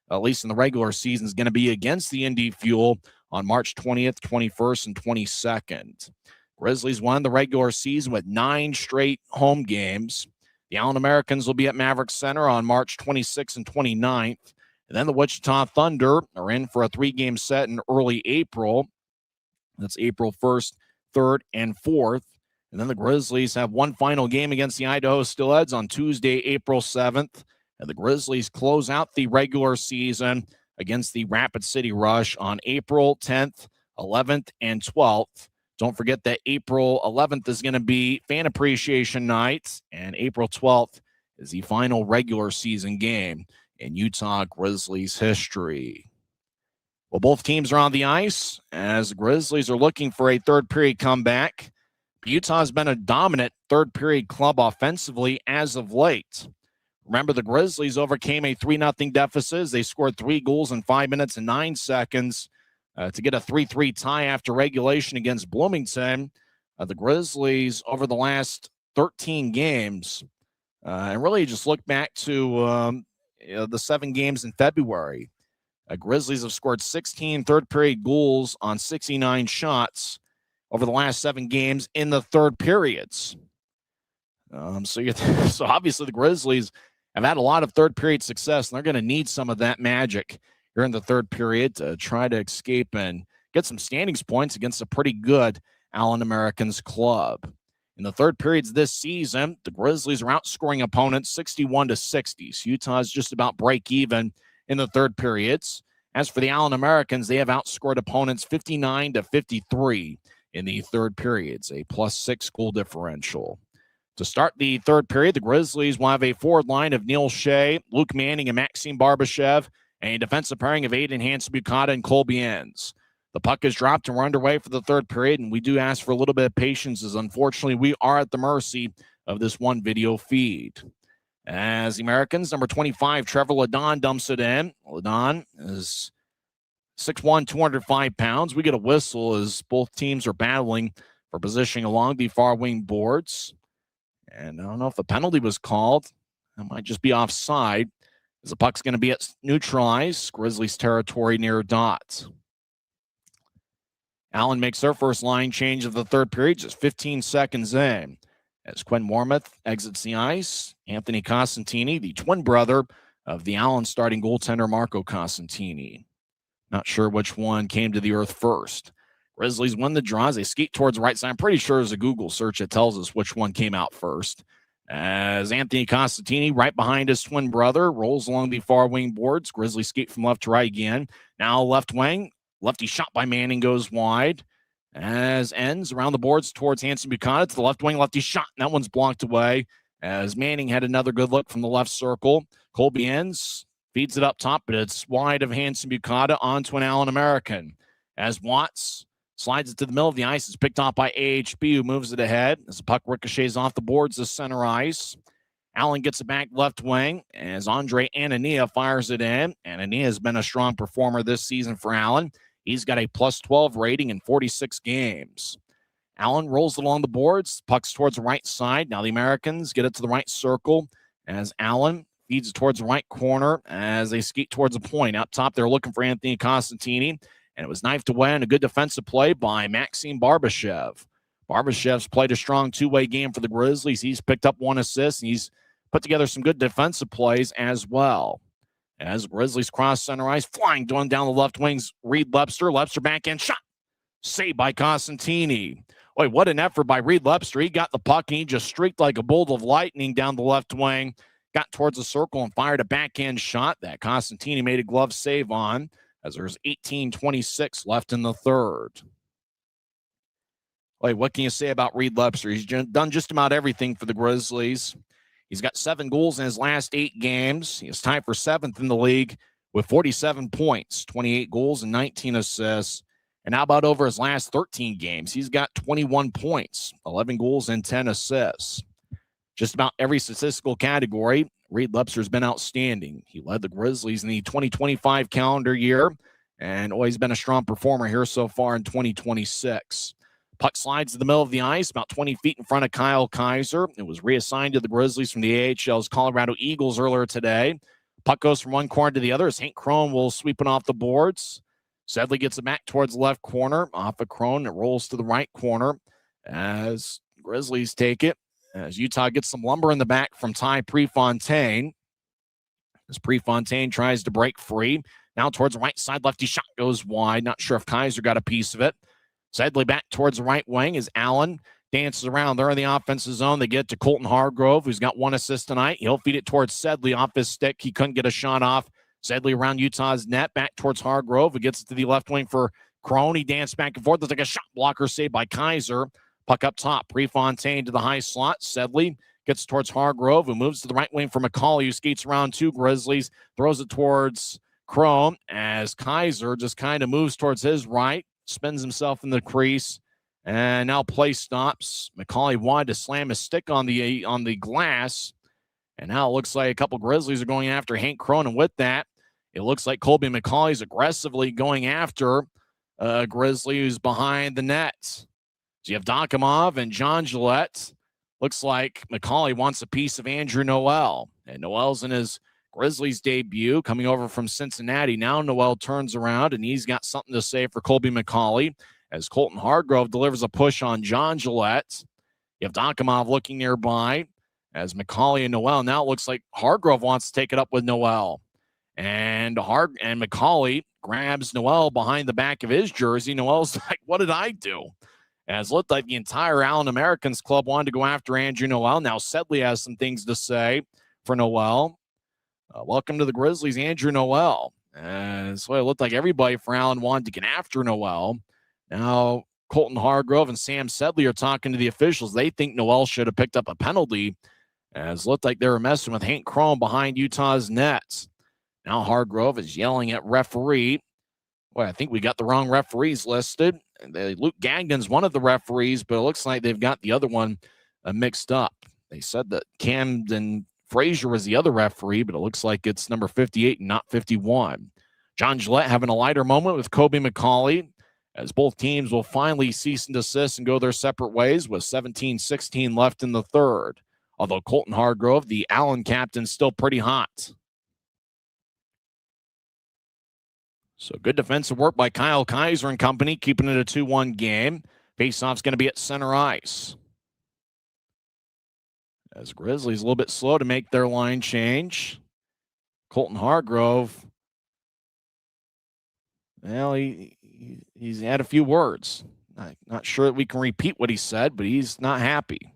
at least in the regular season, is going to be against the Indy Fuel on March 20th, 21st, and 22nd. Grizzlies won the regular season with 9 straight home games. The Allen Americans will be at Maverick Center on March 26th and 29th. And then the Wichita Thunder are in for a 3-game set in early April. That's April 1st, 3rd, and 4th. And then the Grizzlies have one final game against the Idaho Steelheads on Tuesday, April 7th. And the Grizzlies close out the regular season against the Rapid City Rush on April 10th, 11th, and 12th. Don't forget that April 11th is going to be Fan Appreciation Night, and April 12th is the final regular season game in Utah Grizzlies history. Well, both teams are on the ice as the Grizzlies are looking for a third-period comeback. Utah's been a dominant third-period club offensively as of late. Remember, the Grizzlies overcame a 3-0 deficit. They scored 3 goals in 5 minutes and 9 seconds to get a 3-3 tie after regulation against Bloomington. The Grizzlies, over the last 13 games, and really just look back to the 7 games in February. Grizzlies have scored 16 third-period goals on 69 shots over the last 7 games in the third periods. So obviously the Grizzlies have had a lot of third-period success, and they're going to need some of that magic here in the third period to try to escape and get some standings points against a pretty good Allen Americans club. In the third periods this season, the Grizzlies are outscoring opponents 61-60. So Utah's just about break even in the third periods. As for the Allen Americans, they have outscored opponents 59-53 in the third periods, a +6 goal differential. To start the third period, the Grizzlies will have a forward line of Neil Shea, Luke Manning, and Maxime Barbashev, and a defensive pairing of Aiden Hansen-Bukata and Colby Enns. The puck is dropped and we're underway for the third period, and we do ask for a little bit of patience as unfortunately we are at the mercy of this one video feed. As the Americans, number 25, Trevor Ladon dumps it in. Ladon is 6'1", 205 pounds. We get a whistle as both teams are battling for positioning along the far wing boards. And I don't know if the penalty was called. It might just be offside, as the puck's going to be at neutralized, Grizzlies territory near dot. Allen makes their first line change of the third period, just 15 seconds in. As Quinn Wormuth exits the ice, Anthony Costantini, the twin brother of the Allen starting goaltender Marco Costantini. Not sure which one came to the earth first. Grizzlies win the draws. They skate towards the right side. I'm pretty sure there's a Google search that tells us which one came out first. As Anthony Costantini, right behind his twin brother, rolls along the far wing boards. Grizzlies skate from left to right again. Now left wing. Lefty shot by Manning goes wide. As ends around the boards towards Hanson Buchanan to the left wing. Lefty shot, and that one's blocked away. As Manning had another good look from the left circle. Colby ends, feeds it up top, but it's wide of Hanson Buchanan onto an Allen American. As Watts slides it to the middle of the ice. It's picked off by AHB, who moves it ahead. As the puck ricochets off the boards to center ice. Allen gets it back left wing as Andre Anania fires it in. Anania has been a strong performer this season for Allen. He's got a +12 rating in 46 games. Allen rolls along the boards, pucks towards the right side. Now the Americans get it to the right circle as Allen feeds it towards the right corner as they skate towards the point. Up top, they're looking for Anthony Costantini, and it was knifed away on a good defensive play by Maxim Barbashev. Barbashev's played a strong two-way game for the Grizzlies. He's picked up 1 assist, and he's put together some good defensive plays as well. As Grizzlies cross center ice, flying down the left wings, Reed Lepster. Lepster backhand shot. Saved by Costantini. Boy, what an effort by Reed Lepster. He got the puck, and he just streaked like a bolt of lightning down the left wing. Got towards the circle and fired a backhand shot that Costantini made a glove save on as there's 18:26 left in the third. Boy, what can you say about Reed Lepster? He's done just about everything for the Grizzlies. He's got 7 goals in his last 8 games. He is tied for 7th in the league with 47 points, 28 goals and 19 assists. And how about over his last 13 games? He's got 21 points, 11 goals and 10 assists. Just about every statistical category, Reed Lepster's been outstanding. He led the Grizzlies in the 2025 calendar year and always been a strong performer here so far in 2026. Puck slides to the middle of the ice, about 20 feet in front of Kyle Kaiser. It was reassigned to the Grizzlies from the AHL's Colorado Eagles earlier today. Puck goes from one corner to the other as Hank Crone will sweep it off the boards. Sedley gets it back towards the left corner. Off of Crone, it rolls to the right corner as Grizzlies take it. As Utah gets some lumber in the back from Ty Prefontaine. As Prefontaine tries to break free. Now towards the right side, lefty shot goes wide. Not sure if Kaiser got a piece of it. Sedley back towards the right wing as Allen dances around there in the offensive zone. They get to Colton Hargrove, who's got 1 assist tonight. He'll feed it towards Sedley off his stick. He couldn't get a shot off. Sedley around Utah's net, back towards Hargrove, who gets it to the left wing for Crone. He danced back and forth. There's like a shot blocker saved by Kaiser. Puck up top. Prefontaine to the high slot. Sedley gets towards Hargrove, who moves to the right wing for McCauley, who skates around 2 Grizzlies, throws it towards Crone as Kaiser just kind of moves towards his right, spins himself in the crease, and now play stops. McCauley wanted to slam his stick on the glass, and now it looks like a couple Grizzlies are going after Hank Crone, and with that, it looks like Colby McCauley's aggressively going after Grizzly who's behind the net. So you have Dokimov and John Gillette. Looks like McCauley wants a piece of Andrew Noel, and Noel's in his Grizzlies debut coming over from Cincinnati. Now Noel turns around, and he's got something to say for Colby McCauley as Colton Hargrove delivers a push on John Gillette. You have Dokimov looking nearby as McCauley and Noel. Now it looks like Hargrove wants to take it up with Noel. And McCauley grabs Noel behind the back of his jersey. Noel's like, what did I do? As it looked like the entire Allen Americans club wanted to go after Andrew Noel. Now Sedley has some things to say for Noel. Welcome to the Grizzlies, Andrew Noel. So it looked like everybody for Allen wanted to get after Noel. Now Colton Hargrove and Sam Sedley are talking to the officials. They think Noel should have picked up a penalty, as it looked like they were messing with Hank Crone behind Utah's nets. Now Hargrove is yelling at referee. Well, I think we got the wrong referees listed. Luke Gagden's one of the referees, but it looks like they've got the other one mixed up. They said that Camden Frazier was the other referee, but it looks like it's number 58 and not 51. John Gillette having a lighter moment with Colby McCauley, as both teams will finally cease and desist and go their separate ways with 17-16 left in the third. Although Colton Hargrove, the Allen captain, still pretty hot. So good defensive work by Kyle Kaiser and company, keeping it a 2-1 game. Faceoff's going to be at center ice. As Grizzlies a little bit slow to make their line change. Colton Hargrove, well, he's had a few words. Not sure that we can repeat what he said, but he's not happy.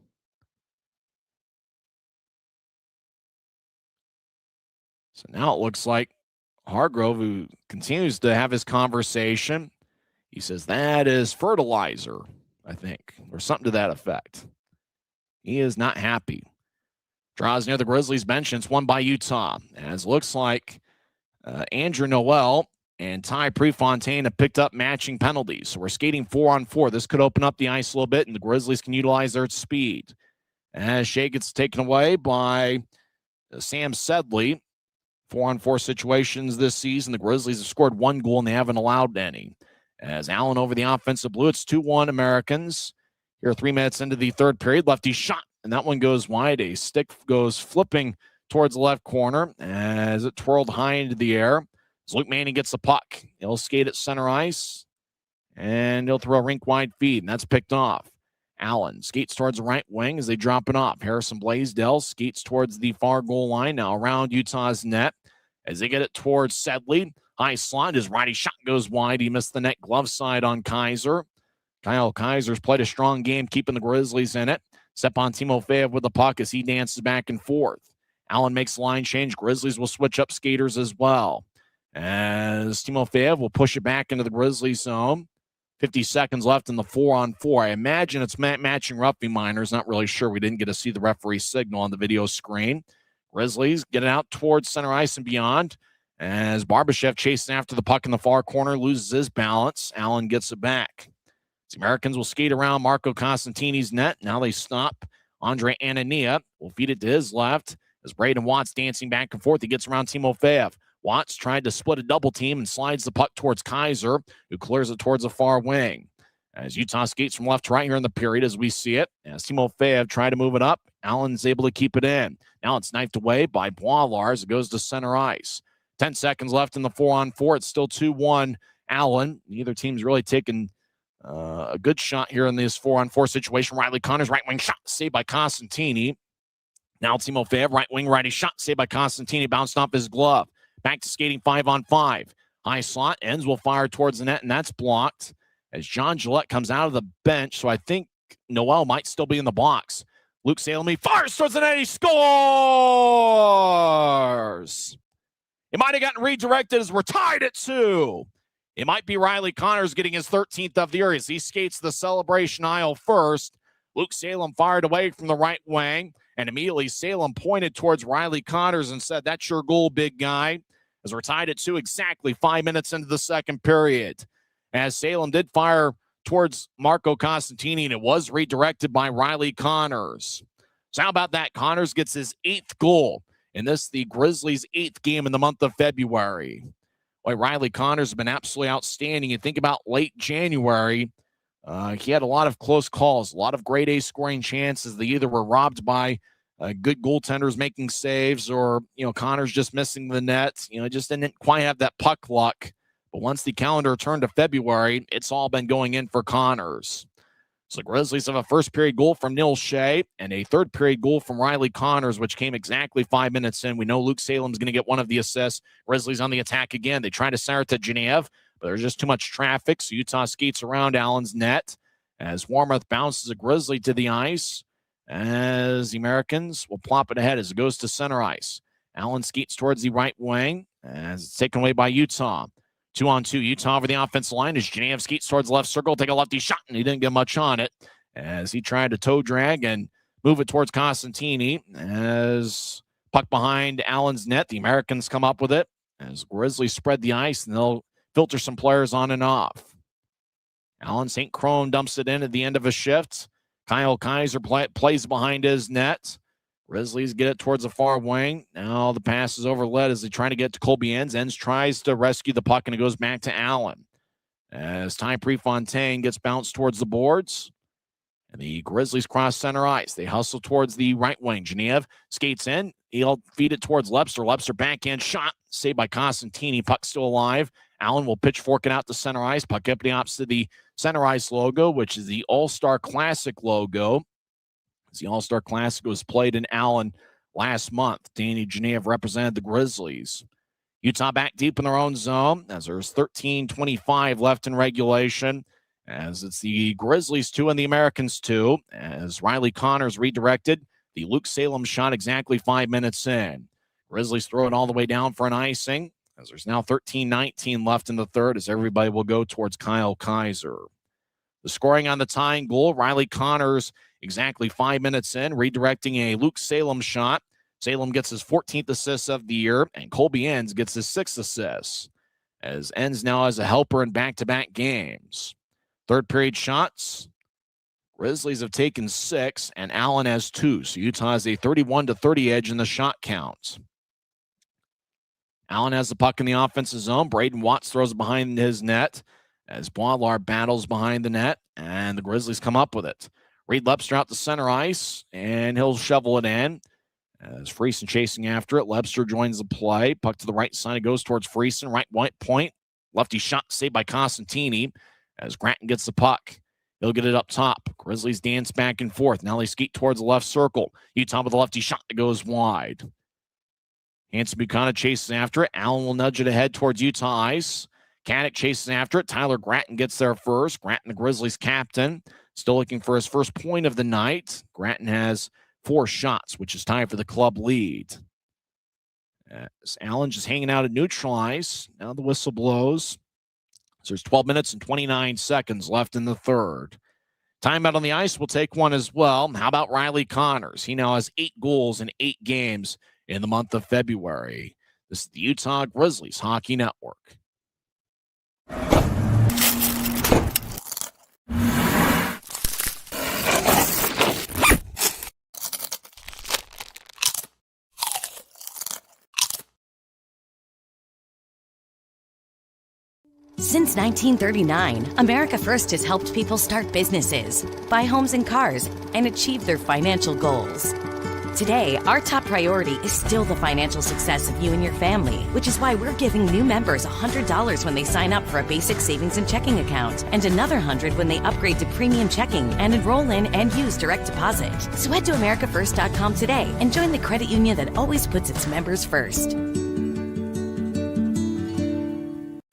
So now it looks like Hargrove, who continues to have his conversation, he says that is fertilizer, I think, or something to that effect. He is not happy. Draws near the Grizzlies bench, and it's won by Utah. As it looks like Andrew Noel and Ty Prefontaine have picked up matching penalties. So we're skating 4-on-4. This could open up the ice a little bit, and the Grizzlies can utilize their speed. As Shea gets taken away by Sam Sedley. 4-on-4 situations this season. The Grizzlies have scored 1 goal, and they haven't allowed any. As Allen over the offensive blue, it's 2-1 Americans. Here 3 minutes into the third period. Lefty shot, and that one goes wide. A stick goes flipping towards the left corner as it twirled high into the air. As Luke Manning gets the puck, he'll skate at center ice, and he'll throw a rink-wide feed, and that's picked off. Allen skates towards the right wing as they drop it off. Harrison Blaisdell skates towards the far goal line, now around Utah's net as they get it towards Sedley. High slot, his righty shot goes wide. He missed the net glove side on Kaiser. Kyle Kaiser's played a strong game, keeping the Grizzlies in it. Stepan Timofeyev with the puck as he dances back and forth. Allen makes the line change. Grizzlies will switch up skaters as well, as Timofeyev will push it back into the Grizzlies zone. 50 seconds left in the 4-on-4. I imagine it's matching roughing minors. Not really sure. We didn't get to see the referee signal on the video screen. Grizzlies get it out towards center ice and beyond as Barbashev chasing after the puck in the far corner, loses his balance. Allen gets it back. The Americans will skate around Marco Costantini's net. Now they stop. Andre Anania will feed it to his left as Braden Watts dancing back and forth. He gets around Timofeyev. Watts tried to split a double team and slides the puck towards Kaiser, who clears it towards the far wing. As Utah skates from left to right here in the period as we see it. As Timofeyev tried to move it up, Allen's able to keep it in. Now it's knifed away by Boilard. It goes to center ice. 10 seconds left in the 4-on-4. It's still 2-1 Allen. Neither team's really taken a good shot here in this 4-on-4 situation. Riley Connors, right wing shot, saved by Costantini. Now Timofeyev, right wing, righty shot, saved by Costantini, bounced off his glove. Back to skating 5-on-5. High slot, ends will fire towards the net, and that's blocked as John Gillette comes out of the bench. So I think Noel might still be in the box. Luke Salome fires towards the net. He scores! It might have gotten redirected as we're tied at 2. It might be Riley Connors getting his 13th of the year as he skates the celebration aisle first. Luke Salem fired away from the right wing, and immediately Salem pointed towards Riley Connors and said, "That's your goal, big guy," as we're tied at 2 exactly 5 minutes into the second period. As Salem did fire towards Marco Costantini, and it was redirected by Riley Connors. So how about that? Connors gets his 8th goal, and this the Grizzlies' 8th game in the month of February. Boy, Riley Connors has been absolutely outstanding. You think about late January, he had a lot of close calls, a lot of grade A scoring chances. They either were robbed by good goaltenders making saves or, Connors just missing the net. Just didn't quite have that puck luck. But once the calendar turned to February, it's all been going in for Connors. So the Grizzlies have a first period goal from Neil Shea and a third period goal from Riley Connors, which came exactly 5 minutes in. We know Luke Salem's going to get one of the assists. Grizzlies on the attack again. They try to center it to Genève, but there's just too much traffic. So Utah skates around Allen's net as Warmoth bounces a Grizzly to the ice. As the Americans will plop it ahead as it goes to center ice. Allen skates towards the right wing as it's taken away by Utah. 2-on-2, Utah over the offensive line as Genève skates towards the left circle, take a lefty shot, and he didn't get much on it as he tried to toe drag and move it towards Costantini. As puck behind Allen's net, the Americans come up with it as Grizzlies spread the ice, and they'll filter some players on and off. Allen St. Crone dumps it in at the end of a shift. Kyle Kaiser plays behind his net. Grizzlies get it towards the far wing. Now the pass is overled as they try to get to Colby Enns. Enns tries to rescue the puck, and it goes back to Allen. As Ty Prefontaine gets bounced towards the boards. And the Grizzlies cross center ice. They hustle towards the right wing. Genève skates in. He'll feed it towards Lepster. Lepster backhand shot. Saved by Costantini. Puck still alive. Allen will pitchfork it out to center ice. Puck up the opposite of the center ice logo, which is the All-Star Classic logo. The All-Star Classic was played in Allen last month. Danny Genev represented the Grizzlies. Utah back deep in their own zone as there's 13:25 left in regulation, as it's the Grizzlies 2 and the Americans 2, as Riley Connors redirected the Luke Salem shot exactly 5 minutes in. Grizzlies throw it all the way down for an icing, as there's now 13:19 left in the third, as everybody will go towards Kyle Kaiser. The scoring on the tying goal, Riley Connors exactly 5 minutes in, redirecting a Luke Salem shot. Salem gets his 14th assist of the year, and Colby Enns gets his 6th assist, as Enns now has a helper in back-to-back games. Third period shots, Grizzlies have taken 6, and Allen has 2, so Utah has a 31-30 edge in the shot count. Allen has the puck in the offensive zone. Braden Watts throws it behind his net as Boilard battles behind the net, and the Grizzlies come up with it. Reed Lepster out to center ice, and he'll shovel it in. As Friesen chasing after it, Lepster joins the play. Puck to the right side, it goes towards Friesen. Right white point. Lefty shot saved by Costantini as Gratton gets the puck. He'll get it up top. Grizzlies dance back and forth. Now they skeet towards the left circle. Utah with a lefty shot that goes wide. Hanson Buchanan chases after it. Allen will nudge it ahead towards Utah ice. Caddick chases after it. Tyler Gratton gets there first. Gratton, the Grizzlies captain, still looking for his first point of the night. Gratton has 4 shots, which is tied for the club lead. As Allen just hanging out at neutral ice. Now the whistle blows. So there's 12 minutes and 29 seconds left in the third. Timeout on the ice will take one as well. How about Riley Connors? He now has 8 goals in 8 games in the month of February. This is the Utah Grizzlies Hockey Network. Since 1939, America First has helped people start businesses, buy homes and cars, and achieve their financial goals. Today, our top priority is still the financial success of you and your family, which is why we're giving new members $100 when they sign up for a basic savings and checking account, and another $100 when they upgrade to premium checking and enroll in and use direct deposit. So head to AmericaFirst.com today and join the credit union that always puts its members first.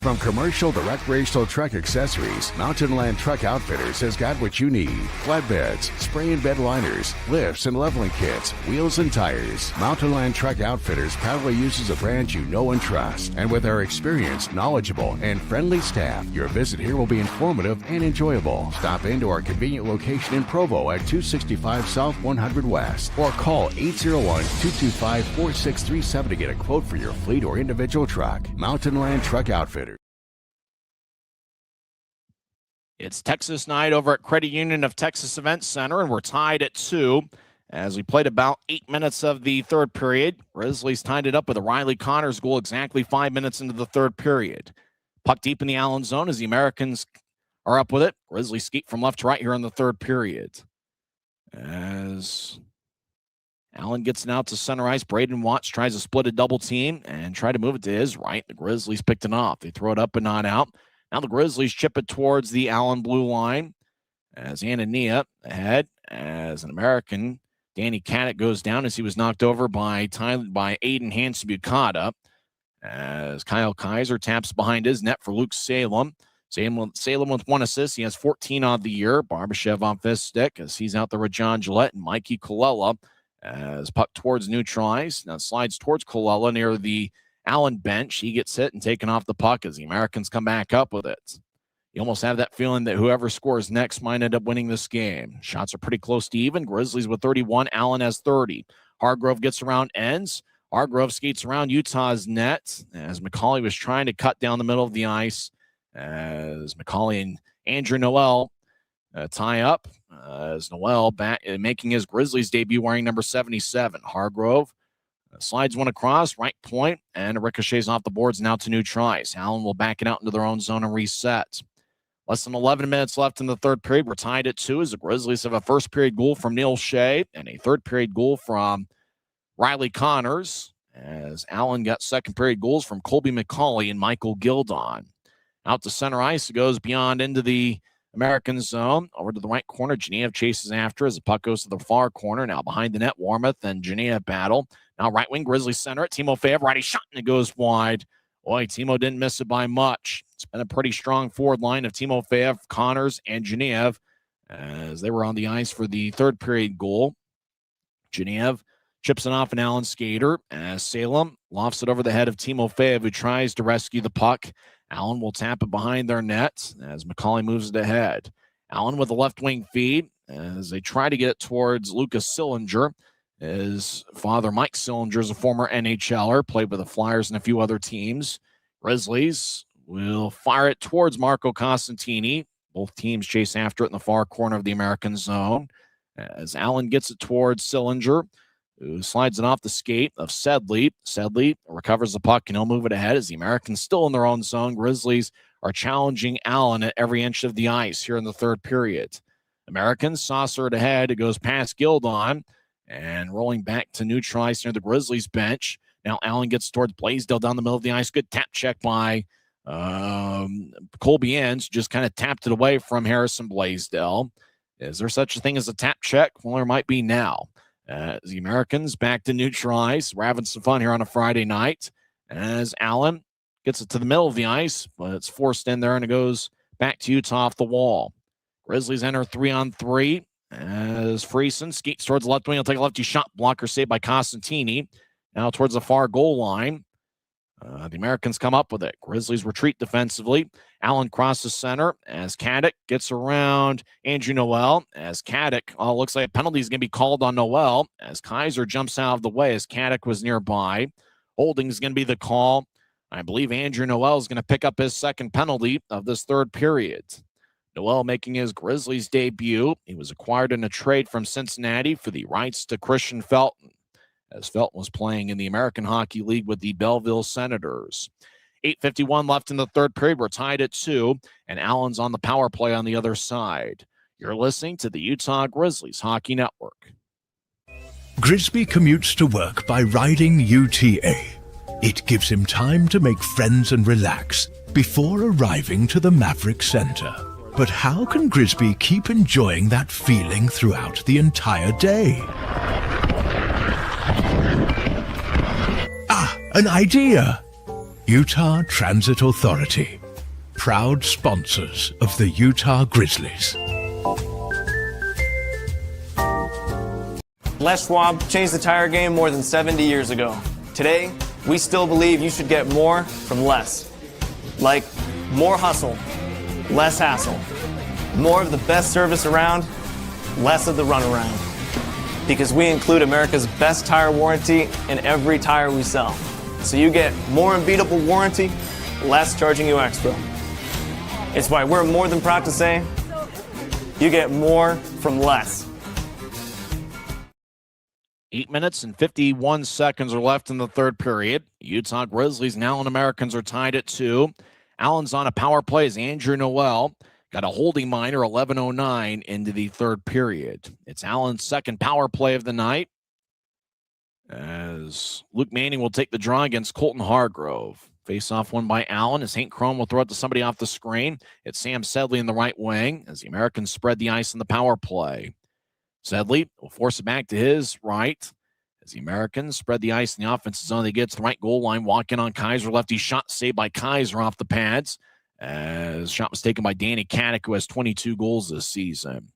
From commercial to recreational truck accessories, Mountain Land Truck Outfitters has got what you need. Flatbeds, spray and bed liners, lifts and leveling kits, wheels and tires. Mountain Land Truck Outfitters proudly uses a brand you know and trust. And with our experienced, knowledgeable, and friendly staff, your visit here will be informative and enjoyable. Stop into our convenient location in Provo at 265 South 100 West or call 801-225-4637 to get a quote for your fleet or individual truck. Mountain Land Truck Outfitters. It's Texas night over at Credit Union of Texas Event Center, and we're tied at 2 as we played about 8 minutes of the third period. Grizzlies tied it up with a Riley Connors goal exactly 5 minutes into the third period. Puck deep in the Allen zone as the Americans are up with it. Grizzlies skeet from left to right here in the third period. As Allen gets it out to center ice, Braden Watts tries to split a double team and try to move it to his right. The Grizzlies picked it off. They throw it up and not out. Now the Grizzlies chip it towards the Allen blue line as Anania ahead as an American. Danny Caddick goes down as he was knocked over by Aiden Hanson-Bukata as Kyle Kaiser taps behind his net for Luke Salem. Salem with 1 assist. He has 14 on the year. Barbashev off his stick as he's out there with John Gillette and Mikey Colella as puck towards neutral ice. Now slides towards Colella near the Allen bench. He gets hit and taken off the puck as the Americans come back up with it. You almost have that feeling that whoever scores next might end up winning this game. Shots are pretty close to even. Grizzlies with 31. Allen has 30. Hargrove gets around ends. Hargrove skates around Utah's net as McCauley was trying to cut down the middle of the ice as McCauley and Andrew Noel tie up as Noel back making his Grizzlies debut wearing number 77. Hargrove slides one across, right point, and ricochets off the boards now to neutral ice. Allen will back it out into their own zone and reset. Less than 11 minutes left in the third period. We're tied at 2 as the Grizzlies have a first period goal from Neil Shea and a third period goal from Riley Connors as Allen got second period goals from Colby McCauley and Michael Gildon. Out to center ice, it goes beyond into the American zone. Over to the right corner. Genev chases after as the puck goes to the far corner. Now behind the net, Warmoth and Genev battle. Now right wing, Grizzlies center it. Timofeyev, righty shot, and it goes wide. Boy, Timo didn't miss it by much. It's been a pretty strong forward line of Timofeyev, Connors, and Genev as they were on the ice for the third period goal. Genev chips it off an Allen skater as Salem lofts it over the head of Timofeyev, who tries to rescue the puck. Allen will tap it behind their net as McCauley moves it ahead. Allen with a left wing feed as they try to get it towards Lucas Sillinger. His father, Mike Sillinger, is a former NHLer, played with the Flyers and a few other teams. Grizzlies will fire it towards Marco Costantini. Both teams chase after it in the far corner of the American zone as Allen gets it towards Sillinger, who slides it off the skate of Sedley. Sedley recovers the puck, and he'll move it ahead as the Americans still in their own zone. Grizzlies are challenging Allen at every inch of the ice here in the third period. Americans saucer it ahead. It goes past Gildon and rolling back to neutral ice near the Grizzlies bench. Now Allen gets towards Blaisdell down the middle of the ice. Good tap check by Colby Enns. Just kind of tapped it away from Harrison Blaisdell. Is there such a thing as a tap check? Well, there might be now. The Americans back to neutral ice. We're having some fun here on a Friday night as Allen gets it to the middle of the ice, but it's forced in there, and it goes back to Utah off the wall. Grizzlies enter 3-on-3 as Friesen skates towards the left wing. He'll take a lefty shot. Blocker saved by Costantini. Now towards the far goal line. The Americans come up with it. Grizzlies retreat defensively. Allen crosses center as Caddick gets around Andrew Noel. As Caddick, looks like a penalty is going to be called on Noel as Kaiser jumps out of the way as Caddick was nearby. Holding is going to be the call. I believe Andrew Noel is going to pick up his second penalty of this third period. Noel making his Grizzlies debut. He was acquired in a trade from Cincinnati for the rights to Christian Felton, as Felton was playing in the American Hockey League with the Belleville Senators. 8:51 left in the third period. We're tied at 2, and Allen's on the power play on the other side. You're listening to the Utah Grizzlies Hockey Network. Grisby commutes to work by riding UTA. It gives him time to make friends and relax before arriving to the Maverick Center. But how can Grisby keep enjoying that feeling throughout the entire day? An idea! Utah Transit Authority, proud sponsors of the Utah Grizzlies. Les Schwab changed the tire game more than 70 years ago. Today, we still believe you should get more from less. Like more hustle, less hassle. More of the best service around, less of the runaround. Because we include America's best tire warranty in every tire we sell. So you get more unbeatable warranty, less charging you extra. It's why we're more than proud to say, you get more from less. 8 minutes and 51 seconds are left in the third period. Utah Grizzlies and Allen Americans are tied at 2. Allen's on a power play as Andrew Noel got a holding minor 11:09 into the third period. It's Allen's second power play of the night, as Luke Manning will take the draw against Colton Hargrove. Face-off won by Allen as Hank Chrome will throw it to somebody off the screen. It's Sam Sedley in the right wing as the Americans spread the ice in the power play. Sedley will force it back to his right as the Americans spread the ice in the offensive zone. They get to the right goal line, walk in on Kaiser. Lefty shot saved by Kaiser off the pads as shot was taken by Danny Caddick, who has 22 goals this season.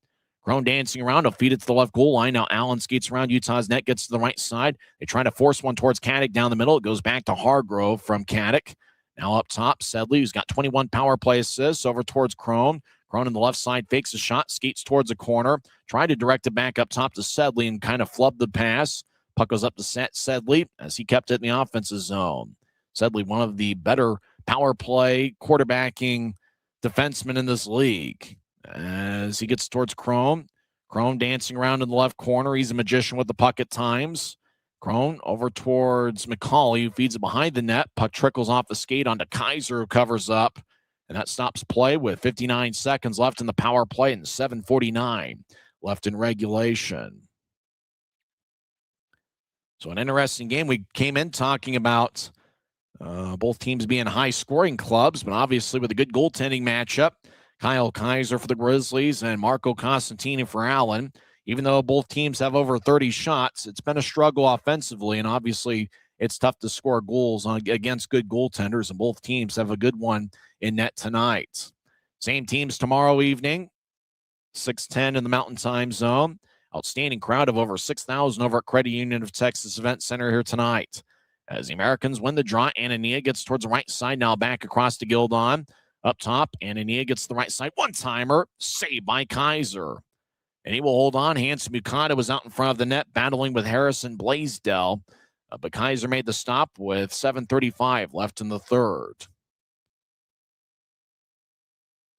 Crone dancing around. He'll feed it to the left goal line. Now Allen skates around Utah's net, gets to the right side. They try to force one towards Caddick down the middle. It goes back to Hargrove from Caddick. Now up top, Sedley, who's got 21 power play assists, over towards Crone. Crone on the left side fakes a shot, skates towards a corner. Tried to direct it back up top to Sedley and kind of flubbed the pass. Puck goes up to Sedley as he kept it in the offensive zone. Sedley, one of the better power play quarterbacking defensemen in this league. As he gets towards Crone. Crone dancing around in the left corner. He's a magician with the puck at times. Crone over towards McCauley, who feeds it behind the net. Puck trickles off the skate onto Kaiser, who covers up. And that stops play with 59 seconds left in the power play and 7:49 left in regulation. So an interesting game. We came in talking about both teams being high-scoring clubs, but obviously with a good goaltending matchup, Kyle Kaiser for the Grizzlies and Marco Costantini for Allen. Even though both teams have over 30 shots, it's been a struggle offensively, and obviously it's tough to score goals against good goaltenders, and both teams have a good one in net tonight. Same teams tomorrow evening, 6:10 in the Mountain Time Zone. Outstanding crowd of over 6,000 over at Credit Union of Texas Event Center here tonight. As the Americans win the draw, Anania gets towards the right side, now back across to Gildon. Up top, Anania gets the right side. One-timer, saved by Kaiser. And he will hold on. Hanson Bukata was out in front of the net, battling with Harrison Blaisdell. But Kaiser made the stop with 7:35 left in the third.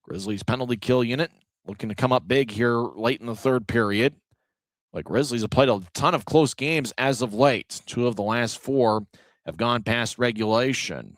Grizzlies penalty kill unit looking to come up big here late in the third period. The Grizzlies have played a ton of close games as of late. 2 of the last 4 have gone past regulation.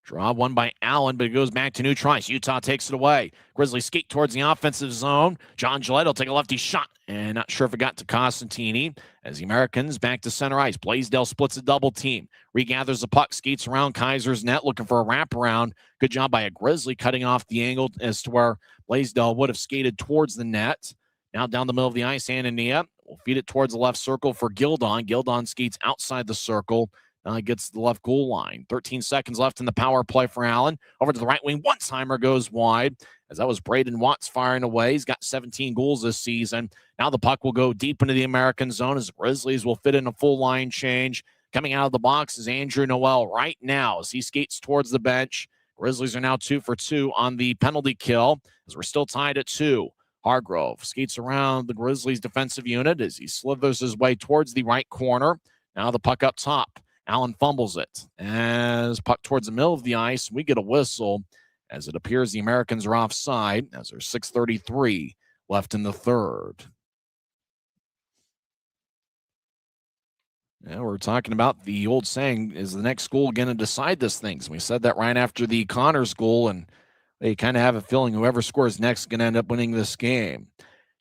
Draw won by Allen, but it goes back to New Trice. Utah takes it away. Grizzlies skate towards the offensive zone. John Gillette will take a lefty shot, and not sure if it got to Costantini. As the Americans back to center ice. Blaisdell splits a double team. Regathers the puck, skates around Kaiser's net, looking for a wraparound. Good job by a Grizzly cutting off the angle as to where Blaisdell would have skated towards the net. Now down the middle of the ice, Anania will feed it towards the left circle for Gildon. Gildon skates outside the circle. Gets the left goal line. 13 seconds left in the power play for Allen. Over to the right wing. One-timer goes wide. As that was Braden Watts firing away. He's got 17 goals this season. Now the puck will go deep into the American zone as the Grizzlies will fit in a full line change. Coming out of the box is Andrew Noel right now as he skates towards the bench. Grizzlies are now 2 for 2 on the penalty kill as we're still tied at 2. Hargrove skates around the Grizzlies defensive unit as he slithers his way towards the right corner. Now the puck up top. Allen fumbles it as puck towards the middle of the ice. We get a whistle as it appears the Americans are offside as there's 6:33 left in the third. Yeah, we're talking about the old saying, is the next goal going to decide this thing? So we said that right after the Connors goal, and they kind of have a feeling whoever scores next is going to end up winning this game.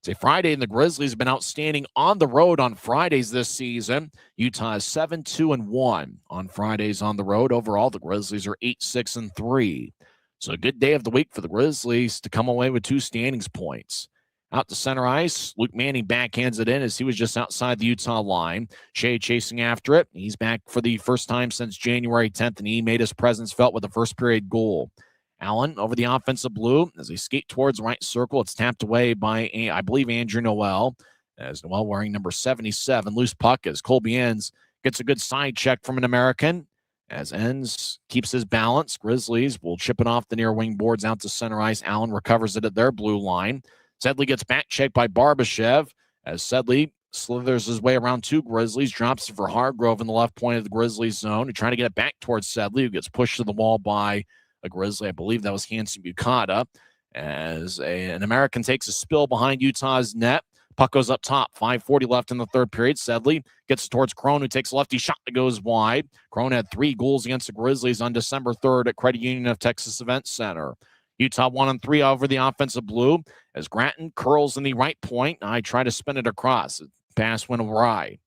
It's a Friday, and the Grizzlies have been outstanding on the road on Fridays this season. Utah is 7-2-1 on Fridays on the road. Overall, the Grizzlies are 8-6-3. So a good day of the week for the Grizzlies to come away with 2 standings points. Out to center ice, Luke Manning backhands it in as he was just outside the Utah line. Shea chasing after it. He's back for the first time since January 10th, and he made his presence felt with a first period goal. Allen over the offensive blue as they skate towards right circle. It's tapped away by, I believe, Andrew Noel. As Noel wearing number 77. Loose puck as Colby Enns gets a good side check from an American. As Enns keeps his balance, Grizzlies will chip it off the near wing boards out to center ice. Allen recovers it at their blue line. Sedley gets back checked by Barbashev as Sedley slithers his way around 2 Grizzlies, drops it for Hargrove in the left point of the Grizzlies zone. Trying to get it back towards Sedley, who gets pushed to the wall by a Grizzly. I believe that was Hanson Bukata. As an American takes a spill behind Utah's net. Puck goes up top. 5:40 left in the third period. Sedley gets towards Crone, who takes a lefty shot that goes wide. Crone had 3 goals against the Grizzlies on December 3rd at Credit Union of Texas Event Center. Utah 1-3 over the offensive blue as Gratton curls in the right point. I try to spin it across. The pass went awry.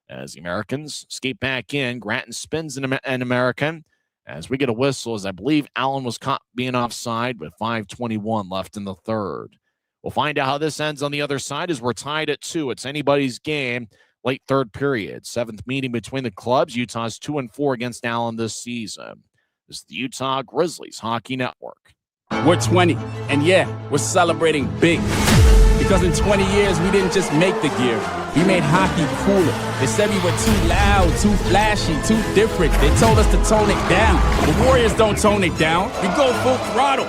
As the Americans skate back in, Gratton spins an American. As we get a whistle, as I believe Allen was caught being offside with 5:21 left in the third. We'll find out how this ends on the other side as we're tied at 2. It's anybody's game, late third period. 7th meeting between the clubs. Utah's 2-4 against Allen this season. This is the Utah Grizzlies Hockey Network. We're 20, and yeah, we're celebrating big. Because in 20 years, we didn't just make the gear. We made hockey cooler. They said we were too loud, too flashy, too different. They told us to tone it down. The Warriors don't tone it down. We go full throttle.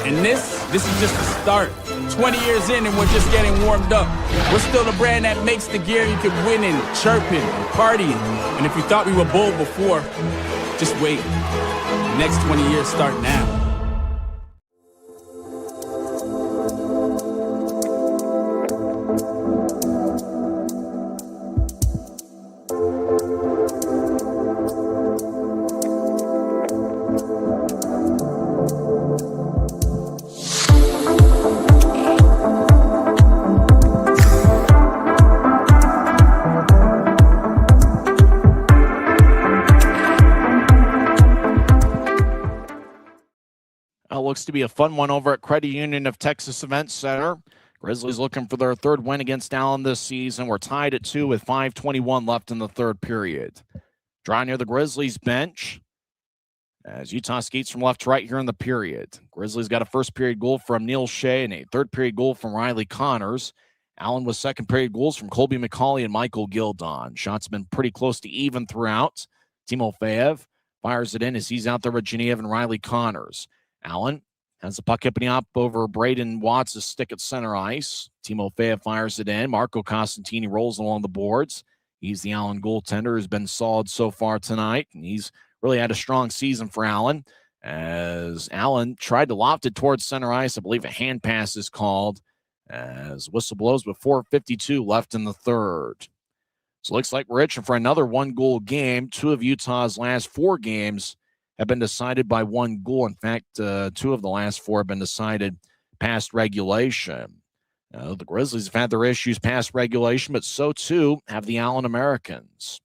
And this is just the start. 20 years in and we're just getting warmed up. We're still the brand that makes the gear you can win in, chirping, partying. And if you thought we were bold before, just wait. The next 20 years start now. looks to be a fun one over at Credit Union of Texas Event Center. Grizzlies looking for their third win against Allen this season. We're tied at 2 with 5:21 left in the third period. Draw near the Grizzlies bench as Utah skates from left to right here in the period. Grizzlies got a first period goal from Neil Shea and a third period goal from Riley Connors. Allen with second period goals from Colby McCauley and Michael Gildon. Shots have been pretty close to even throughout. Timofeyev fires it in as he's out there with Genev and Riley Connors. Allen has the puck hipping up over Braden Watts' stick at center ice. Timofeyev fires it in. Marco Costantini rolls along the boards. He's the Allen goaltender who's been solid so far tonight, and he's really had a strong season for Allen. As Allen tried to loft it towards center ice, I believe a hand pass is called as whistle blows with 4:52 left in the third. So it looks like we're itching for another one-goal game. 2 of Utah's last 4 games have been decided by 1 goal. In fact, 2 of the last 4 have been decided past regulation. The Grizzlies have had their issues past regulation, but so too have the Allen Americans.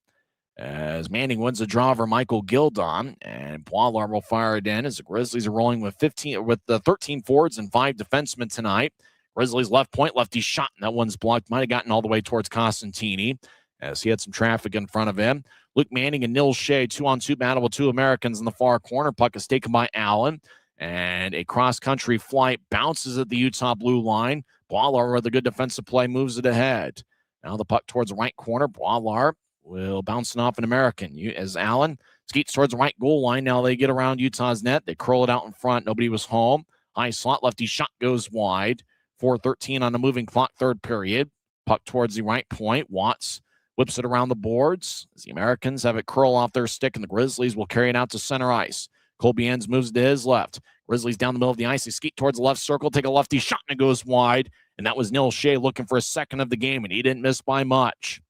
As Manning wins the draw over Michael Gildon, and Poilard will fire it in as the Grizzlies are rolling with 13 forwards and 5 defensemen tonight. Grizzlies left point, lefty shot, and that one's blocked. Might have gotten all the way towards Costantini as he had some traffic in front of him. Luke Manning and Neil Shea, 2-on-2 battle with 2 Americans in the far corner. Puck is taken by Allen, and a cross-country flight bounces at the Utah blue line. Poilard, with a good defensive play, moves it ahead. Now the puck towards the right corner. Poilard will bounce it off an American. As Allen skates towards the right goal line, now they get around Utah's net. They curl it out in front. Nobody was home. High slot, lefty shot goes wide. 4:13 on the moving clock, third period. Puck towards the right point. Watts whips it around the boards as the Americans have it curl off their stick, and the Grizzlies will carry it out to center ice. Colby Enns moves to his left. Grizzlies down the middle of the ice. They skate towards the left circle, take a lefty shot, and it goes wide. And that was Neil Shea looking for a second of the game, and he didn't miss by much.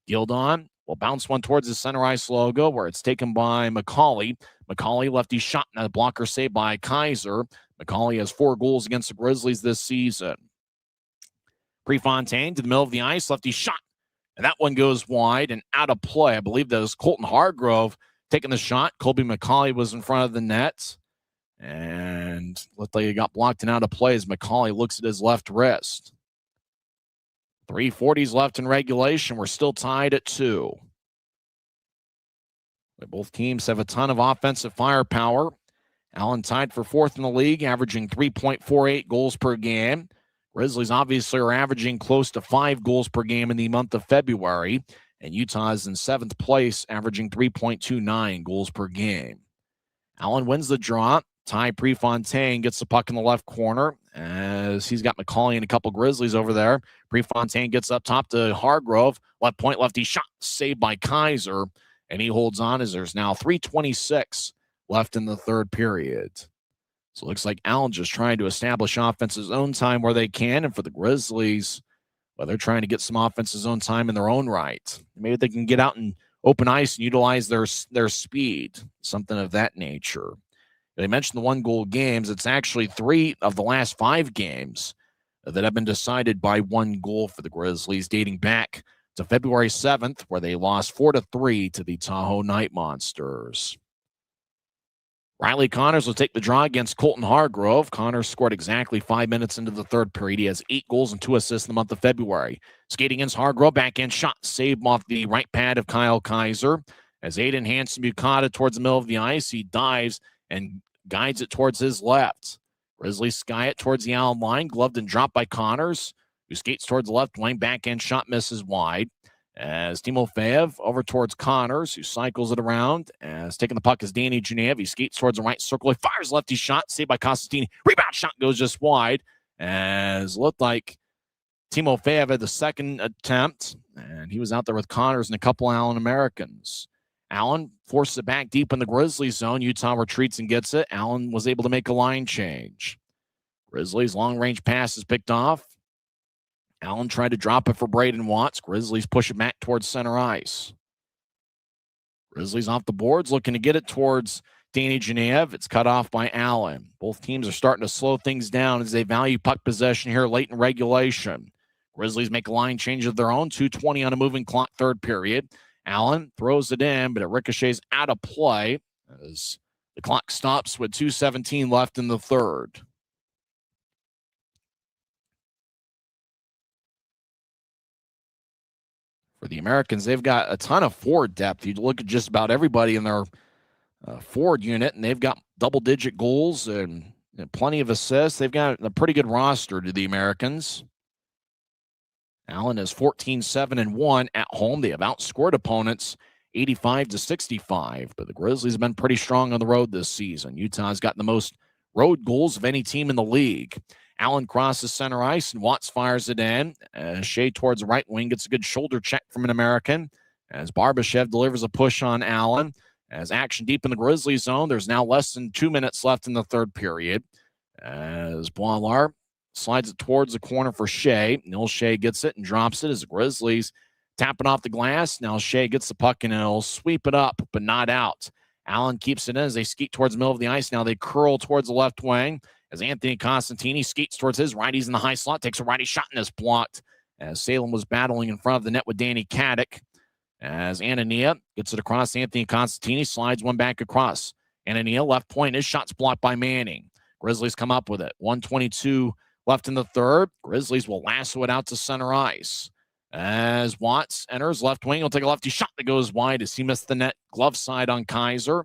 Gildon will bounce one towards the center ice logo where it's taken by McCauley. McCauley lefty shot, and a blocker saved by Kaiser. McCauley has 4 goals against the Grizzlies this season. Prefontaine to the middle of the ice, lefty shot. And that one goes wide and out of play. I believe that was Colton Hargrove taking the shot. Colby McCauley was in front of the net. And looked like he got blocked and out of play as McCauley looks at his left wrist. 3:40s left in regulation. We're still tied at 2. Both teams have a ton of offensive firepower. Allen tied for 4th in the league, averaging 3.48 goals per game. Grizzlies obviously are averaging close to 5 goals per game in the month of February, and Utah is in 7th place, averaging 3.29 goals per game. Allen wins the draw. Ty Prefontaine gets the puck in the left corner as he's got McCauley and a couple Grizzlies over there. Prefontaine gets up top to Hargrove. Left point, lefty shot, saved by Kaiser, and he holds on as there's now 3:26 left in the third period. So it looks like Allen just trying to establish offense's own time where they can. And for the Grizzlies, well, they're trying to get some offense's own time in their own right. Maybe they can get out and open ice and utilize their speed, something of that nature. They mentioned the 1-goal games. It's actually 3 of the last 5 games that have been decided by 1 goal for the Grizzlies, dating back to February 7th, where they lost 4-3 to the Tahoe Night Monsters. Riley Connors will take the draw against Colton Hargrove. Connors scored exactly 5 minutes into the third period. He has 8 goals and 2 assists in the month of February. Skating against Hargrove, backhand shot, saved off the right pad of Kyle Kaiser. As Aiden Hansen-Bukata towards the middle of the ice, he dives and guides it towards his left. Grizzlies sky it towards the Allen line, gloved and dropped by Connors, who skates towards the left wing, backhand shot misses wide. As Timofeyev over towards Connors, who cycles it around. As taking the puck is Danny Genev. He skates towards the right circle. He fires lefty shot, saved by Costantini. Rebound shot goes just wide. As looked like Timofeyev had the second attempt, and he was out there with Connors and a couple Allen Americans. Allen forces it back deep in the Grizzlies zone. Utah retreats and gets it. Allen was able to make a line change. Grizzlies long-range pass is picked off. Allen tried to drop it for Braden Watts. Grizzlies push it back towards center ice. Grizzlies off the boards, looking to get it towards Danny Genev. It's cut off by Allen. Both teams are starting to slow things down as they value puck possession here late in regulation. Grizzlies make a line change of their own. 2:20 on a moving clock, third period. Allen throws it in, but it ricochets out of play as The clock stops with 2:17 left in the third. For the Americans, they've got a ton of forward depth. You look at just about everybody in their forward unit, and they've got double-digit goals and plenty of assists. They've got a pretty good roster to the Americans. Allen is 14-7-1 at home. They have outscored opponents 85-65, but the Grizzlies have been pretty strong on the road this season. Utah's got the most road goals of any team in the league. Allen crosses center ice, and Watts fires it in. Shea towards the right wing gets a good shoulder check from an American as Barbashev delivers a push on Allen. As action deep in the Grizzlies zone, there's now less than 2 minutes left in the third period. As Boilard slides it towards the corner for Shea. Neil Shea gets it and drops it as the Grizzlies tapping off the glass. Now Shea gets the puck and he'll sweep it up, but not out. Allen keeps it in as they skeet towards the middle of the ice. Now they curl towards the left wing as Anthony Constantini skates towards his right. He's in the high slot, takes a righty shot and is blocked as Salem was battling in front of the net with Danny Caddick. As Anania gets it across, Anthony Constantini slides one back across. Anania left point, his shot's blocked by Manning. Grizzlies come up with it. 1:22 left in the third. Grizzlies will lasso it out to center ice. As Watts enters left wing, he'll take a lefty shot that goes wide as he missed the net glove side on Kaiser.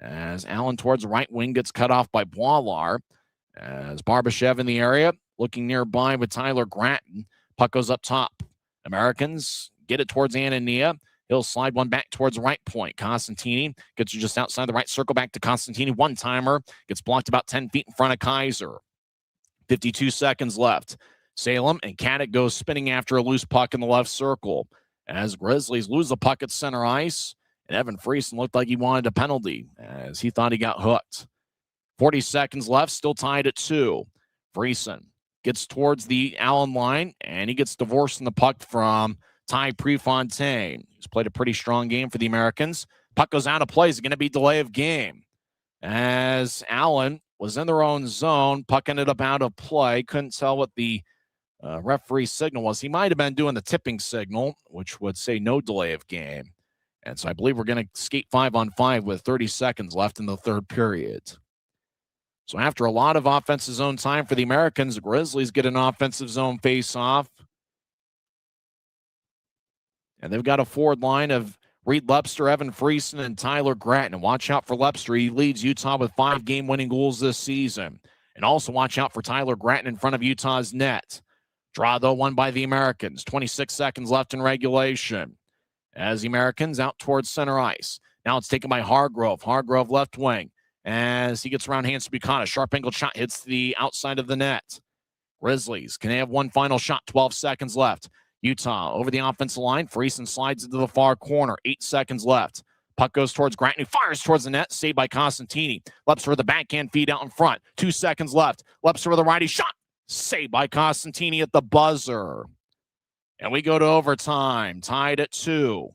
As Allen towards the right wing gets cut off by Boilard. As Barbashev in the area, looking nearby with Tyler Gratton. Puck goes up top. Americans get it towards Anania. He'll slide one back towards the right point. Constantini gets it just outside the right circle back to Constantini. One-timer gets blocked about 10 feet in front of Kaiser. 52 seconds left. Salem and Caddick go spinning after a loose puck in the left circle. As Grizzlies lose the puck at center ice, and Evan Friesen looked like he wanted a penalty as he thought he got hooked. 40 seconds left, still tied at 2. Friesen gets towards the Allen line, and he gets divorced in the puck from Ty Prefontaine. He's played a pretty strong game for the Americans. Puck goes out of play. It's going to be delay of game. As Allen was in their own zone, puck ended up out of play. Couldn't tell what the referee signal was. He might have been doing the tipping signal, which would say no delay of game. And so I believe we're going to skate 5-on-5 with 30 seconds left in the third period. So after a lot of offensive zone time for the Americans, the Grizzlies get an offensive zone face-off. And they've got a forward line of Reed Lepster, Evan Friesen, and Tyler Gratton. And watch out for Lepster. He leads Utah with 5 game-winning goals this season. And also watch out for Tyler Gratton in front of Utah's net. Draw, though, won by the Americans. 26 seconds left in regulation. As the Americans out towards center ice. Now it's taken by Hargrove. Hargrove left wing. As he gets around hands to Buchanan. Sharp angled shot hits the outside of the net. Grizzlies, can they have one final shot? 12 seconds left. Utah over the offensive line. Friesen slides into the far corner. 8 seconds left. Puck goes towards Gratton, who fires towards the net. Saved by Constantini. Lepster with the backhand feed out in front. 2 seconds left. Lepster with a righty shot. Saved by Constantini at the buzzer. And we go to overtime. Tied at 2.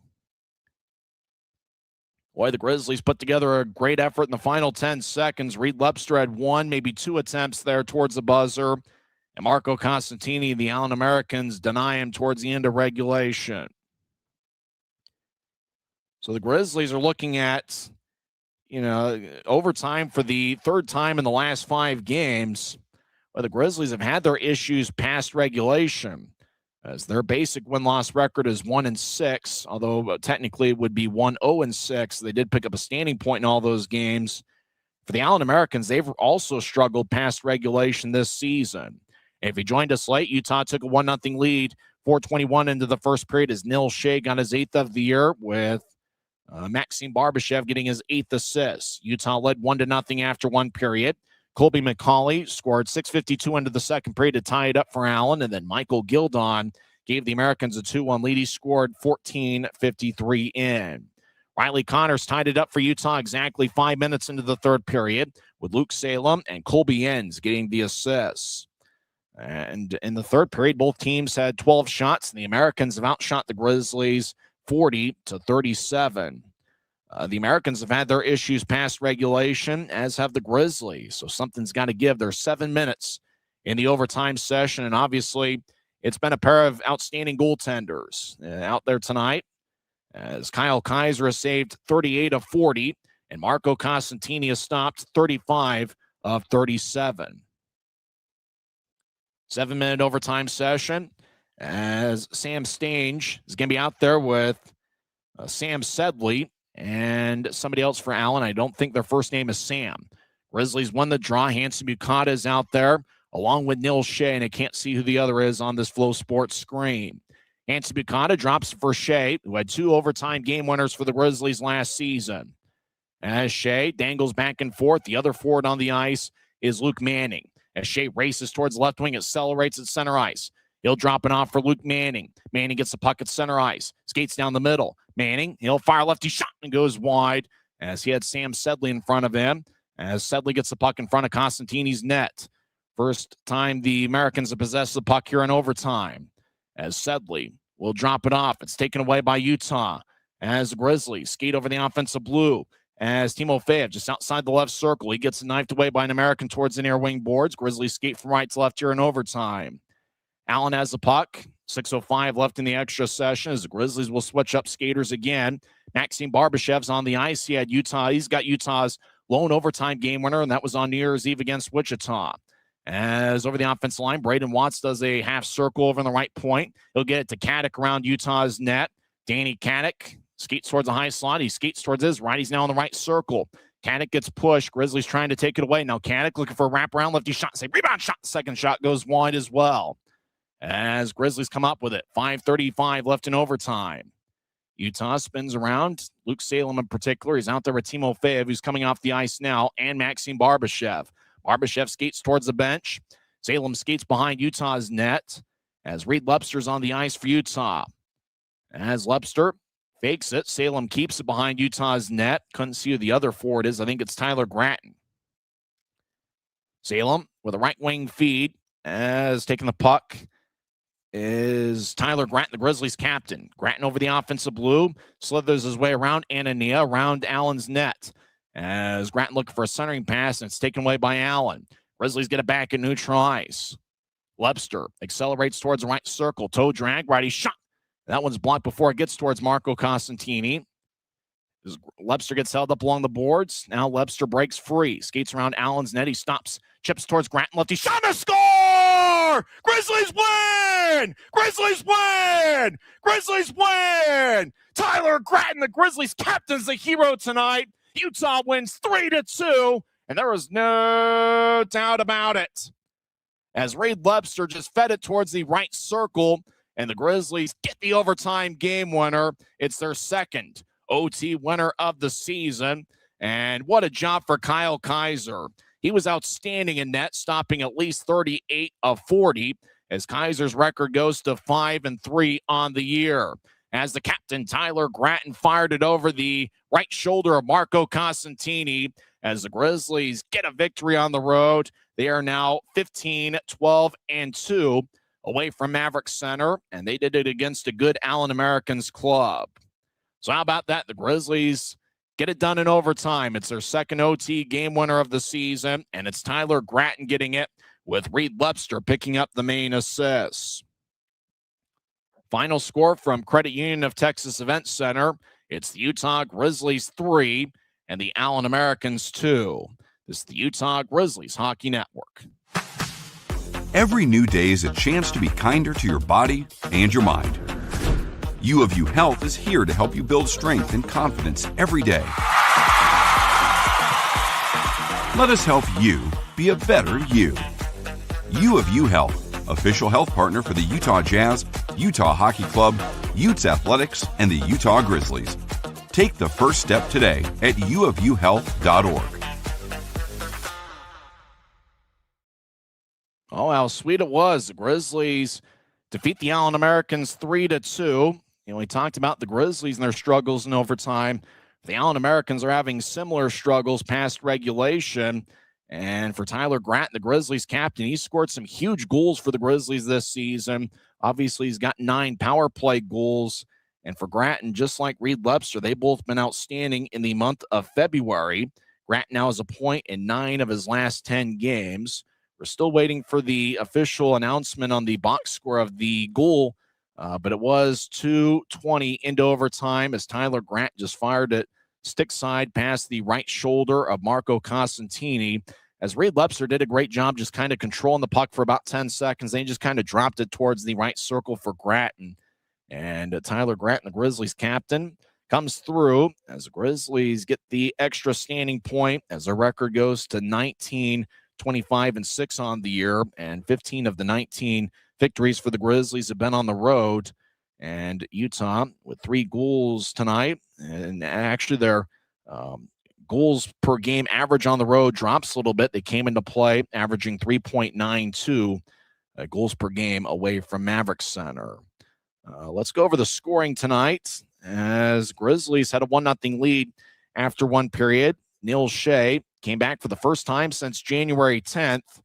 Boy, the Grizzlies put together a great effort in the final 10 seconds. Reed Lepster had 1, maybe 2 attempts there towards the buzzer. And Marco Constantini, the Allen Americans, deny him towards the end of regulation. So the Grizzlies are looking at, overtime for the third time in the last 5 games. Well, the Grizzlies have had their issues past regulation, as their basic win-loss record is 1-6, although technically it would be 1-0-6. They did pick up a standing point in all those games. For the Allen Americans, they've also struggled past regulation this season. If you joined us late, Utah took a 1-0 lead, 4:21 into the first period as Neil Shea got his 8th of the year with Maxime Barbashev getting his 8th assist. Utah led 1-0 after 1 period. Colby McCauley scored 6:52 into the second period to tie it up for Allen, and then Michael Gildon gave the Americans a 2-1 lead. He scored 14:53 in. Riley Connors tied it up for Utah exactly 5 minutes into the third period, with Luke Salem and Colby Enns getting the assists. And in the third period, both teams had 12 shots, and the Americans have outshot the Grizzlies 40-37. The Americans have had their issues past regulation, as have the Grizzlies. So something's got to give. There's 7 minutes in the overtime session, and obviously it's been a pair of outstanding goaltenders out there tonight, as Kyle Kaiser has saved 38 of 40, and Marco Costantini has stopped 35 of 37. 7-minute overtime session as Sam Stange is going to be out there with Sam Sedley and somebody else for Allen. I don't think their first name is Sam. Grizzlies won the draw. Hanson Bukata is out there along with Neil Shea, and I can't see who the other is on this Flow Sports screen. Hanson Bukata drops for Shea, who had 2 overtime game winners for the Grizzlies last season. As Shea dangles back and forth, the other forward on the ice is Luke Manning. As Shea races towards left wing, accelerates at center ice. He'll drop it off for Luke Manning. Manning gets the puck at center ice. Skates down the middle. Manning, he'll fire lefty shot and goes wide as he had Sam Sedley in front of him. As Sedley gets the puck in front of Costantini's net. First time the Americans have possessed the puck here in overtime. As Sedley will drop it off. It's taken away by Utah. As the Grizzlies skate over the offensive blue. As Timofeyev just outside the left circle. He gets knifed away by an American towards the near wing boards. Grizzlies skate from right to left here in overtime. Allen has the puck. 6:05 left in the extra session as the Grizzlies will switch up skaters again. Maxim Barbashev's on the ice. He's got Utah's lone overtime game winner, and that was on New Year's Eve against Wichita. As over the offensive line, Braden Watts does a half circle over in the right point. He'll get it to Kadek around Utah's net. Danny Kadek skates towards the high slot. He skates towards his right. He's now in the right circle. Kadek gets pushed. Grizzlies trying to take it away. Now Kadek looking for a wraparound lefty shot. Say rebound shot. Second shot goes wide as well. As Grizzlies come up with it. 5:35 left in overtime. Utah spins around. Luke Salem in particular. He's out there with Timofeyev, who's coming off the ice now, and Maxim Barbashev. Barbashev skates towards the bench. Salem skates behind Utah's net as Reed Lepster's on the ice for Utah. As Lepster fakes it, Salem keeps it behind Utah's net. Couldn't see who the other forward is. I think it's Tyler Gratton. Salem with a right wing feed as taking the puck is Tyler Gratton, the Grizzlies captain. Gratton over the offensive blue, slithers his way around Anania, around Allen's net. As Gratton looking for a centering pass, and it's taken away by Allen. Grizzlies get it back in neutral ice. Lepster accelerates towards the right circle. Toe drag, righty shot. That one's blocked before it gets towards Marco Costantini. As Lepster gets held up along the boards. Now Lepster breaks free. Skates around Allen's net. He stops. Chips towards Gratton. Lefty shot and a score! Grizzlies win! Grizzlies win! Grizzlies win! Tyler Gratton, the Grizzlies captain's the hero tonight. Utah wins 3-2, and there is no doubt about it. As Reed Lepster just fed it towards the right circle, and the Grizzlies get the overtime game winner. It's their second OT winner of the season, and what a job for Kyle Kaiser. He was outstanding in net, stopping at least 38 of 40, as Kaiser's record goes to 5-3 on the year. As the captain, Tyler Gratton, fired it over the right shoulder of Marco Costantini. As the Grizzlies get a victory on the road, they are now 15-12-2 away from Maverick Center, and they did it against a good Allen Americans club. So how about that? The Grizzlies get it done in overtime. It's their second OT game winner of the season, and it's Tyler Gratton getting it with Reed Lepster picking up the main assists. Final score from Credit Union of Texas Event Center. It's the Utah Grizzlies 3 and the Allen Americans 2. This is the Utah Grizzlies Hockey Network. Every new day is a chance to be kinder to your body and your mind. U of U Health is here to help you build strength and confidence every day. Let us help you be a better you. U of U Health, official health partner for the Utah Jazz, Utah Hockey Club, Utes Athletics, and the Utah Grizzlies. Take the first step today at uofuhealth.org. Oh, how sweet it was. The Grizzlies defeat the Allen Americans 3-2. We talked about the Grizzlies and their struggles in overtime. The Allen Americans are having similar struggles past regulation. And for Tyler Gratton, the Grizzlies captain, he scored some huge goals for the Grizzlies this season. Obviously, he's got 9 power play goals. And for Gratton, just like Reed Lepster, they've both been outstanding in the month of February. Gratton now has a point in 9 of his last 10 games. We're still waiting for the official announcement on the box score of the goal, but it was 2:20 into overtime as Tyler Gratton just fired it stick side past the right shoulder of Marco Costantini, as Reed Lepster did a great job just kind of controlling the puck for about 10 seconds. Then he just kind of dropped it towards the right circle for Gratton. And Tyler Gratton, the Grizzlies captain, comes through as the Grizzlies get the extra standing point as their record goes to 19, 25, and 6 on the year. And 15 of the 19 victories for the Grizzlies have been on the road. And Utah with 3 goals tonight. And actually their goals per game average on the road drops a little bit. They came into play averaging 3.92 goals per game away from Maverick Center. Let's go over the scoring tonight as Grizzlies had a 1-0 lead after one period. Neil Shea came back for the first time since January 10th.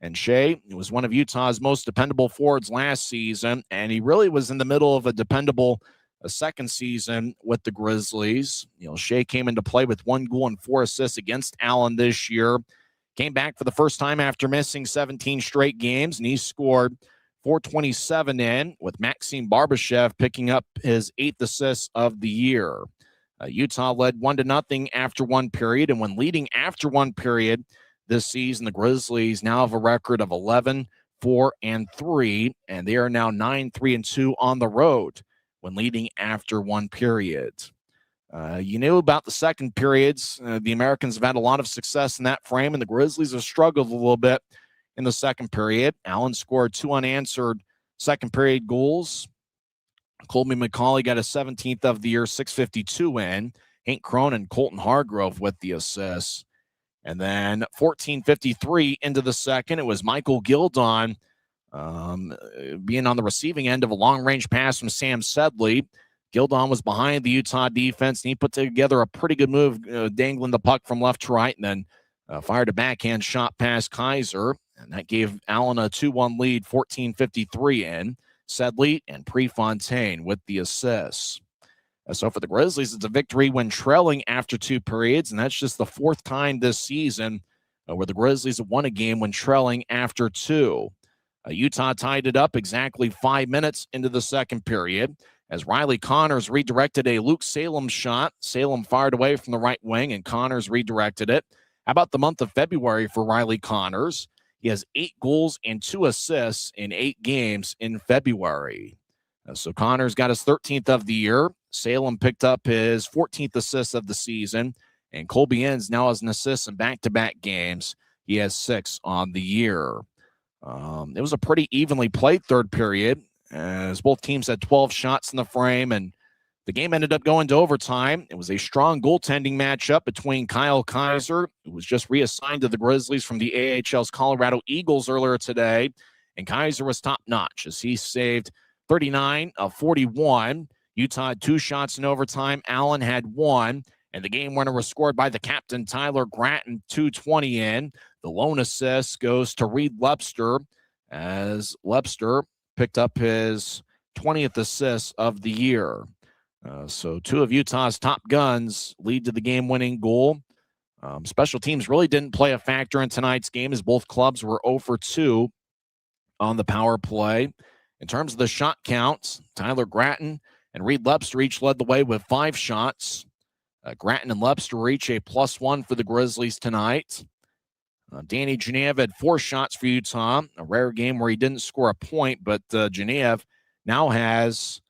And Shea was one of Utah's most dependable forwards last season, and he really was in the middle of a dependable second season with the Grizzlies. Shea came into play with 1 goal and 4 assists against Allen this year. Came back for the first time after missing 17 straight games, and he scored 427 in, with Maxim Barbashev picking up his 8th assist of the year. Utah led 1-0 after one period, and when leading after one period this season, the Grizzlies now have a record of 11-4-3, and they are now 9-3-2 on the road when leading after one period. You knew about the second periods. The Americans have had a lot of success in that frame, and the Grizzlies have struggled a little bit in the second period. Allen scored 2 unanswered second period goals. Colby McCauley got a 17th of the year, 652 in. Hank Cronin, Colton Hargrove with the assists. And then 14:53 into the second, it was Michael Gildon being on the receiving end of a long-range pass from Sam Sedley. Gildon was behind the Utah defense, and he put together a pretty good move, dangling the puck from left to right, and then fired a backhand shot past Kaiser, and that gave Allen a 2-1 lead, 14:53 in. Sedley and Prefontaine with the assists. So for the Grizzlies, it's a victory when trailing after 2 periods, and that's just the 4th time this season where the Grizzlies have won a game when trailing after 2. Utah tied it up exactly 5 minutes into the second period as Riley Connors redirected a Luke Salem shot. Salem fired away from the right wing, and Connors redirected it. How about the month of February for Riley Connors? He has 8 goals and 2 assists in 8 games in February. So Connors got his 13th of the year. Salem picked up his 14th assist of the season. And Colby Enns now has an assist in back-to-back games. He has 6 on the year. It was a pretty evenly played third period, as both teams had 12 shots in the frame, and the game ended up going to overtime. It was a strong goaltending matchup between Kyle Kaiser, who was just reassigned to the Grizzlies from the AHL's Colorado Eagles earlier today, and Kaiser was top-notch as he saved 39 of 41. Utah had 2 shots in overtime. Allen had 1, and the game winner was scored by the captain, Tyler Gratton, 2:20 in. The lone assist goes to Reed Lepster, as Lepster picked up his 20th assist of the year. So 2 of Utah's top guns lead to the game-winning goal. Special teams really didn't play a factor in tonight's game, as both clubs were 0 for 2 on the power play. In terms of the shot counts, Tyler Gratton and Reed Lepster each led the way with 5 shots. Gratton and Lepster were each a +1 for the Grizzlies tonight. Danny Genev had 4 shots for Utah, a rare game where he didn't score a point, but Genev now has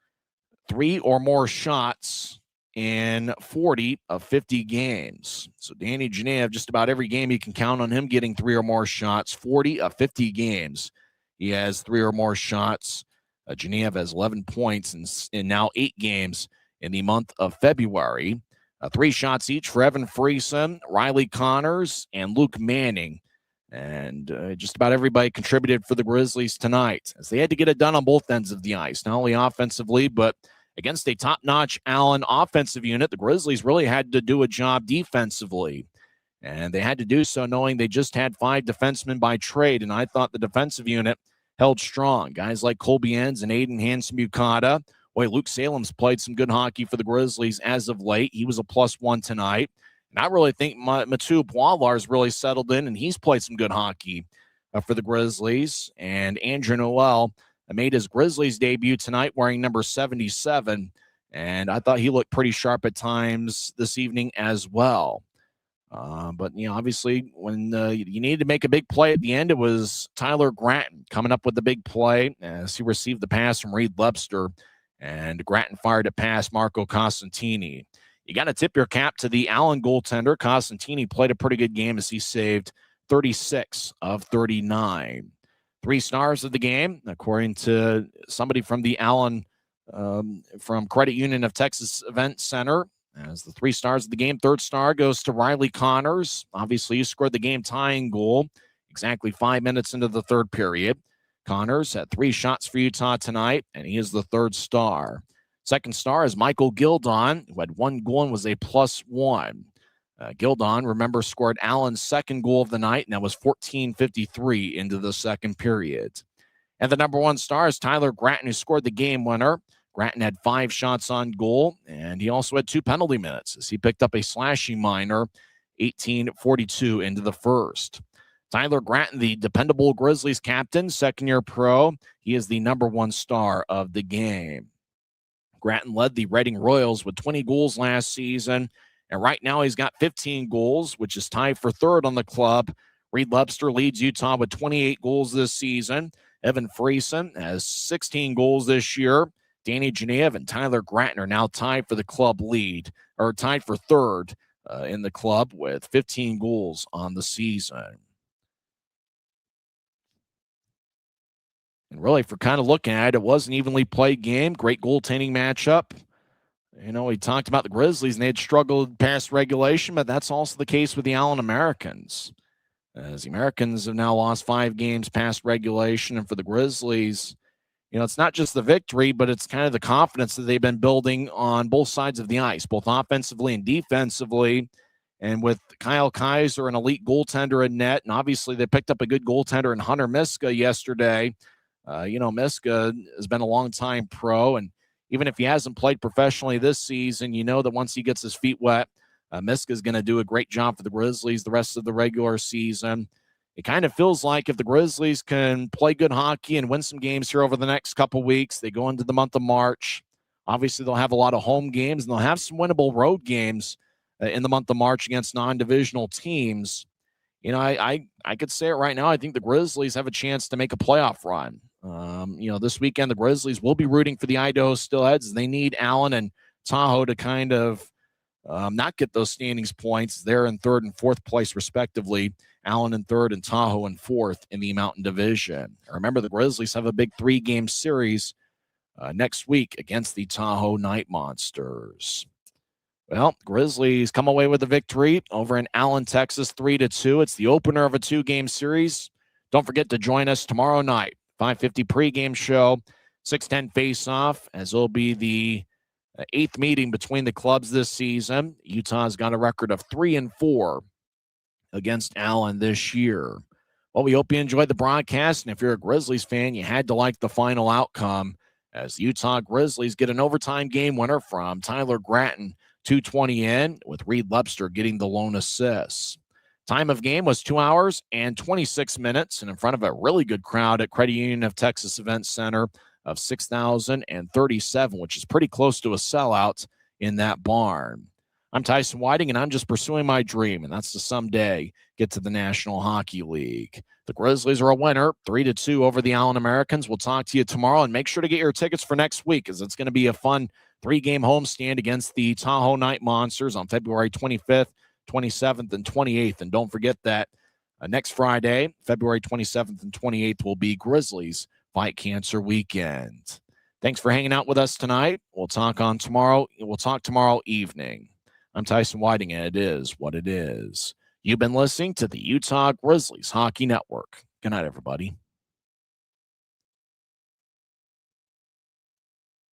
3 or more shots in 40 of 50 games. So Danny Genev, just about every game you can count on him getting 3 or more shots, 40 of 50 games. He has 3 or more shots. Genev has 11 points in now 8 games in the month of February. 3 shots each for Evan Friesen, Riley Connors, and Luke Manning. And just about everybody contributed for the Grizzlies tonight, as they had to get it done on both ends of the ice, not only offensively, but against a top-notch Allen offensive unit. The Grizzlies really had to do a job defensively, and they had to do so knowing they just had 5 defensemen by trade, and I thought the defensive unit held strong. Guys like Colby Enns and Aiden Hansen-Bukata. Boy, Luke Salem's played some good hockey for the Grizzlies as of late. He was a +1 tonight. And I really think Matu Poilar's really settled in, and he's played some good hockey for the Grizzlies. And Andrew Noel made his Grizzlies debut tonight wearing number 77. And I thought he looked pretty sharp at times this evening as well. But, obviously when you needed to make a big play at the end, it was Tyler Gratton coming up with the big play as he received the pass from Reed Lebster, and Gratton fired it past Marco Costantini. You got to tip your cap to the Allen goaltender. Costantini played a pretty good game as he saved 36 of 39. 3 stars of the game, according to somebody from the Allen from Credit Union of Texas Event Center. As the 3 stars of the game, 3rd star goes to Riley Connors. Obviously, he scored the game-tying goal exactly 5 minutes into the 3rd period. Connors had 3 shots for Utah tonight, and he is the 3rd star. 2nd star is Michael Gildon, who had 1 goal and was a +1. Gildon, remember, scored Allen's 2nd goal of the night, and that was 14:53 into the 2nd period. And the number 1 star is Tyler Gratton, who scored the game winner. Gratton had 5 shots on goal, and he also had 2 penalty minutes as he picked up a slashing minor, 18:42 into the 1st. Tyler Gratton, the dependable Grizzlies captain, 2nd-year pro. He is the number 1 star of the game. Gratton led the Reading Royals with 20 goals last season, and right now he's got 15 goals, which is tied for 3rd on the club. Reed Lebster leads Utah with 28 goals this season. Evan Friesen has 16 goals this year. Danny Genev and Tyler Gratton are now tied for the club lead, or tied for 3rd in the club with 15 goals on the season. And really, for kind of looking at it, it was an evenly played game. Great goaltending matchup. We talked about the Grizzlies, and they had struggled past regulation, but that's also the case with the Allen Americans. As the Americans have now lost 5 games past regulation, and for the Grizzlies, it's not just the victory, but it's kind of the confidence that they've been building on both sides of the ice, both offensively and defensively. And with Kyle Kaiser, an elite goaltender in net, and obviously they picked up a good goaltender in Hunter Miska yesterday. Miska has been a long-time pro, and even if he hasn't played professionally this season, that once he gets his feet wet, Miska is going to do a great job for the Grizzlies the rest of the regular season. It kind of feels like if the Grizzlies can play good hockey and win some games here over the next couple weeks, they go into the month of March. Obviously, they'll have a lot of home games, and they'll have some winnable road games in the month of March against non-divisional teams. I could say it right now. I think the Grizzlies have a chance to make a playoff run. This weekend, the Grizzlies will be rooting for the Idaho Steelheads. They need Allen and Tahoe to kind of not get those standings points. They're in 3rd and 4th place, respectively. Allen in 3rd and Tahoe in 4th in the Mountain Division. Remember, the Grizzlies have a big 3-game series next week against the Tahoe Night Monsters. Well, Grizzlies come away with a victory over in Allen, Texas, 3-2. It's the opener of a 2-game series. Don't forget to join us tomorrow night, 5:50 pregame show, 6:10 face-off, as it'll be the 8th meeting between the clubs this season. Utah's got a record of 3-4 against Allen this year. Well, we hope you enjoyed the broadcast, and if you're a Grizzlies fan, you had to like the final outcome as the Utah Grizzlies get an overtime game winner from Tyler Gratton, 2:20 in, with Reed Lebster getting the lone assist. Time of game was 2 hours and 26 minutes, and in front of a really good crowd at Credit Union of Texas Event Center of 6,037, which is pretty close to a sellout in that barn. I'm Tyson Whiting, and I'm just pursuing my dream, and that's to someday get to the National Hockey League. The Grizzlies are a winner, 3-2 over the Allen Americans. We'll talk to you tomorrow, and make sure to get your tickets for next week, as it's going to be a fun 3-game homestand against the Tahoe Night Monsters on February 25th, 27th, and 28th. And don't forget that next Friday, February 27th and 28th, will be Grizzlies Fight Cancer Weekend. Thanks for hanging out with us tonight. We'll talk tomorrow evening. I'm Tyson Whiting, and it is what it is. You've been listening to the Utah Grizzlies Hockey Network. Good night, everybody.